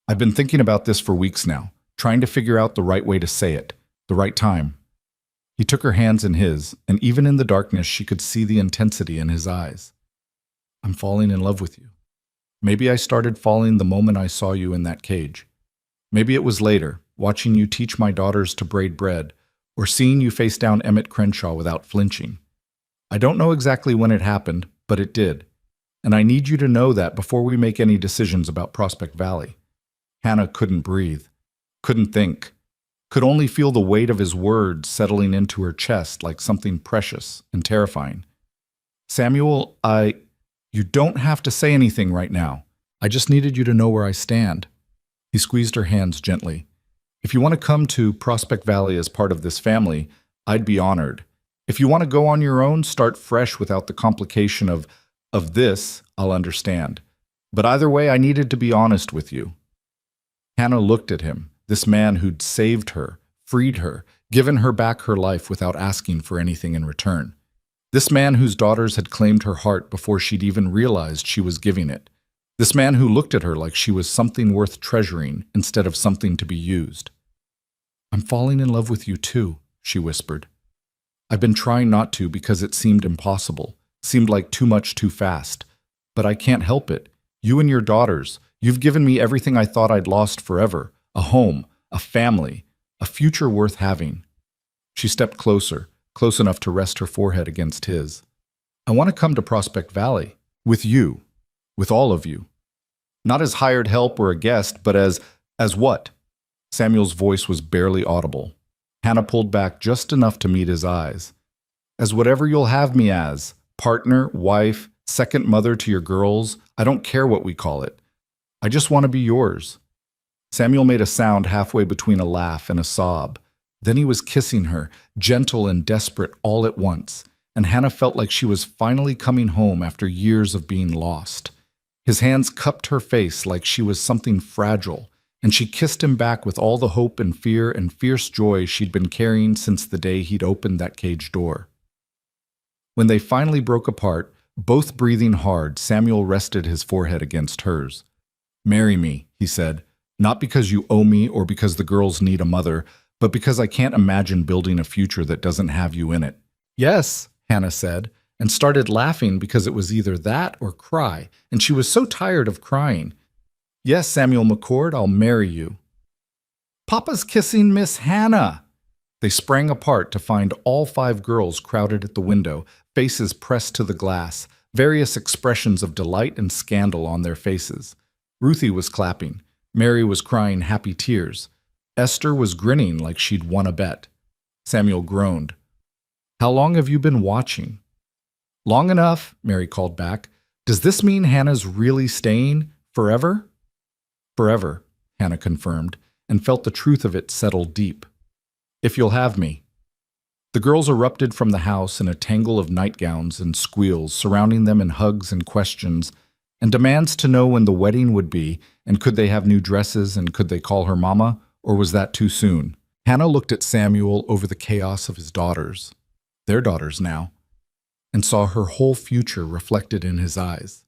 I've been thinking about this for weeks now, trying to figure out the right way to say it, the right time. He took her hands in his, and even in the darkness she could see the intensity in his eyes. I'm falling in love with you. Maybe I started falling the moment I saw you in that cage. Maybe it was later, watching you teach my daughters to braid bread, or seeing you face down Emmett Crenshaw without flinching. I don't know exactly when it happened, but it did. And I need you to know that before we make any decisions about Prospect Valley. Hannah couldn't breathe, couldn't think, could only feel the weight of his words settling into her chest like something precious and terrifying. Samuel, you don't have to say anything right now. I just needed you to know where I stand. He squeezed her hands gently. If you want to come to Prospect Valley as part of this family, I'd be honored. If you want to go on your own, start fresh without the complication of this, I'll understand. But either way, I needed to be honest with you. Hannah looked at him, this man who'd saved her, freed her, given her back her life without asking for anything in return. This man whose daughters had claimed her heart before she'd even realized she was giving it. This man who looked at her like she was something worth treasuring instead of something to be used. I'm falling in love with you too, she whispered. I've been trying not to because it seemed impossible, seemed like too much too fast. But I can't help it. You and your daughters, you've given me everything I thought I'd lost forever. A home, a family, a future worth having. She stepped closer, close enough to rest her forehead against his. I want to come to Prospect Valley, with you, with all of you. Not as hired help or a guest, but as what? Samuel's voice was barely audible. Hannah pulled back just enough to meet his eyes. As whatever you'll have me as, partner, wife, second mother to your girls, I don't care what we call it. I just want to be yours. Samuel made a sound halfway between a laugh and a sob. Then he was kissing her, gentle and desperate all at once, and Hannah felt like she was finally coming home after years of being lost. His hands cupped her face like she was something fragile, and she kissed him back with all the hope and fear and fierce joy she'd been carrying since the day he'd opened that cage door. When they finally broke apart, both breathing hard, Samuel rested his forehead against hers. Marry me, he said, not because you owe me or because the girls need a mother, but because I can't imagine building a future that doesn't have you in it. Yes, Hannah said, and started laughing because it was either that or cry, and she was so tired of crying. Yes, Samuel McCord, I'll marry you. Papa's kissing Miss Hannah. They sprang apart to find all 5 girls crowded at the window, faces pressed to the glass, various expressions of delight and scandal on their faces. Ruthie was clapping. Mary was crying happy tears. Esther was grinning like she'd won a bet. Samuel groaned. How long have you been watching? Long enough, Mary called back. Does this mean Hannah's really staying? Forever? Forever, Hannah confirmed, and felt the truth of it settle deep. If you'll have me. The girls erupted from the house in a tangle of nightgowns and squeals, surrounding them in hugs and questions, and demands to know when the wedding would be, and could they have new dresses, and could they call her mama, or was that too soon? Hannah looked at Samuel over the chaos of his daughters, their daughters now, and saw her whole future reflected in his eyes.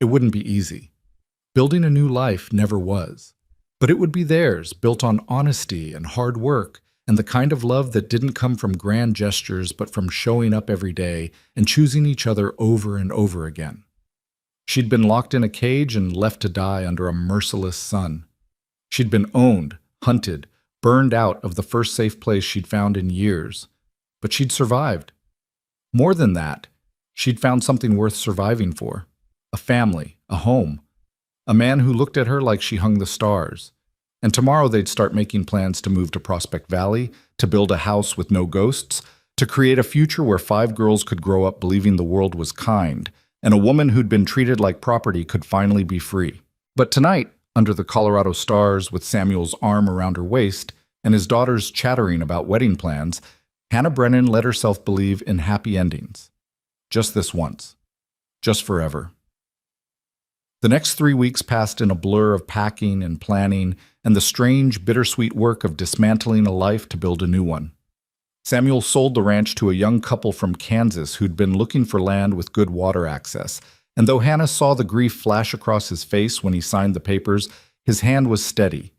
It wouldn't be easy. Building a new life never was. But it would be theirs, built on honesty and hard work, and the kind of love that didn't come from grand gestures but from showing up every day and choosing each other over and over again. She'd been locked in a cage and left to die under a merciless sun. She'd been owned, hunted, burned out of the first safe place she'd found in years. But she'd survived. More than that, she'd found something worth surviving for. A family, a home. A man who looked at her like she hung the stars. And tomorrow they'd start making plans to move to Prospect Valley, to build a house with no ghosts, to create a future where 5 girls could grow up believing the world was kind, and a woman who'd been treated like property could finally be free. But tonight, under the Colorado stars, with Samuel's arm around her waist and his daughters chattering about wedding plans, Hannah Brennan let herself believe in happy endings. Just this once. Just forever. The next 3 weeks passed in a blur of packing and planning and the strange, bittersweet work of dismantling a life to build a new one. Samuel sold the ranch to a young couple from Kansas who'd been looking for land with good water access, and though Hannah saw the grief flash across his face when he signed the papers, his hand was steady.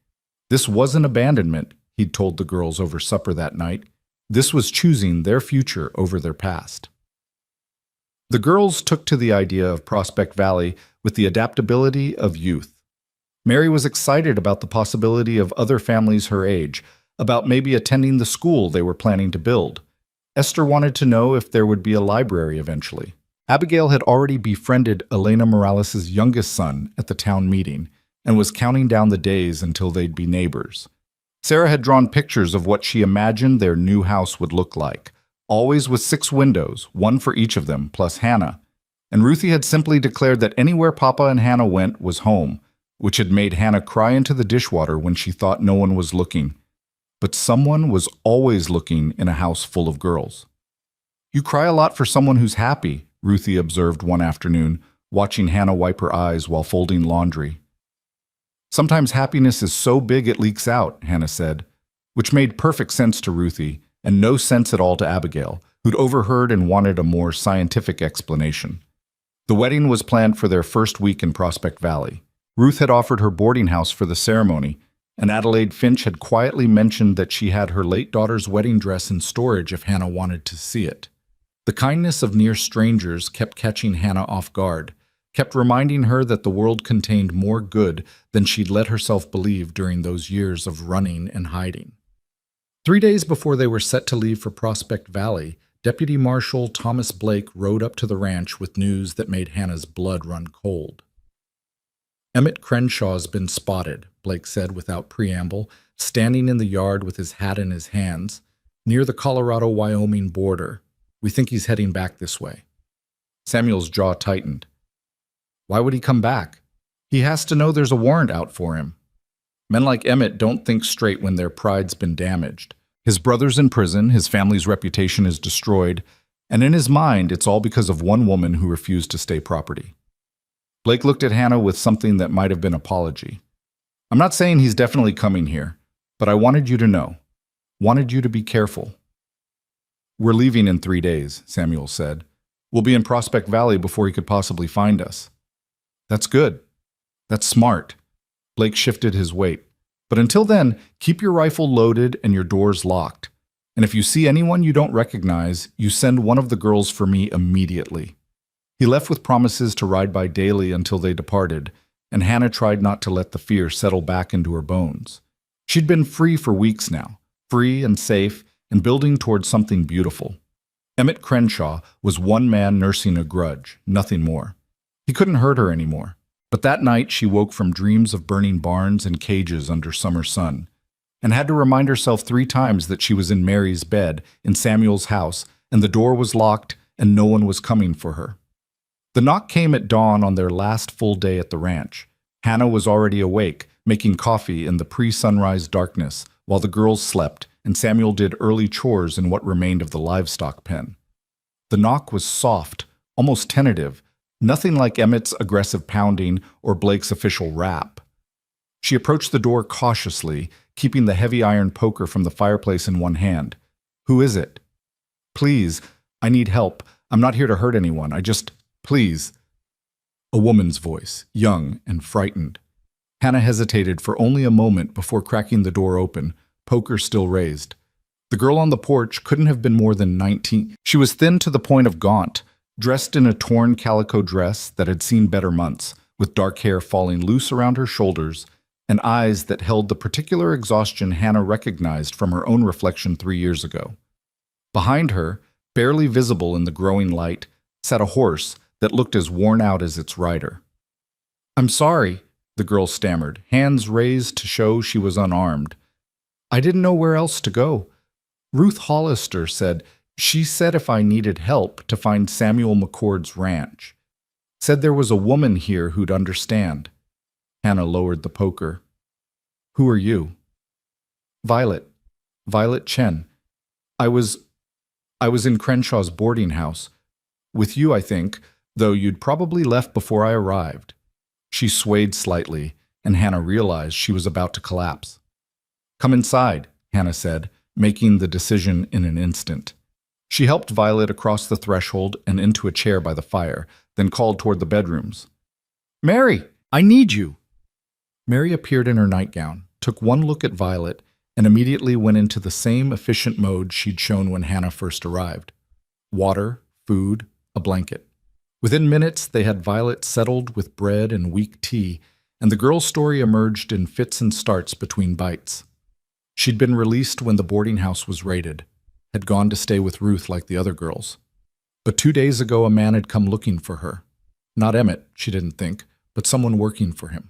This wasn't abandonment, he'd told the girls over supper that night. This was choosing their future over their past. The girls took to the idea of Prospect Valley with the adaptability of youth. Mary was excited about the possibility of other families her age, about maybe attending the school they were planning to build. Esther wanted to know if there would be a library eventually. Abigail had already befriended Elena Morales' youngest son at the town meeting and was counting down the days until they'd be neighbors. Sarah had drawn pictures of what she imagined their new house would look like. always with 6 windows, one for each of them, plus Hannah. And Ruthie had simply declared that anywhere Papa and Hannah went was home, which had made Hannah cry into the dishwater when she thought no one was looking. But someone was always looking in a house full of girls. "You cry a lot for someone who's happy," Ruthie observed one afternoon, watching Hannah wipe her eyes while folding laundry. "Sometimes happiness is so big it leaks out," Hannah said, which made perfect sense to Ruthie and no sense at all to Abigail, who'd overheard and wanted a more scientific explanation. The wedding was planned for their first week in Prospect Valley. Ruth had offered her boarding house for the ceremony, and Adelaide Finch had quietly mentioned that she had her late daughter's wedding dress in storage if Hannah wanted to see it. The kindness of near strangers kept catching Hannah off guard, kept reminding her that the world contained more good than she'd let herself believe during those years of running and hiding. 3 days before they were set to leave for Prospect Valley, Deputy Marshal Thomas Blake rode up to the ranch with news that made Hannah's blood run cold. "Emmett Crenshaw's been spotted," Blake said without preamble, standing in the yard with his hat in his hands, near the Colorado-Wyoming border. "We think he's heading back this way." Samuel's jaw tightened. "Why would he come back? He has to know there's a warrant out for him." Men like Emmett don't think straight when their pride's been damaged. His brother's in prison, his family's reputation is destroyed, and in his mind, it's all because of one woman who refused to stay property. Blake looked at Hannah with something that might have been apology. "I'm not saying he's definitely coming here, but I wanted you to know. Wanted you to be careful." "We're leaving in 3 days," Samuel said. "We'll be in Prospect Valley before he could possibly find us." "That's good. That's smart." Blake shifted his weight. "But until then, keep your rifle loaded and your doors locked. And if you see anyone you don't recognize, you send one of the girls for me immediately." He left with promises to ride by daily until they departed, and Hannah tried not to let the fear settle back into her bones. She'd been free for weeks now, free and safe, and building towards something beautiful. Emmett Crenshaw was one man nursing a grudge, nothing more. He couldn't hurt her anymore. But that night she woke from dreams of burning barns and cages under summer sun, and had to remind herself 3 times that she was in Mary's bed in Samuel's house, and the door was locked and no one was coming for her. The knock came at dawn on their last full day at the ranch. Hannah was already awake, making coffee in the pre-sunrise darkness, while the girls slept, and Samuel did early chores in what remained of the livestock pen. The knock was soft, almost tentative, nothing like Emmett's aggressive pounding or Blake's official rap. She approached the door cautiously, keeping the heavy iron poker from the fireplace in one hand. "Who is it?" "Please, I need help. I'm not here to hurt anyone. Please." A woman's voice, young and frightened. Hannah hesitated for only a moment before cracking the door open, poker still raised. The girl on the porch couldn't have been more than 19. She was thin to the point of gaunt, dressed in a torn calico dress that had seen better months, with dark hair falling loose around her shoulders and eyes that held the particular exhaustion Hannah recognized from her own reflection 3 years ago. Behind her, barely visible in the growing light, sat a horse that looked as worn out as its rider. "I'm sorry," the girl stammered, hands raised to show she was unarmed. "I didn't know where else to go. Ruth Hollister said, she said if I needed help to find Samuel McCord's ranch. Said there was a woman here who'd understand." Hannah lowered the poker. "Who are you?" "Violet. Violet Chen. I was in Crenshaw's boarding house. With you, I think, though you'd probably left before I arrived." She swayed slightly, and Hannah realized she was about to collapse. "Come inside," Hannah said, making the decision in an instant. She helped Violet across the threshold and into a chair by the fire, then called toward the bedrooms. "Mary, I need you." Mary appeared in her nightgown, took one look at Violet, and immediately went into the same efficient mode she'd shown when Hannah first arrived. Water, food, a blanket. Within minutes, they had Violet settled with bread and weak tea, and the girl's story emerged in fits and starts between bites. She'd been released when the boarding house was raided, had gone to stay with Ruth like the other girls. But 2 days ago, a man had come looking for her. Not Emmett, she didn't think, but someone working for him.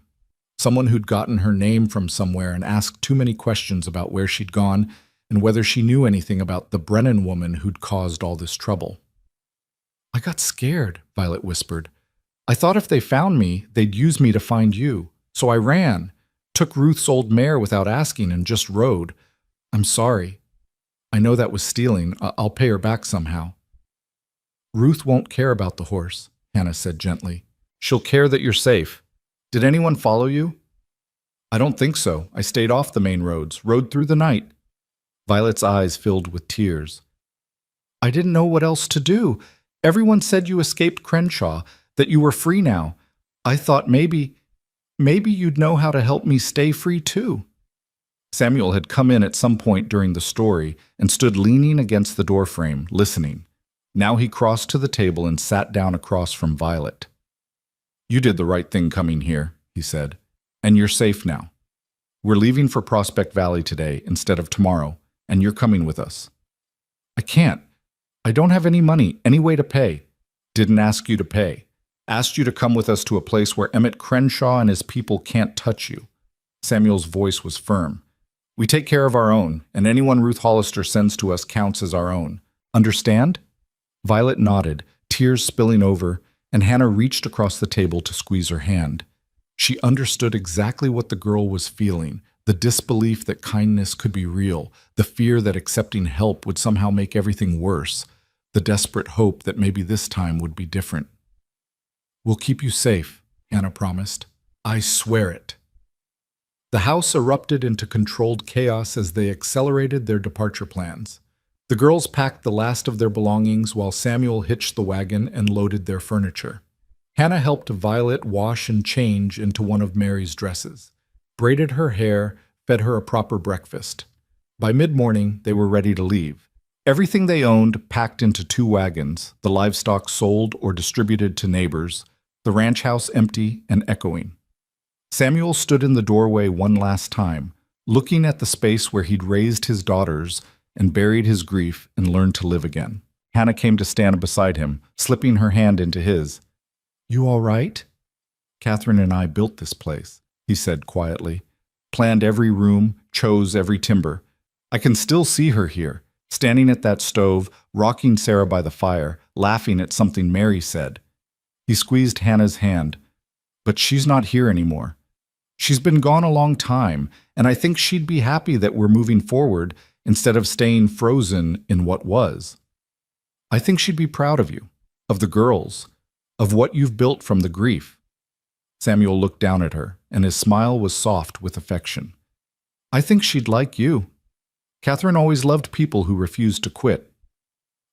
Someone who'd gotten her name from somewhere and asked too many questions about where she'd gone, and whether she knew anything about the Brennan woman who'd caused all this trouble. "I got scared," Violet whispered. "I thought if they found me, they'd use me to find you. So I ran, took Ruth's old mare without asking, and just rode. I'm sorry. I know that was stealing. I'll pay her back somehow." "Ruth won't care about the horse," Hannah said gently. "She'll care that you're safe. Did anyone follow you?" "I don't think so. I stayed off the main roads, rode through the night." Violet's eyes filled with tears. "I didn't know what else to do. Everyone said you escaped Crenshaw, that you were free now. I thought maybe you'd know how to help me stay free too." Samuel had come in at some point during the story and stood leaning against the doorframe, listening. Now he crossed to the table and sat down across from Violet. "You did the right thing coming here," he said, "and you're safe now. We're leaving for Prospect Valley today instead of tomorrow, and you're coming with us." "I can't. I don't have any money, any way to pay." "Didn't ask you to pay. Asked you to come with us to a place where Emmett Crenshaw and his people can't touch you." Samuel's voice was firm. "We take care of our own, and anyone Ruth Hollister sends to us counts as our own. Understand?" Violet nodded, tears spilling over, and Hannah reached across the table to squeeze her hand. She understood exactly what the girl was feeling, the disbelief that kindness could be real, the fear that accepting help would somehow make everything worse, the desperate hope that maybe this time would be different. "We'll keep you safe," Hannah promised. "I swear it." The house erupted into controlled chaos as they accelerated their departure plans. The girls packed the last of their belongings while Samuel hitched the wagon and loaded their furniture. Hannah helped Violet wash and change into one of Mary's dresses, braided her hair, fed her a proper breakfast. By mid-morning, they were ready to leave. Everything they owned packed into 2 wagons, the livestock sold or distributed to neighbors, the ranch house empty and echoing. Samuel stood in the doorway one last time, looking at the space where he'd raised his daughters and buried his grief and learned to live again. Hannah came to stand beside him, slipping her hand into his. "You all right?" "Catherine and I built this place," he said quietly. "Planned every room, chose every timber. I can still see her here, standing at that stove, rocking Sarah by the fire, laughing at something Mary said." He squeezed Hannah's hand. "But she's not here anymore. She's been gone a long time, and I think she'd be happy that we're moving forward instead of staying frozen in what was. I think she'd be proud of you, of the girls, of what you've built from the grief." Samuel looked down at her, and his smile was soft with affection. "I think she'd like you. Catherine always loved people who refused to quit."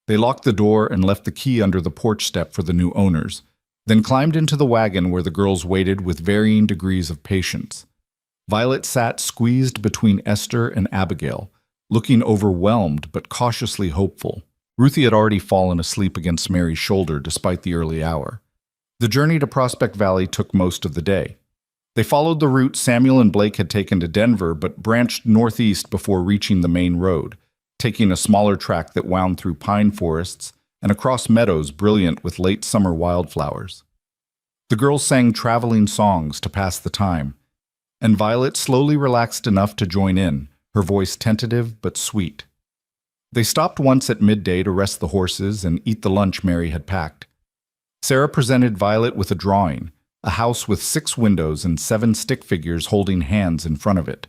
They locked the door and left the key under the porch step for the new owners, then climbed into the wagon where the girls waited with varying degrees of patience. Violet sat squeezed between Esther and Abigail, looking overwhelmed but cautiously hopeful. Ruthie had already fallen asleep against Mary's shoulder despite the early hour. The journey to Prospect Valley took most of the day. They followed the route Samuel and Blake had taken to Denver but branched northeast before reaching the main road, taking a smaller track that wound through pine forests and across meadows brilliant with late summer wildflowers. The girls sang traveling songs to pass the time, and Violet slowly relaxed enough to join in, her voice tentative but sweet. They stopped once at midday to rest the horses and eat the lunch Mary had packed. Sarah presented Violet with a drawing, a house with 6 windows and 7 stick figures holding hands in front of it.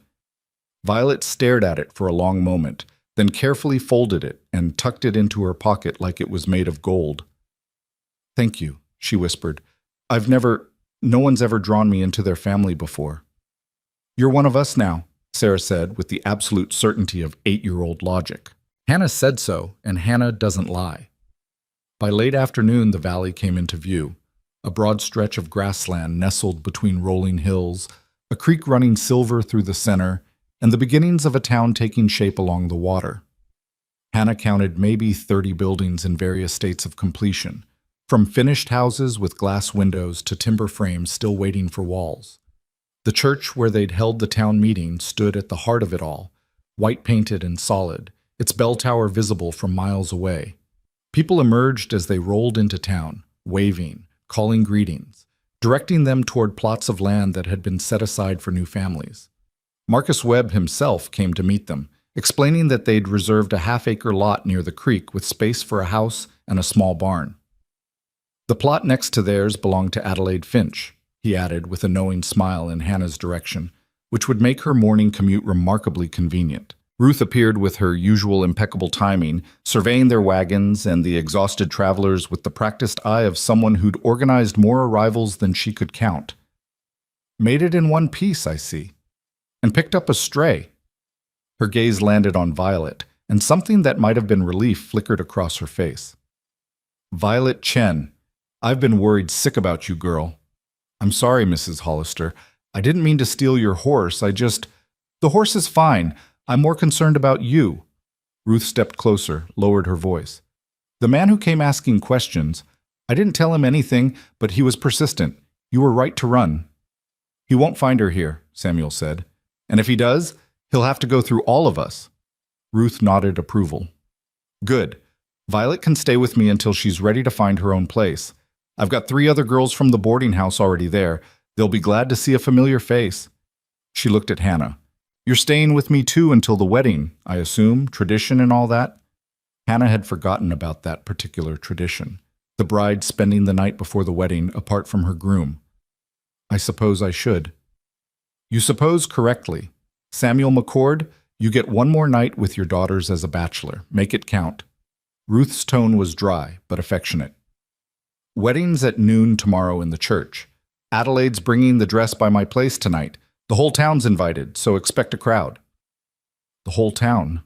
Violet stared at it for a long moment, then carefully folded it and tucked it into her pocket like it was made of gold. "Thank you," she whispered. No one's ever drawn me into their family before." "You're one of us now," Sarah said with the absolute certainty of 8-year-old logic. Hannah said so, and Hannah doesn't lie. By late afternoon, the valley came into view, a broad stretch of grassland nestled between rolling hills, a creek running silver through the center, and the beginnings of a town taking shape along the water. Hannah counted maybe 30 buildings in various states of completion, from finished houses with glass windows to timber frames still waiting for walls. The church where they'd held the town meeting stood at the heart of it all, white-painted and solid, its bell tower visible from miles away. People emerged as they rolled into town, waving, calling greetings, directing them toward plots of land that had been set aside for new families. Marcus Webb himself came to meet them, explaining that they'd reserved a half-acre lot near the creek with space for a house and a small barn. The plot next to theirs belonged to Adelaide Finch, he added with a knowing smile in Hannah's direction, which would make her morning commute remarkably convenient. Ruth appeared with her usual impeccable timing, surveying their wagons and the exhausted travelers with the practiced eye of someone who'd organized more arrivals than she could count. Made it in one piece, I see. And picked up a stray. Her gaze landed on Violet, and something that might have been relief flickered across her face. Violet Chen, I've been worried sick about you, girl. I'm sorry, Mrs. Hollister. I didn't mean to steal your horse. The horse is fine. I'm more concerned about you. Ruth stepped closer, lowered her voice. The man who came asking questions, I didn't tell him anything, but he was persistent. You were right to run. He won't find her here, Samuel said. And if he does, he'll have to go through all of us. Ruth nodded approval. Good. Violet can stay with me until she's ready to find her own place. I've got 3 other girls from the boarding house already there. They'll be glad to see a familiar face. She looked at Hannah. You're staying with me too until the wedding, I assume, tradition and all that? Hannah had forgotten about that particular tradition, the bride spending the night before the wedding apart from her groom. I suppose I should. You suppose correctly. Samuel McCord, you get 1 more night with your daughters as a bachelor. Make it count. Ruth's tone was dry, but affectionate. Wedding's at noon tomorrow in the church. Adelaide's bringing the dress by my place tonight. The whole town's invited, so expect a crowd. The whole town.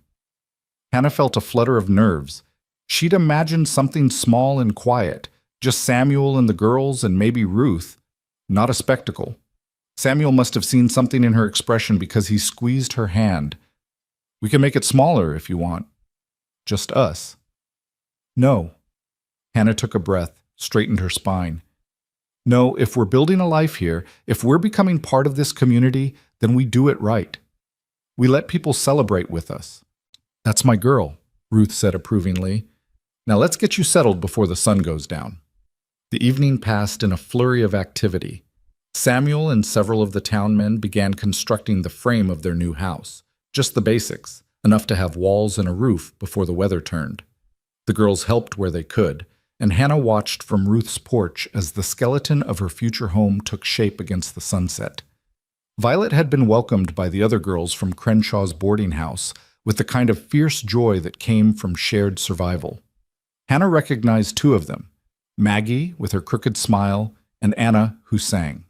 Hannah felt a flutter of nerves. She'd imagined something small and quiet, just Samuel and the girls and maybe Ruth. Not a spectacle. Samuel must have seen something in her expression because he squeezed her hand. We can make it smaller if you want. Just us. No. Hannah took a breath, straightened her spine. No, if we're building a life here, if we're becoming part of this community, then we do it right. We let people celebrate with us. That's my girl, Ruth said approvingly. Now let's get you settled before the sun goes down. The evening passed in a flurry of activity. Samuel and several of the town men began constructing the frame of their new house. Just the basics, enough to have walls and a roof before the weather turned. The girls helped where they could, and Hannah watched from Ruth's porch as the skeleton of her future home took shape against the sunset. Violet had been welcomed by the other girls from Crenshaw's boarding house with the kind of fierce joy that came from shared survival. Hannah recognized 2 of them, Maggie with her crooked smile and Anna who sang.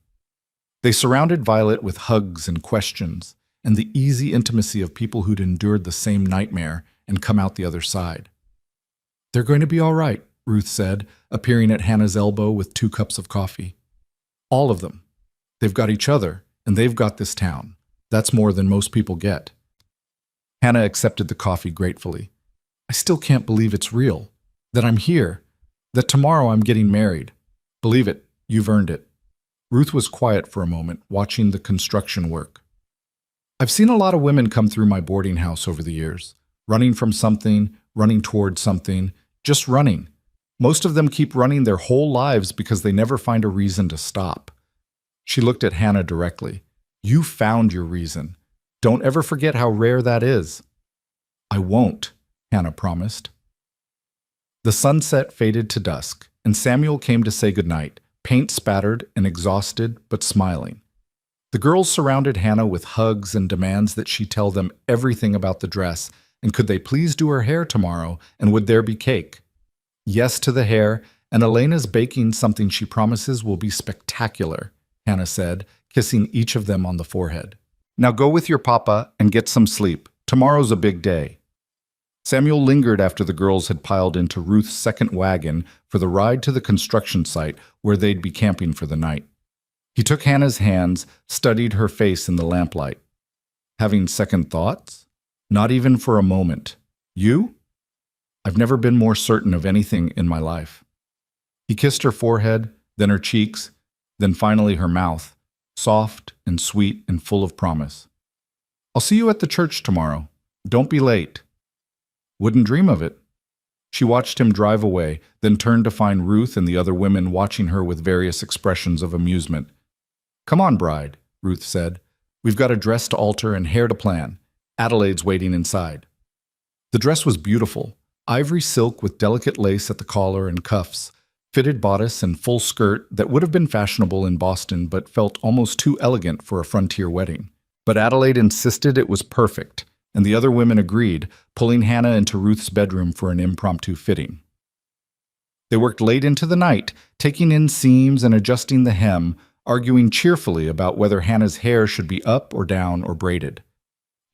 They surrounded Violet with hugs and questions and the easy intimacy of people who'd endured the same nightmare and come out the other side. They're going to be all right, Ruth said, appearing at Hannah's elbow with 2 cups of coffee. All of them. They've got each other, and they've got this town. That's more than most people get. Hannah accepted the coffee gratefully. I still can't believe it's real, that I'm here, that tomorrow I'm getting married. Believe it, you've earned it. Ruth was quiet for a moment, watching the construction work. I've seen a lot of women come through my boarding house over the years, running from something, running toward something, just running. Most of them keep running their whole lives because they never find a reason to stop. She looked at Hannah directly. You found your reason. Don't ever forget how rare that is. I won't, Hannah promised. The sunset faded to dusk, and Samuel came to say goodnight, paint spattered and exhausted but smiling. The girls surrounded Hannah with hugs and demands that she tell them everything about the dress, and could they please do her hair tomorrow, and would there be cake? Yes to the hair, and Elena's baking something she promises will be spectacular, Hannah said, kissing each of them on the forehead. Now go with your papa and get some sleep. Tomorrow's a big day. Samuel lingered after the girls had piled into Ruth's second wagon for the ride to the construction site where they'd be camping for the night. He took Hannah's hands, studied her face in the lamplight. Having second thoughts? Not even for a moment. You? I've never been more certain of anything in my life. He kissed her forehead, then her cheeks, then finally her mouth, soft and sweet and full of promise. I'll see you at the church tomorrow. Don't be late. Wouldn't dream of it. She watched him drive away, then turned to find Ruth and the other women watching her with various expressions of amusement. Come on, bride, Ruth said. We've got a dress to alter and hair to plan. Adelaide's waiting inside. The dress was beautiful, ivory silk with delicate lace at the collar and cuffs, fitted bodice and full skirt that would have been fashionable in Boston but felt almost too elegant for a frontier wedding. But Adelaide insisted it was perfect, and the other women agreed, pulling Hannah into Ruth's bedroom for an impromptu fitting. They worked late into the night, taking in seams and adjusting the hem, arguing cheerfully about whether Hannah's hair should be up or down or braided.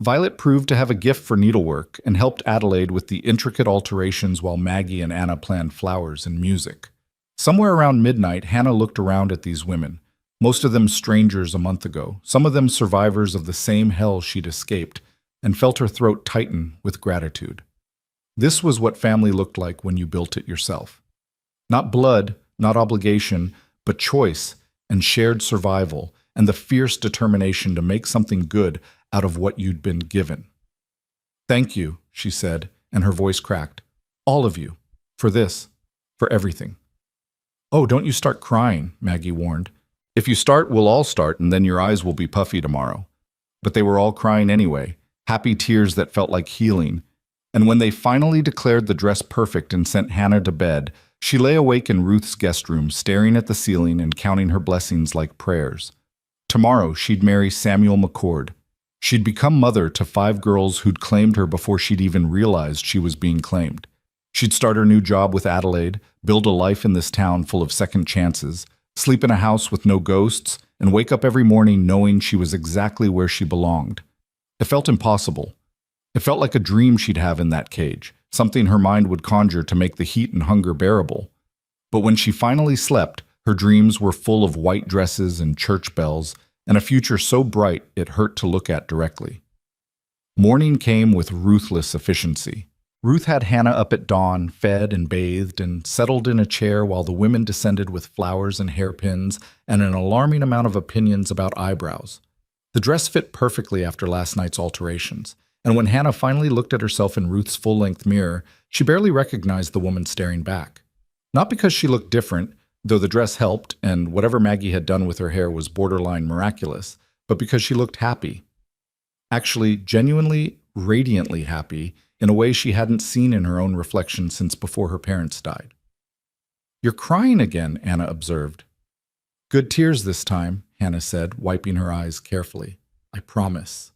Violet proved to have a gift for needlework and helped Adelaide with the intricate alterations while Maggie and Anna planned flowers and music. Somewhere around midnight, Hannah looked around at these women, most of them strangers a month ago, some of them survivors of the same hell she'd escaped, and felt her throat tighten with gratitude. This was what family looked like when you built it yourself. Not blood, not obligation, but choice and shared survival and the fierce determination to make something good out of what you'd been given. "Thank you," she said, and her voice cracked. "All of you. For this. For everything." "Oh, don't you start crying," Maggie warned. "If you start, we'll all start, and then your eyes will be puffy tomorrow." But they were all crying anyway, happy tears that felt like healing. And when they finally declared the dress perfect and sent Hannah to bed, she lay awake in Ruth's guest room, staring at the ceiling and counting her blessings like prayers. Tomorrow, she'd marry Samuel McCord. She'd become mother to 5 girls who'd claimed her before she'd even realized she was being claimed. She'd start her new job with Adelaide, build a life in this town full of second chances, sleep in a house with no ghosts, and wake up every morning knowing she was exactly where she belonged. It felt impossible. It felt like a dream she'd have in that cage, something her mind would conjure to make the heat and hunger bearable. But when she finally slept, her dreams were full of white dresses and church bells, and a future so bright it hurt to look at directly. Morning came with ruthless efficiency. Ruth had Hannah up at dawn, fed and bathed, and settled in a chair while the women descended with flowers and hairpins and an alarming amount of opinions about eyebrows. The dress fit perfectly after last night's alterations, and when Hannah finally looked at herself in Ruth's full-length mirror, she barely recognized the woman staring back. Not because she looked different, though the dress helped, and whatever Maggie had done with her hair was borderline miraculous, but because she looked happy. Actually, genuinely, radiantly happy, in a way she hadn't seen in her own reflection since before her parents died. "You're crying again," Anna observed. "Good tears this time," Hannah said, wiping her eyes carefully. "I promise."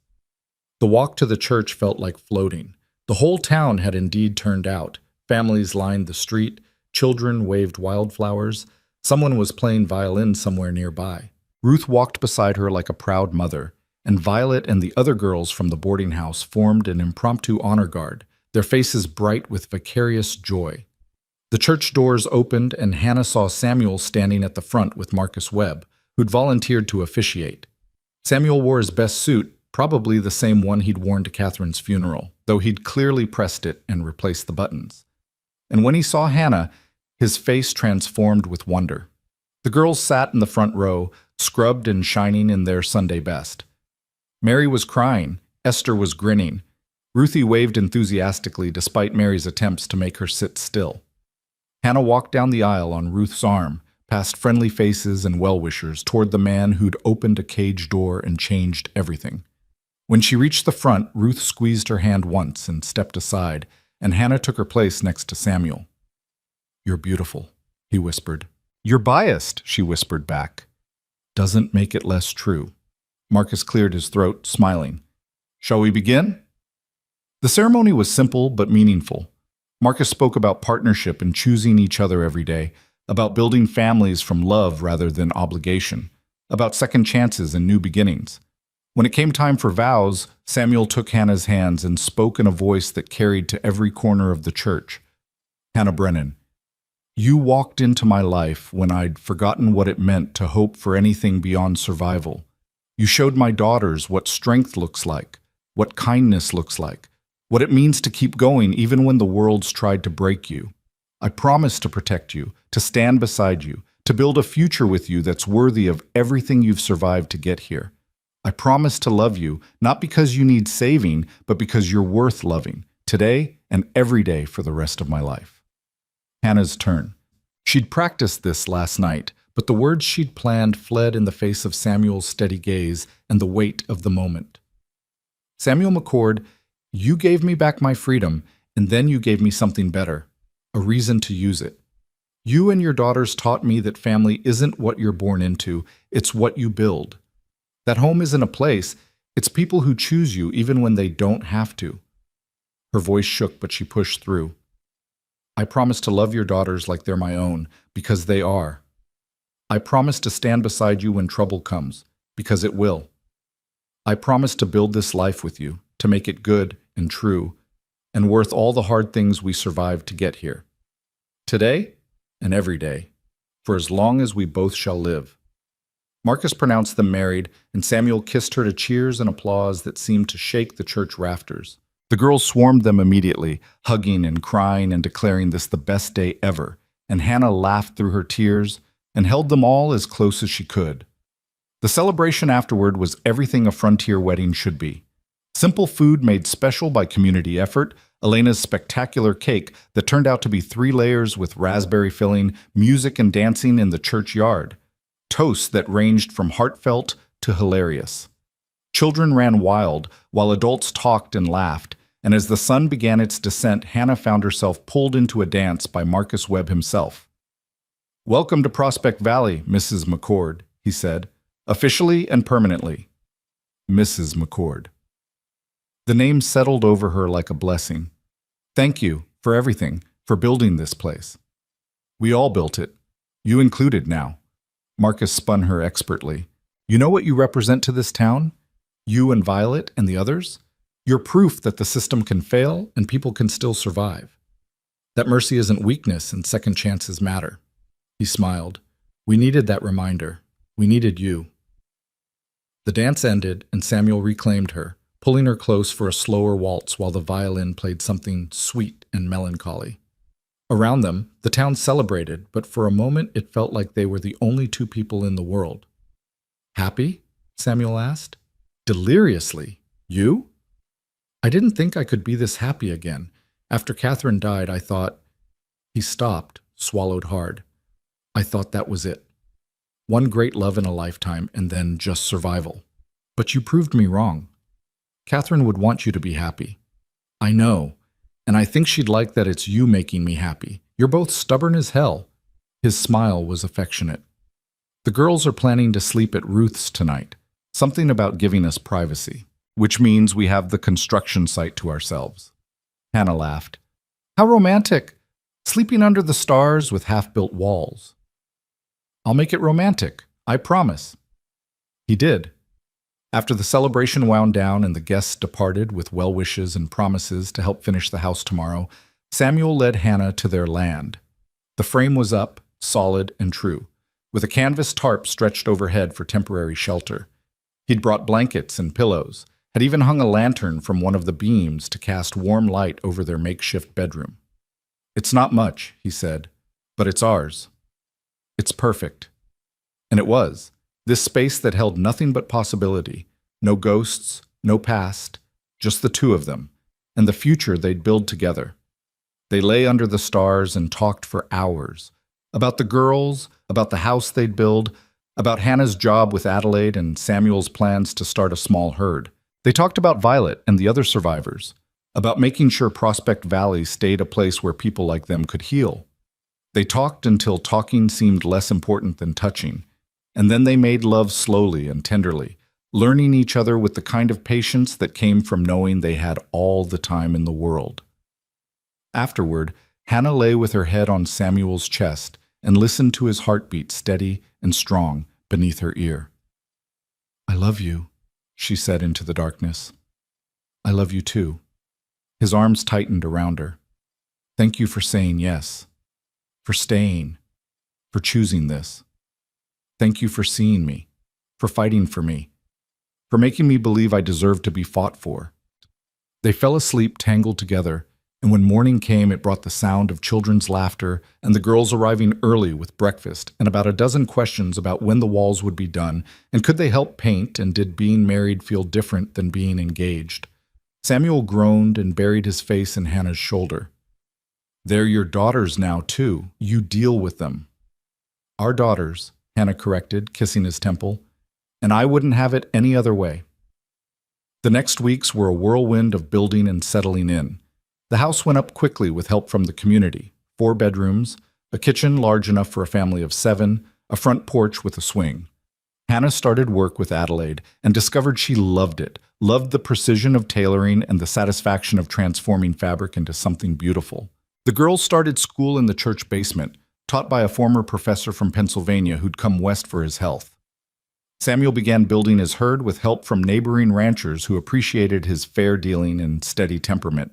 The walk to the church felt like floating. The whole town had indeed turned out. Families lined the street, children waved wildflowers, someone was playing violin somewhere nearby. Ruth walked beside her like a proud mother, and Violet and the other girls from the boarding house formed an impromptu honor guard, their faces bright with vicarious joy. The church doors opened, and Hannah saw Samuel standing at the front with Marcus Webb, who'd volunteered to officiate. Samuel wore his best suit, probably the same one he'd worn to Catherine's funeral, though he'd clearly pressed it and replaced the buttons. And when he saw Hannah, his face transformed with wonder. The girls sat in the front row, scrubbed and shining in their Sunday best. Mary was crying, Esther was grinning. Ruthie waved enthusiastically despite Mary's attempts to make her sit still. Hannah walked down the aisle on Ruth's arm, past friendly faces and well-wishers, toward the man who'd opened a cage door and changed everything. When she reached the front, Ruth squeezed her hand once and stepped aside, and Hannah took her place next to Samuel. "You're beautiful," he whispered. "You're biased," she whispered back. "Doesn't make it less true." Marcus cleared his throat, smiling. "Shall we begin?" The ceremony was simple but meaningful. Marcus spoke about partnership and choosing each other every day, about building families from love rather than obligation, about second chances and new beginnings. When it came time for vows, Samuel took Hannah's hands and spoke in a voice that carried to every corner of the church. "Hannah Brennan, you walked into my life when I'd forgotten what it meant to hope for anything beyond survival. You showed my daughters what strength looks like, what kindness looks like, what it means to keep going even when the world's tried to break you. I promise to protect you, to stand beside you, to build a future with you that's worthy of everything you've survived to get here. I promise to love you, not because you need saving, but because you're worth loving, today and every day for the rest of my life." Hannah's turn. She'd practiced this last night, but the words she'd planned fled in the face of Samuel's steady gaze and the weight of the moment. Samuel McCord, you gave me back my freedom, and then you gave me something better, a reason to use it. You and your daughters taught me that family isn't what you're born into, it's what you build. That home isn't a place, it's people who choose you even when they don't have to. Her voice shook, but she pushed through. I promise to love your daughters like they're my own, because they are. I promise to stand beside you when trouble comes, because it will. I promise to build this life with you, to make it good and true, and worth all the hard things we survived to get here. Today and every day, for as long as we both shall live. Marcus pronounced them married, and Samuel kissed her to cheers and applause that seemed to shake the church rafters. The girls swarmed them immediately, hugging and crying and declaring this the best day ever, and Hannah laughed through her tears and held them all as close as she could. The celebration afterward was everything a frontier wedding should be. Simple food made special by community effort, Elena's spectacular cake that turned out to be 3 layers with raspberry filling, music and dancing in the churchyard, toasts that ranged from heartfelt to hilarious. Children ran wild, while adults talked and laughed, and as the sun began its descent, Hannah found herself pulled into a dance by Marcus Webb himself. "Welcome to Prospect Valley, Mrs. McCord," he said, "officially and permanently. Mrs. McCord." The name settled over her like a blessing. Thank you for everything, for building this place. We all built it. You included now. Marcus spun her expertly. You know what you represent to this town? You and Violet and the others? You're proof that the system can fail and people can still survive. That mercy isn't weakness and second chances matter. He smiled. We needed that reminder. We needed you. The dance ended and Samuel reclaimed her, pulling her close for a slower waltz while the violin played something sweet and melancholy. Around them, the town celebrated, but for a moment it felt like they were the only 2 people in the world. Happy? Samuel asked. Deliriously. You? I didn't think I could be this happy again. After Catherine died, I thought... He stopped, swallowed hard. I thought that was it. One great love in a lifetime, and then just survival. But you proved me wrong. Catherine would want you to be happy. I know, and I think she'd like that it's you making me happy. You're both stubborn as hell. His smile was affectionate. The girls are planning to sleep at Ruth's tonight. Something about giving us privacy, which means we have the construction site to ourselves. Hannah laughed. How romantic! Sleeping under the stars with half-built walls. I'll make it romantic, I promise. He did. After the celebration wound down and the guests departed with well wishes and promises to help finish the house tomorrow, Samuel led Hannah to their land. The frame was up, solid and true, with a canvas tarp stretched overhead for temporary shelter. He'd brought blankets and pillows, had even hung a lantern from one of the beams to cast warm light over their makeshift bedroom. It's not much, he said, but it's ours. It's perfect. And it was. This space that held nothing but possibility, no ghosts, no past, just the 2 of them, and the future they'd build together. They lay under the stars and talked for hours, about the girls, about the house they'd build, about Hannah's job with Adelaide and Samuel's plans to start a small herd. They talked about Violet and the other survivors, about making sure Prospect Valley stayed a place where people like them could heal. They talked until talking seemed less important than touching, and then they made love slowly and tenderly, learning each other with the kind of patience that came from knowing they had all the time in the world. Afterward, Hannah lay with her head on Samuel's chest and listened to his heartbeat steady and strong beneath her ear. I love you, she said into the darkness. I love you too. His arms tightened around her. Thank you for saying yes, for staying, for choosing this. Thank you for seeing me, for fighting for me, for making me believe I deserve to be fought for. They fell asleep tangled together, and when morning came, it brought the sound of children's laughter and the girls arriving early with breakfast and about a dozen questions about when the walls would be done and could they help paint and did being married feel different than being engaged. Samuel groaned and buried his face in Hannah's shoulder. They're your daughters now, too. You deal with them. Our daughters, Hannah corrected, kissing his temple, and I wouldn't have it any other way. The next weeks were a whirlwind of building and settling in. The house went up quickly with help from the community. 4 bedrooms, a kitchen large enough for a family of 7, a front porch with a swing. Hannah started work with Adelaide and discovered she loved it, loved the precision of tailoring and the satisfaction of transforming fabric into something beautiful. The girls started school in the church basement, taught by a former professor from Pennsylvania who'd come west for his health. Samuel began building his herd with help from neighboring ranchers who appreciated his fair dealing and steady temperament.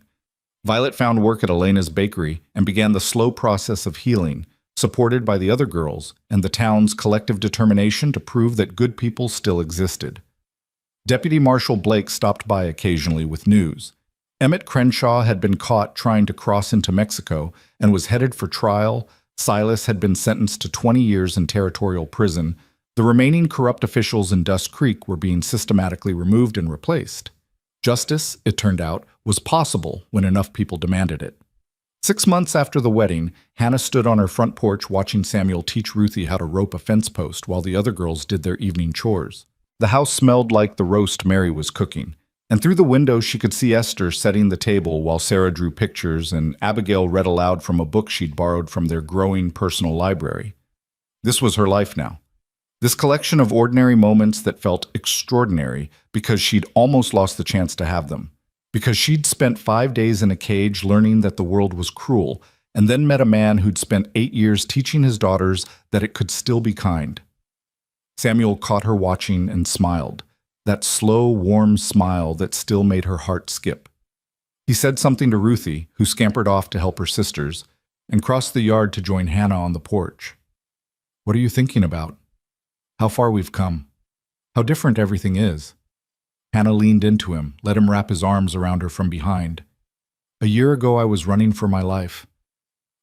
Violet found work at Elena's bakery and began the slow process of healing, supported by the other girls and the town's collective determination to prove that good people still existed. Deputy Marshal Blake stopped by occasionally with news. Emmett Crenshaw had been caught trying to cross into Mexico and was headed for trial. Silas had been sentenced to 20 years in territorial prison. The remaining corrupt officials in Dust Creek were being systematically removed and replaced. Justice, it turned out, was possible when enough people demanded it. 6 months after the wedding, Hannah stood on her front porch watching Samuel teach Ruthie how to rope a fence post while the other girls did their evening chores. The house smelled like the roast Mary was cooking, and through the window she could see Esther setting the table while Sarah drew pictures and Abigail read aloud from a book she'd borrowed from their growing personal library. This was her life now. This collection of ordinary moments that felt extraordinary because she'd almost lost the chance to have them. Because she'd spent 5 days in a cage learning that the world was cruel, and then met a man who'd spent 8 years teaching his daughters that it could still be kind. Samuel caught her watching and smiled, that slow, warm smile that still made her heart skip. He said something to Ruthie, who scampered off to help her sisters, and crossed the yard to join Hannah on the porch. "What are you thinking about? How far we've come. How different everything is." Hannah leaned into him, let him wrap his arms around her from behind. "A year ago I was running for my life.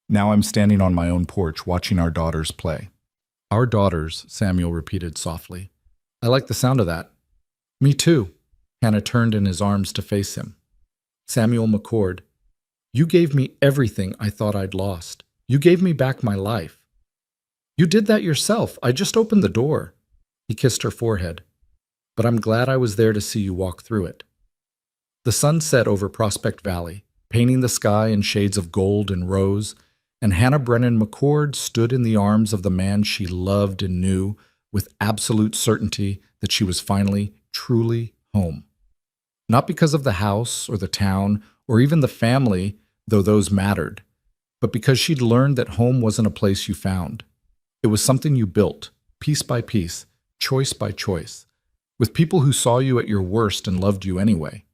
Now I'm standing on my own porch watching our daughters play." "Our daughters," Samuel repeated softly. "I like the sound of that." "Me too." Hannah turned in his arms to face him. "Samuel McCord, you gave me everything I thought I'd lost. You gave me back my life. You did that yourself. I just opened the door." He kissed her forehead. "But I'm glad I was there to see you walk through it." The sun set over Prospect Valley, painting the sky in shades of gold and rose, and Hannah Brennan McCord stood in the arms of the man she loved and knew with absolute certainty that she was finally, truly home. Not because of the house or the town or even the family, though those mattered, but because she'd learned that home wasn't a place you found. It was something you built, piece by piece, choice by choice, with people who saw you at your worst and loved you anyway.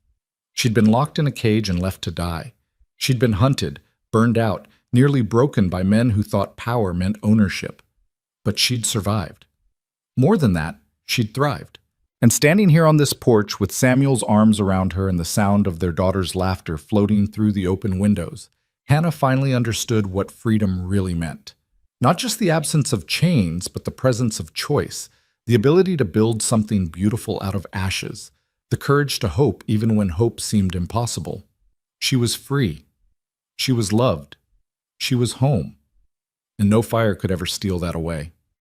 She'd been locked in a cage and left to die. She'd been hunted, burned out, nearly broken by men who thought power meant ownership. But she'd survived. More than that, she'd thrived. And standing here on this porch with Samuel's arms around her and the sound of their daughter's laughter floating through the open windows, Hannah finally understood what freedom really meant. Not just the absence of chains, but the presence of choice, the ability to build something beautiful out of ashes, the courage to hope even when hope seemed impossible. She was free. She was loved. She was home. And no fire could ever steal that away.